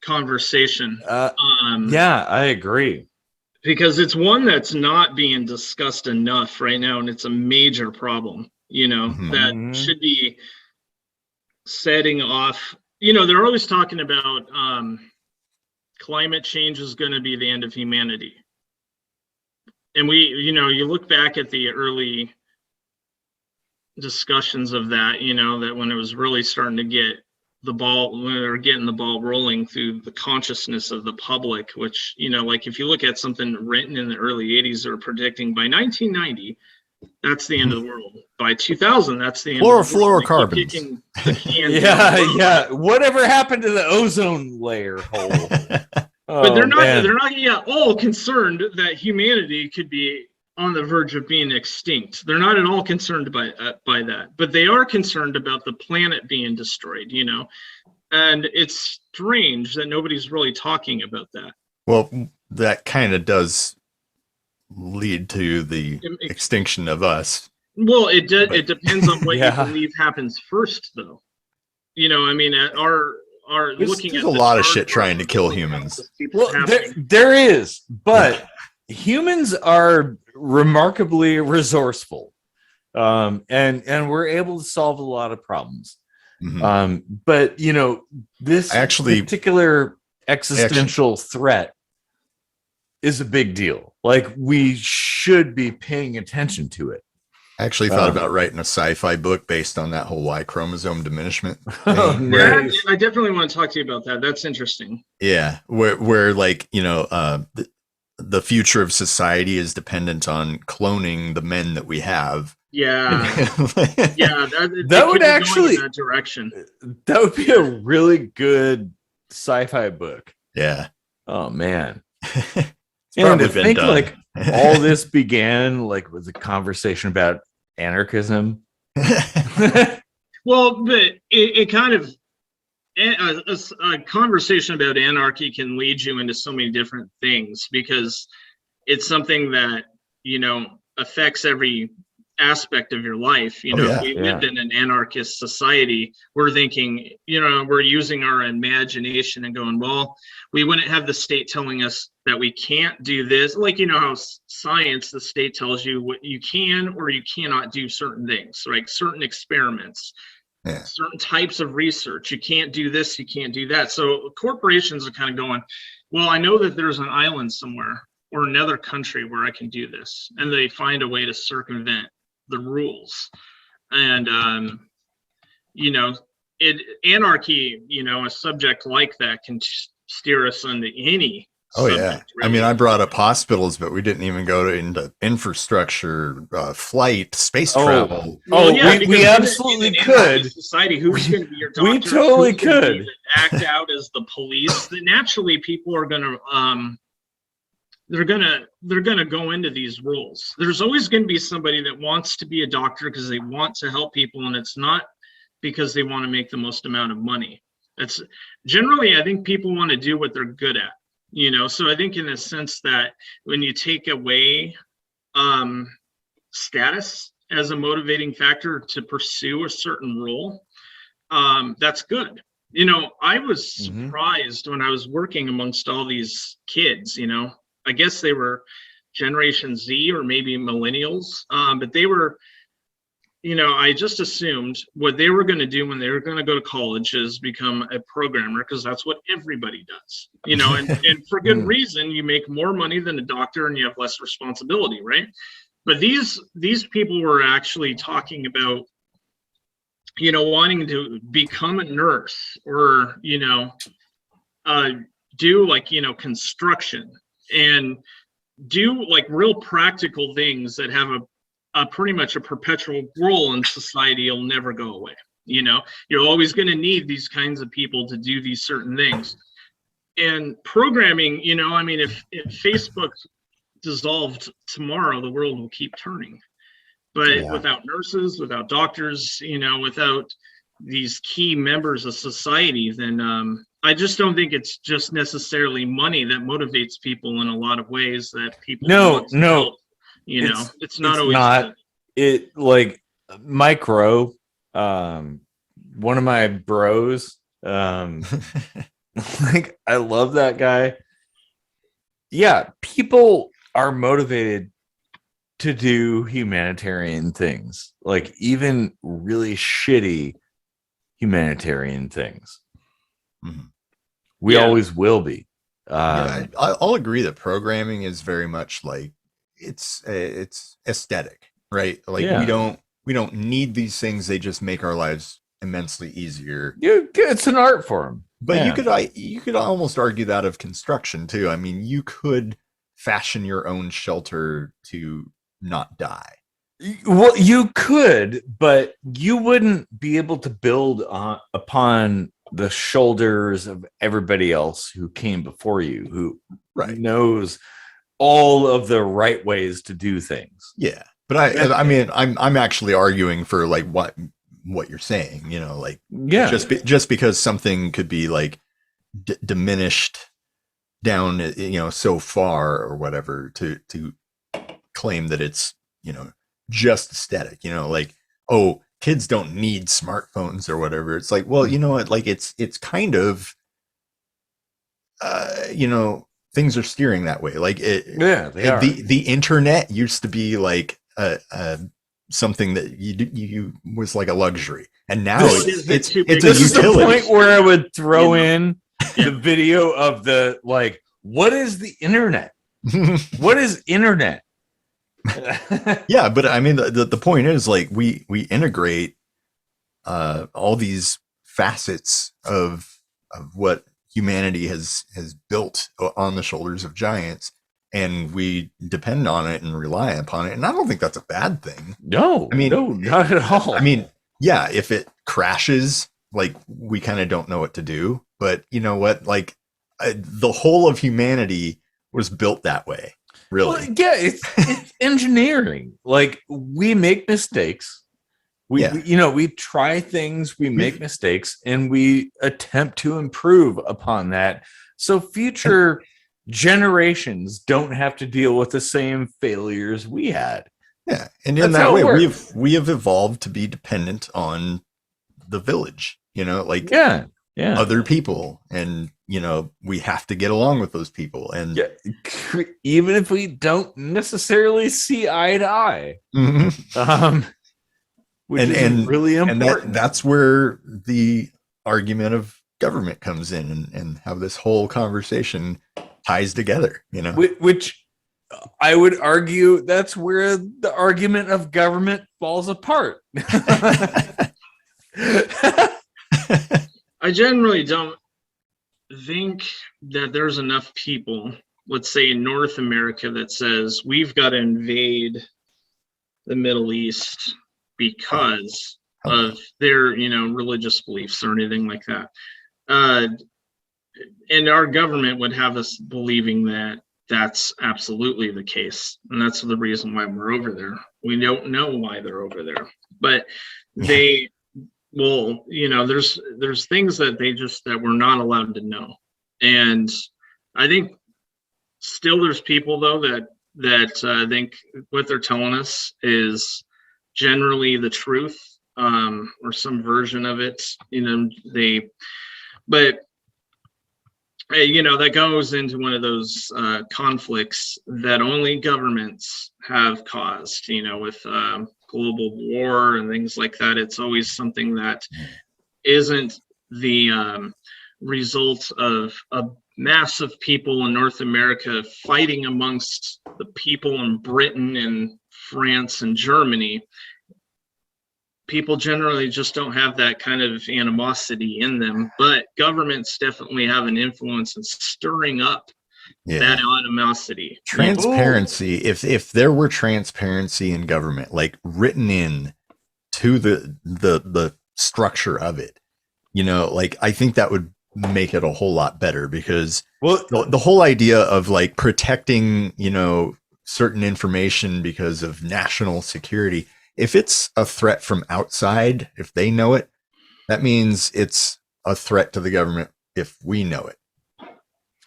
conversation. Yeah, I agree. Because it's one that's not being discussed enough right now, and it's a major problem, you know, that should be setting off. You know, they're always talking about climate change is going to be the end of humanity. And you look back at the early discussions of that, you know, that when it was really starting to get when they were getting the ball rolling through the consciousness of the public, which, you know, like if you look at something written in the early 80s, they're predicting by 1990, that's the end of the world. By 2000, that's the end of the world. Fluorocarbons. Yeah. Whatever happened to the ozone layer hole? But they're not yet all concerned that humanity could be on the verge of being extinct. They're not at all concerned by that, but they are concerned about the planet being destroyed, you know. And it's strange that nobody's really talking about that. Well, that kind of does lead to the extinction of us. Well, it depends on what you believe happens first, though. You know, I mean, there's a lot of shit trying to kill humans. Well, there is, but humans are remarkably resourceful, and we're able to solve a lot of problems. But you know, this particular existential threat is a big deal. Like, we should be paying attention to it. I actually thought about writing a sci-fi book based on that whole Y chromosome diminishment thing. Nice. I definitely want to talk to you about that. That's interesting. Yeah, where like, you know, the future of society is dependent on cloning the men that we have. Yeah. Yeah, that would actually in that direction. That would be a really good sci-fi book. Yeah. Oh man. And to think like all this began like with a conversation about anarchism. Well, but it kind of a conversation about anarchy can lead you into so many different things, because it's something that, you know, affects every aspect of your life. You know, if we lived in an anarchist society, we're thinking, you know, we're using our imagination and going, well, we wouldn't have the state telling us that we can't do this. Like, you know how science, the state tells you what you can or you cannot do certain things, like certain experiments, certain types of research. You can't do this, you can't do that. So corporations are kind of going, well, I know that there's an island somewhere or another country where I can do this. And they find a way to circumvent the rules. And you know, anarchy, you know, a subject like that can steer us into any subject, really. I mean, I brought up hospitals, but we didn't even go into infrastructure, flight, space travel. We absolutely could. Society, who's going to be your doctor? We totally could act out as the police. Then naturally, people are going to they're gonna go into these roles. There's always going to be somebody that wants to be a doctor because they want to help people, and it's not because they want to make the most amount of money. It's generally, I think people want to do what they're good at, you know. So I think in a sense that when you take away status as a motivating factor to pursue a certain role, that's good. You know, I was surprised when I was working amongst all these kids, you know. I guess they were Generation Z or maybe millennials, but they were I just assumed what they were going to do when they were going to go to college is become a programmer, because that's what everybody does, and for good reason. You make more money than a doctor and you have less responsibility, right? But these people were actually talking about, wanting to become a nurse, or, do like, construction, and do like real practical things that have a pretty much a perpetual role in society. Will never go away. You're always going to need these kinds of people to do these certain things. And programming, if Facebook dissolved tomorrow, the world will keep turning. But without nurses, without doctors, without these key members of society, then I just don't think it's just necessarily money that motivates people in a lot of ways that people want to help. It's not always not it. Like Micro, one of my bros, like I love that guy. Yeah, people are motivated to do humanitarian things, like even really shitty humanitarian things. We always will be. I'll agree that programming is very much like it's aesthetic, right? Like we don't need these things. They just make our lives immensely easier. It's an art form. But you could almost argue that of construction too. I mean, you could fashion your own shelter to not die. Well, you could, but you wouldn't be able to build upon the shoulders of everybody else who came before you, who knows all of the right ways to do things. Yeah, but I mean, I'm actually arguing for like what you're saying. Just because something could be like diminished down, so far or whatever to claim that it's just aesthetic, like, oh, kids don't need smartphones or whatever. It's like, well, you know what, like it's kind of things are steering that way. Like they are. The internet used to be like something that you was like a luxury, and now it's a utility. This is the point where I would throw in the video of the, like, what is the internet? What is internet? Yeah, but I mean the point is, like, we integrate all these facets of what humanity has built on the shoulders of giants, and we depend on it and rely upon it, and I don't think that's a bad thing. No, not at all. I mean, yeah, if it crashes, like, we kind of don't know what to do, but you know what, like, the whole of humanity was built that way. Really? Well, yeah, it's engineering. Like, we make mistakes. We try things, we make mistakes, and we attempt to improve upon that. So future generations don't have to deal with the same failures we had. Yeah, and in that way, we have evolved to be dependent on the village. Other people, and we have to get along with those people, and even if we don't necessarily see eye to eye, which is really important. And that's where the argument of government comes in, and how this whole conversation ties together. Which I would argue that's where the argument of government falls apart. I generally don't think that there's enough people, let's say in North America, that says we've got to invade the Middle East because of their, religious beliefs or anything like that. And our government would have us believing that that's absolutely the case. And that's the reason why we're over there. We don't know why they're over there, but they... Well, there's things that that we're not allowed to know. And I think still there's people though that think what they're telling us is generally the truth, or some version of it. That goes into one of those conflicts that only governments have caused, with global war and things like that. It's always something that isn't the result of a mass of people in North America fighting amongst the people in Britain and France and Germany. People generally just don't have that kind of animosity in them, but governments definitely have an influence in stirring up that animosity. Transparency. If there were transparency in government, like written in to the structure of it, you know, like I think that would make it a whole lot better, because the whole idea of like protecting, you know, certain information because of national security, if it's a threat from outside, if they know it, that means it's a threat to the government if we know it,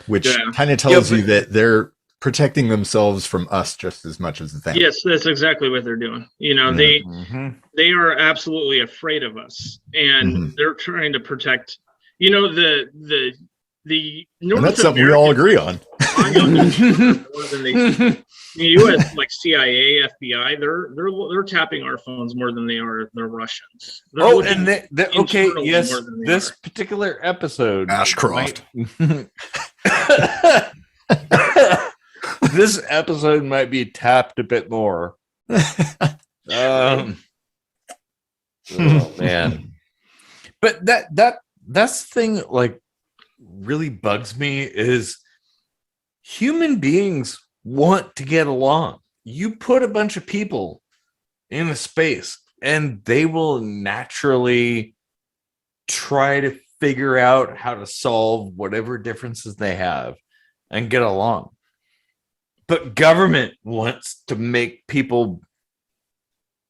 which kind of tells you that they're protecting themselves from us just as much as them. Yes, that's exactly what they're doing. You know, they are absolutely afraid of us, and they're trying to protect, you know, the North and that's something we all agree on. The U.S. like CIA, FBI, they're tapping our phones more than they are the Russians. This particular episode, Ashcroft. This episode might be tapped a bit more. Oh man, but that's the thing. Like, really bugs me is human beings want to get along. You put a bunch of people in a space and they will naturally try to figure out how to solve whatever differences they have and get along. But government wants to make people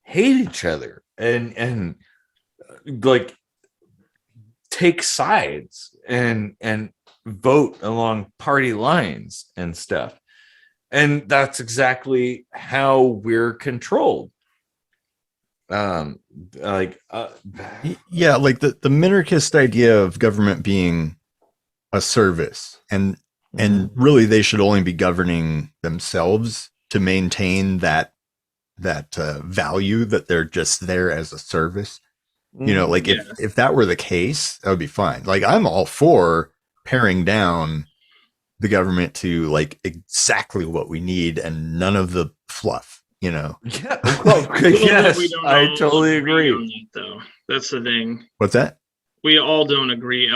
hate each other and like take sides and vote along party lines and stuff. And that's exactly how we're controlled. Like the minarchist idea of government being a service, and really they should only be governing themselves to maintain that value that they're just there as a service. You know, like if that were the case, that would be fine. Like, I'm all for paring down the government to like exactly what we need and none of the fluff, you know. Yeah, well, yes, I totally agree. Though that's the thing. What's that? We all don't agree.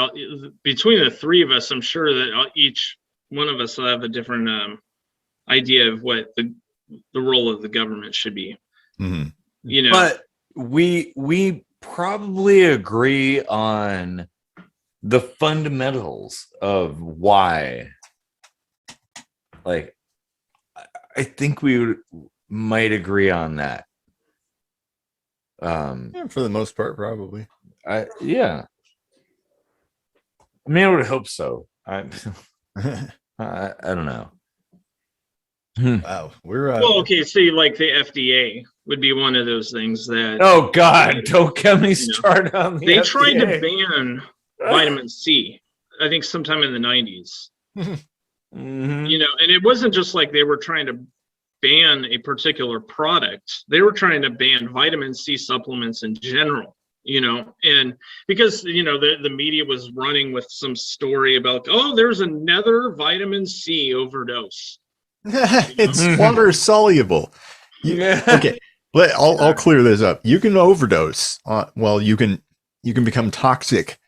Between the three of us, I'm sure that each one of us will have a different idea of what the role of the government should be. You know, but we probably agree on the fundamentals of why. Like, I think we might agree on that. For the most part, probably. I mean, I would hope so. I don't know. Wow, we're okay. So, like the FDA would be one of those things that. Oh God! Don't get me started on the They FDA. tried to ban vitamin C, I think, sometime in the 90s. You know, and it wasn't just like they were trying to ban a particular product. They were trying to ban vitamin C supplements in general. You know, and because, you know, the media was running with some story about, oh, there's another vitamin C overdose. It's water soluble. Okay, I'll clear this up. You can overdose. You can become toxic,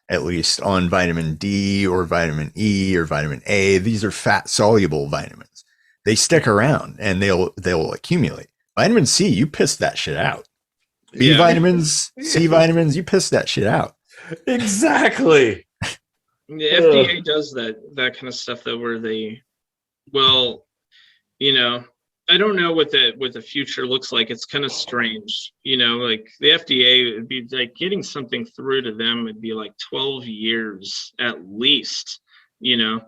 at least, on vitamin D or vitamin E or vitamin A. These are fat soluble vitamins. They stick around and they'll accumulate. Vitamin C, you piss that shit out. B vitamins, C vitamins, you piss that shit out. Exactly. The FDA does that kind of stuff though, where they, well, you know, I don't know what the future looks like. It's kind of strange, you know, like the FDA would be like getting something through to them would be like 12 years at least, you know.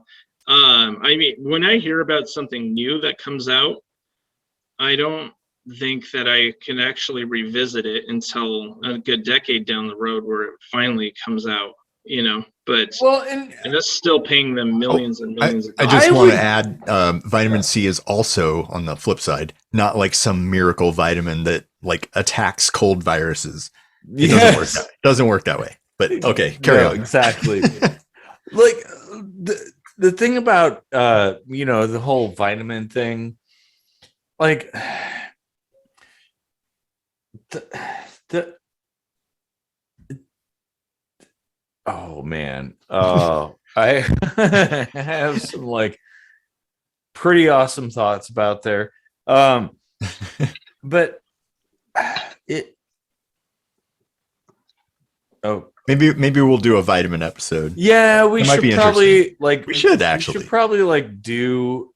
I mean, when I hear about something new that comes out, I don't think that I can actually revisit it until a good decade down the road where it finally comes out, you know. But and that's still paying them millions and millions of dollars. I just want to add, vitamin C is also, on the flip side, not like some miracle vitamin that like attacks cold viruses. It doesn't work that way. But okay, carry on. Exactly. Like the thing about the whole vitamin thing, like oh man, I have some like pretty awesome thoughts about there, but it. Oh, maybe we'll do a vitamin episode. Yeah, we should probably we should probably like do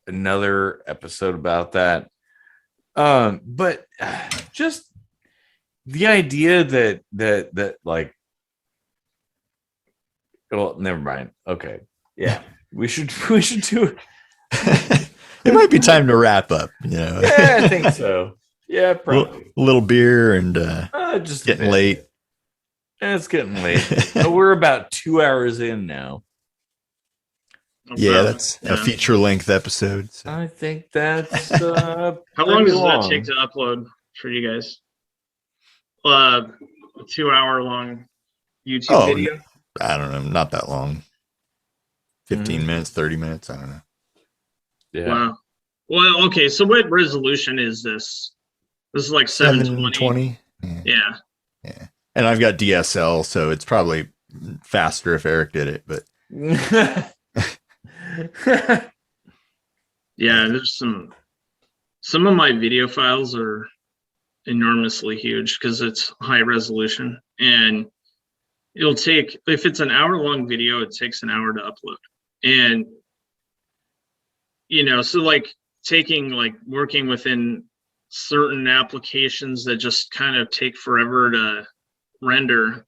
another episode about that. But just the idea that like, well, never mind. Okay, yeah, we should do. It might be time to wrap up. Yeah, I think so. Yeah, probably a little beer and just getting late. It's getting late. We're about 2 hours in now. Yeah, that's a feature-length episode. So. I think that's how long does that take to upload for you guys? A 2 hour long YouTube video? I don't know, not that long. 15 minutes, 30 minutes, I don't know. Yeah. Wow. Well, okay, so what resolution is this? This is like 720. Yeah. And I've got DSL, so it's probably faster if Eric did it, but yeah, there's some of my video files are enormously huge because it's high resolution, and it'll take, if it's an hour long video, it takes an hour to upload. And so like working within certain applications that just kind of take forever to render,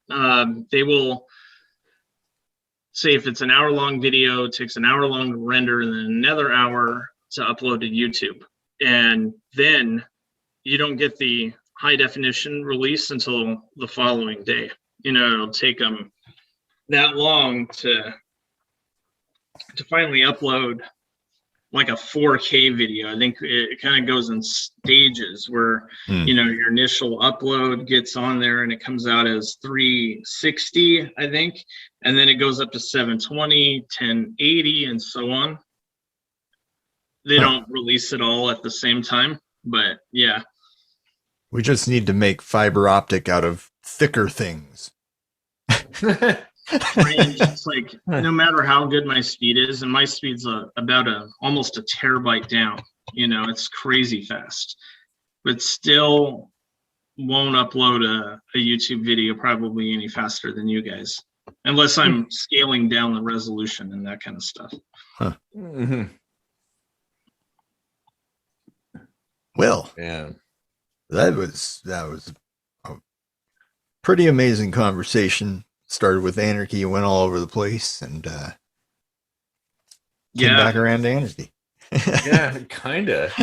they will say if it's an hour long video, it takes an hour long to render and then another hour to upload to YouTube, and then you don't get the high definition release until the following day. It'll take them that long to finally upload like a 4K video. I think it kind of goes in stages where your initial upload gets on there and it comes out as 360, I think, and then it goes up to 720, 1080, and so on. They don't release it all at the same time, but yeah. We just need to make fiber optic out of thicker things. It's like no matter how good my speed is, and my speed's about almost a terabyte down, it's crazy fast, but still won't upload a YouTube video probably any faster than you guys, unless I'm scaling down the resolution and that kind of stuff. Well, yeah, that was a pretty amazing conversation. Started with Anarchy, went all over the place, and came back around to Anarchy. Yeah, kind of.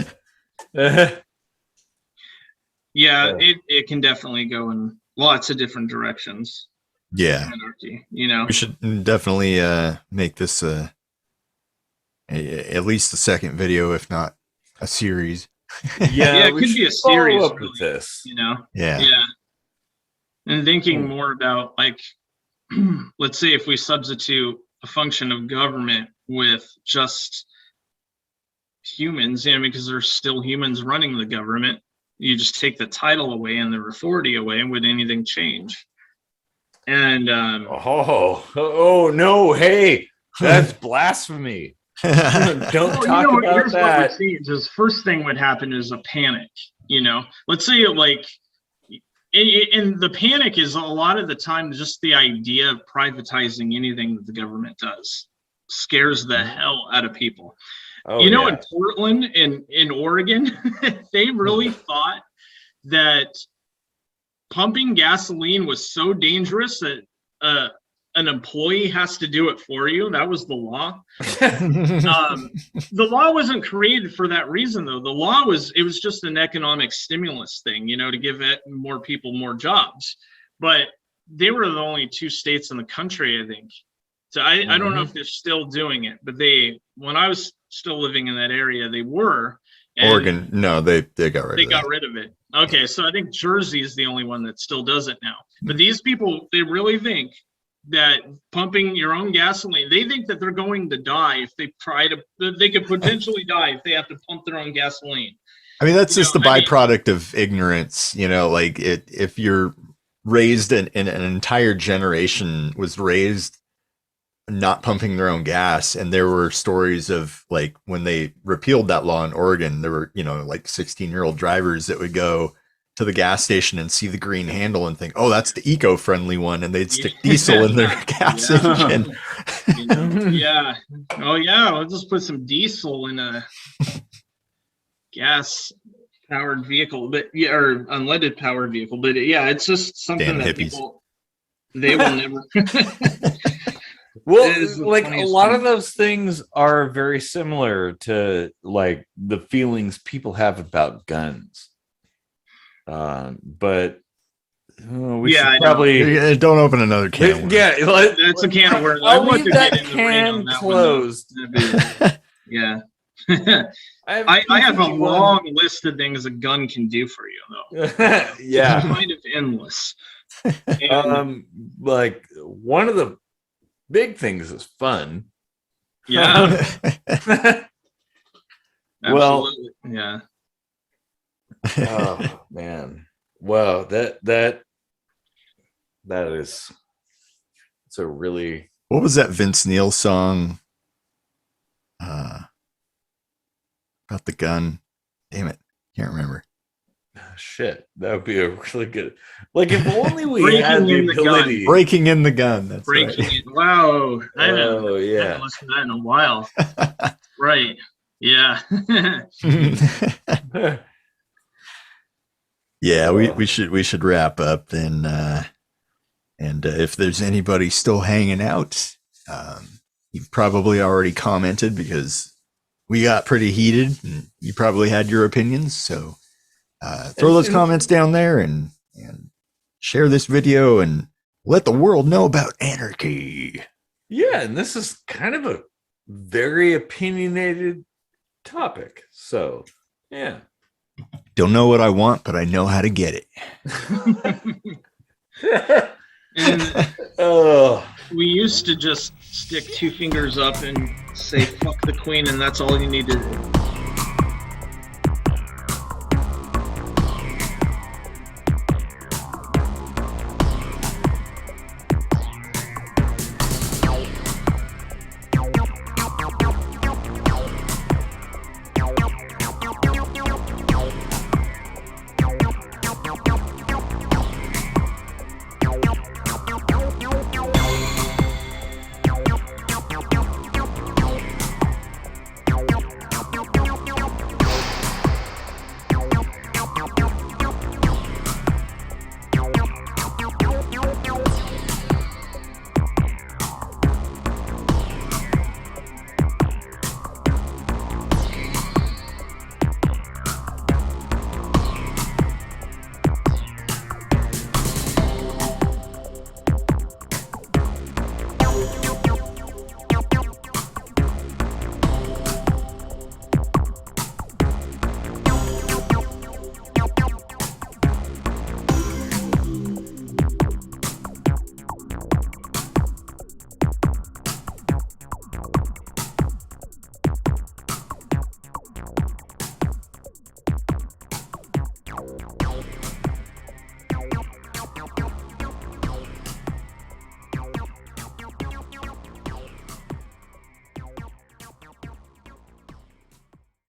Yeah, it can definitely go in lots of different directions. Yeah. Anarchy, We should definitely make this at least a second video, if not a series. Yeah, it could be a series up with this. Yeah. And thinking more about, like, let's say if we substitute a function of government with just humans, because there's still humans running the government, you just take the title away and their authority away, and would anything change? And oh no, hey, that's blasphemy. Don't talk about that. What we're is first thing would happen is a panic. Let's say and the panic is a lot of the time just the idea of privatizing anything that the government does scares the hell out of people. In Portland, in Oregon, they really thought that pumping gasoline was so dangerous that an employee has to do it for you. That was the law. The law wasn't created for that reason, though. The law was just an economic stimulus thing, to give more people more jobs. But they were the only two states in the country, I think. So I don't know if they're still doing it, but when I was still living in that area, they were. And Oregon, no, they got rid they of got that. rid of it. Okay, so I think Jersey is the only one that still does it now. But these people, they really think that pumping your own gasoline, they think that they're going to die if they try to, they could potentially die if they have to pump their own gasoline. I mean, that's You just know, the I mean- byproduct of ignorance, you know, like if you're raised in an entire generation was raised not pumping their own gas, and there were stories of like when they repealed that law in Oregon, there were, you know, like 16-year-old drivers that would go to the gas station and see the green handle and think, oh, that's the eco-friendly one, and they'd stick diesel in their gas engine. You know, yeah. Oh yeah, let's just put some diesel in a gas powered vehicle, but yeah, or unleaded powered vehicle. But yeah, it's just something Damn that hippies. people, they will never. Well, It is the like a funniest lot thing. of those things are very similar to like the feelings people have about guns. But we Yeah, I should know. probably Don't open another can of worms. That's a can of worms. I I'll want leave to that get in the rain on can that one, though. closed. That'd be- yeah. I have a long list of things a gun can do for you, though. Yeah. It's kind of endless. And, Like one of the big things is fun. yeah, Well- absolutely. Yeah. Oh man. Well, that is, it's a really, What was that Vince Neil song? About the gun. Damn it. Can't remember. shit. That would be a really good, like if only we Breaking had the in the gun. ability. Breaking in the gun. That's Breaking right. it. Wow. I haven't Oh yeah. listened to that in a while. Right. Yeah. Yeah, we should wrap up then. And if there's anybody still hanging out, you've probably already commented because we got pretty heated and you probably had your opinions. So throw those comments down there and share this video and let the world know about Anarchy. Yeah, and this is kind of a very opinionated topic. So yeah. Don't know what I want, but I know how to get it. And Oh, we used to just stick two fingers up and say "fuck the queen," and that's all you need to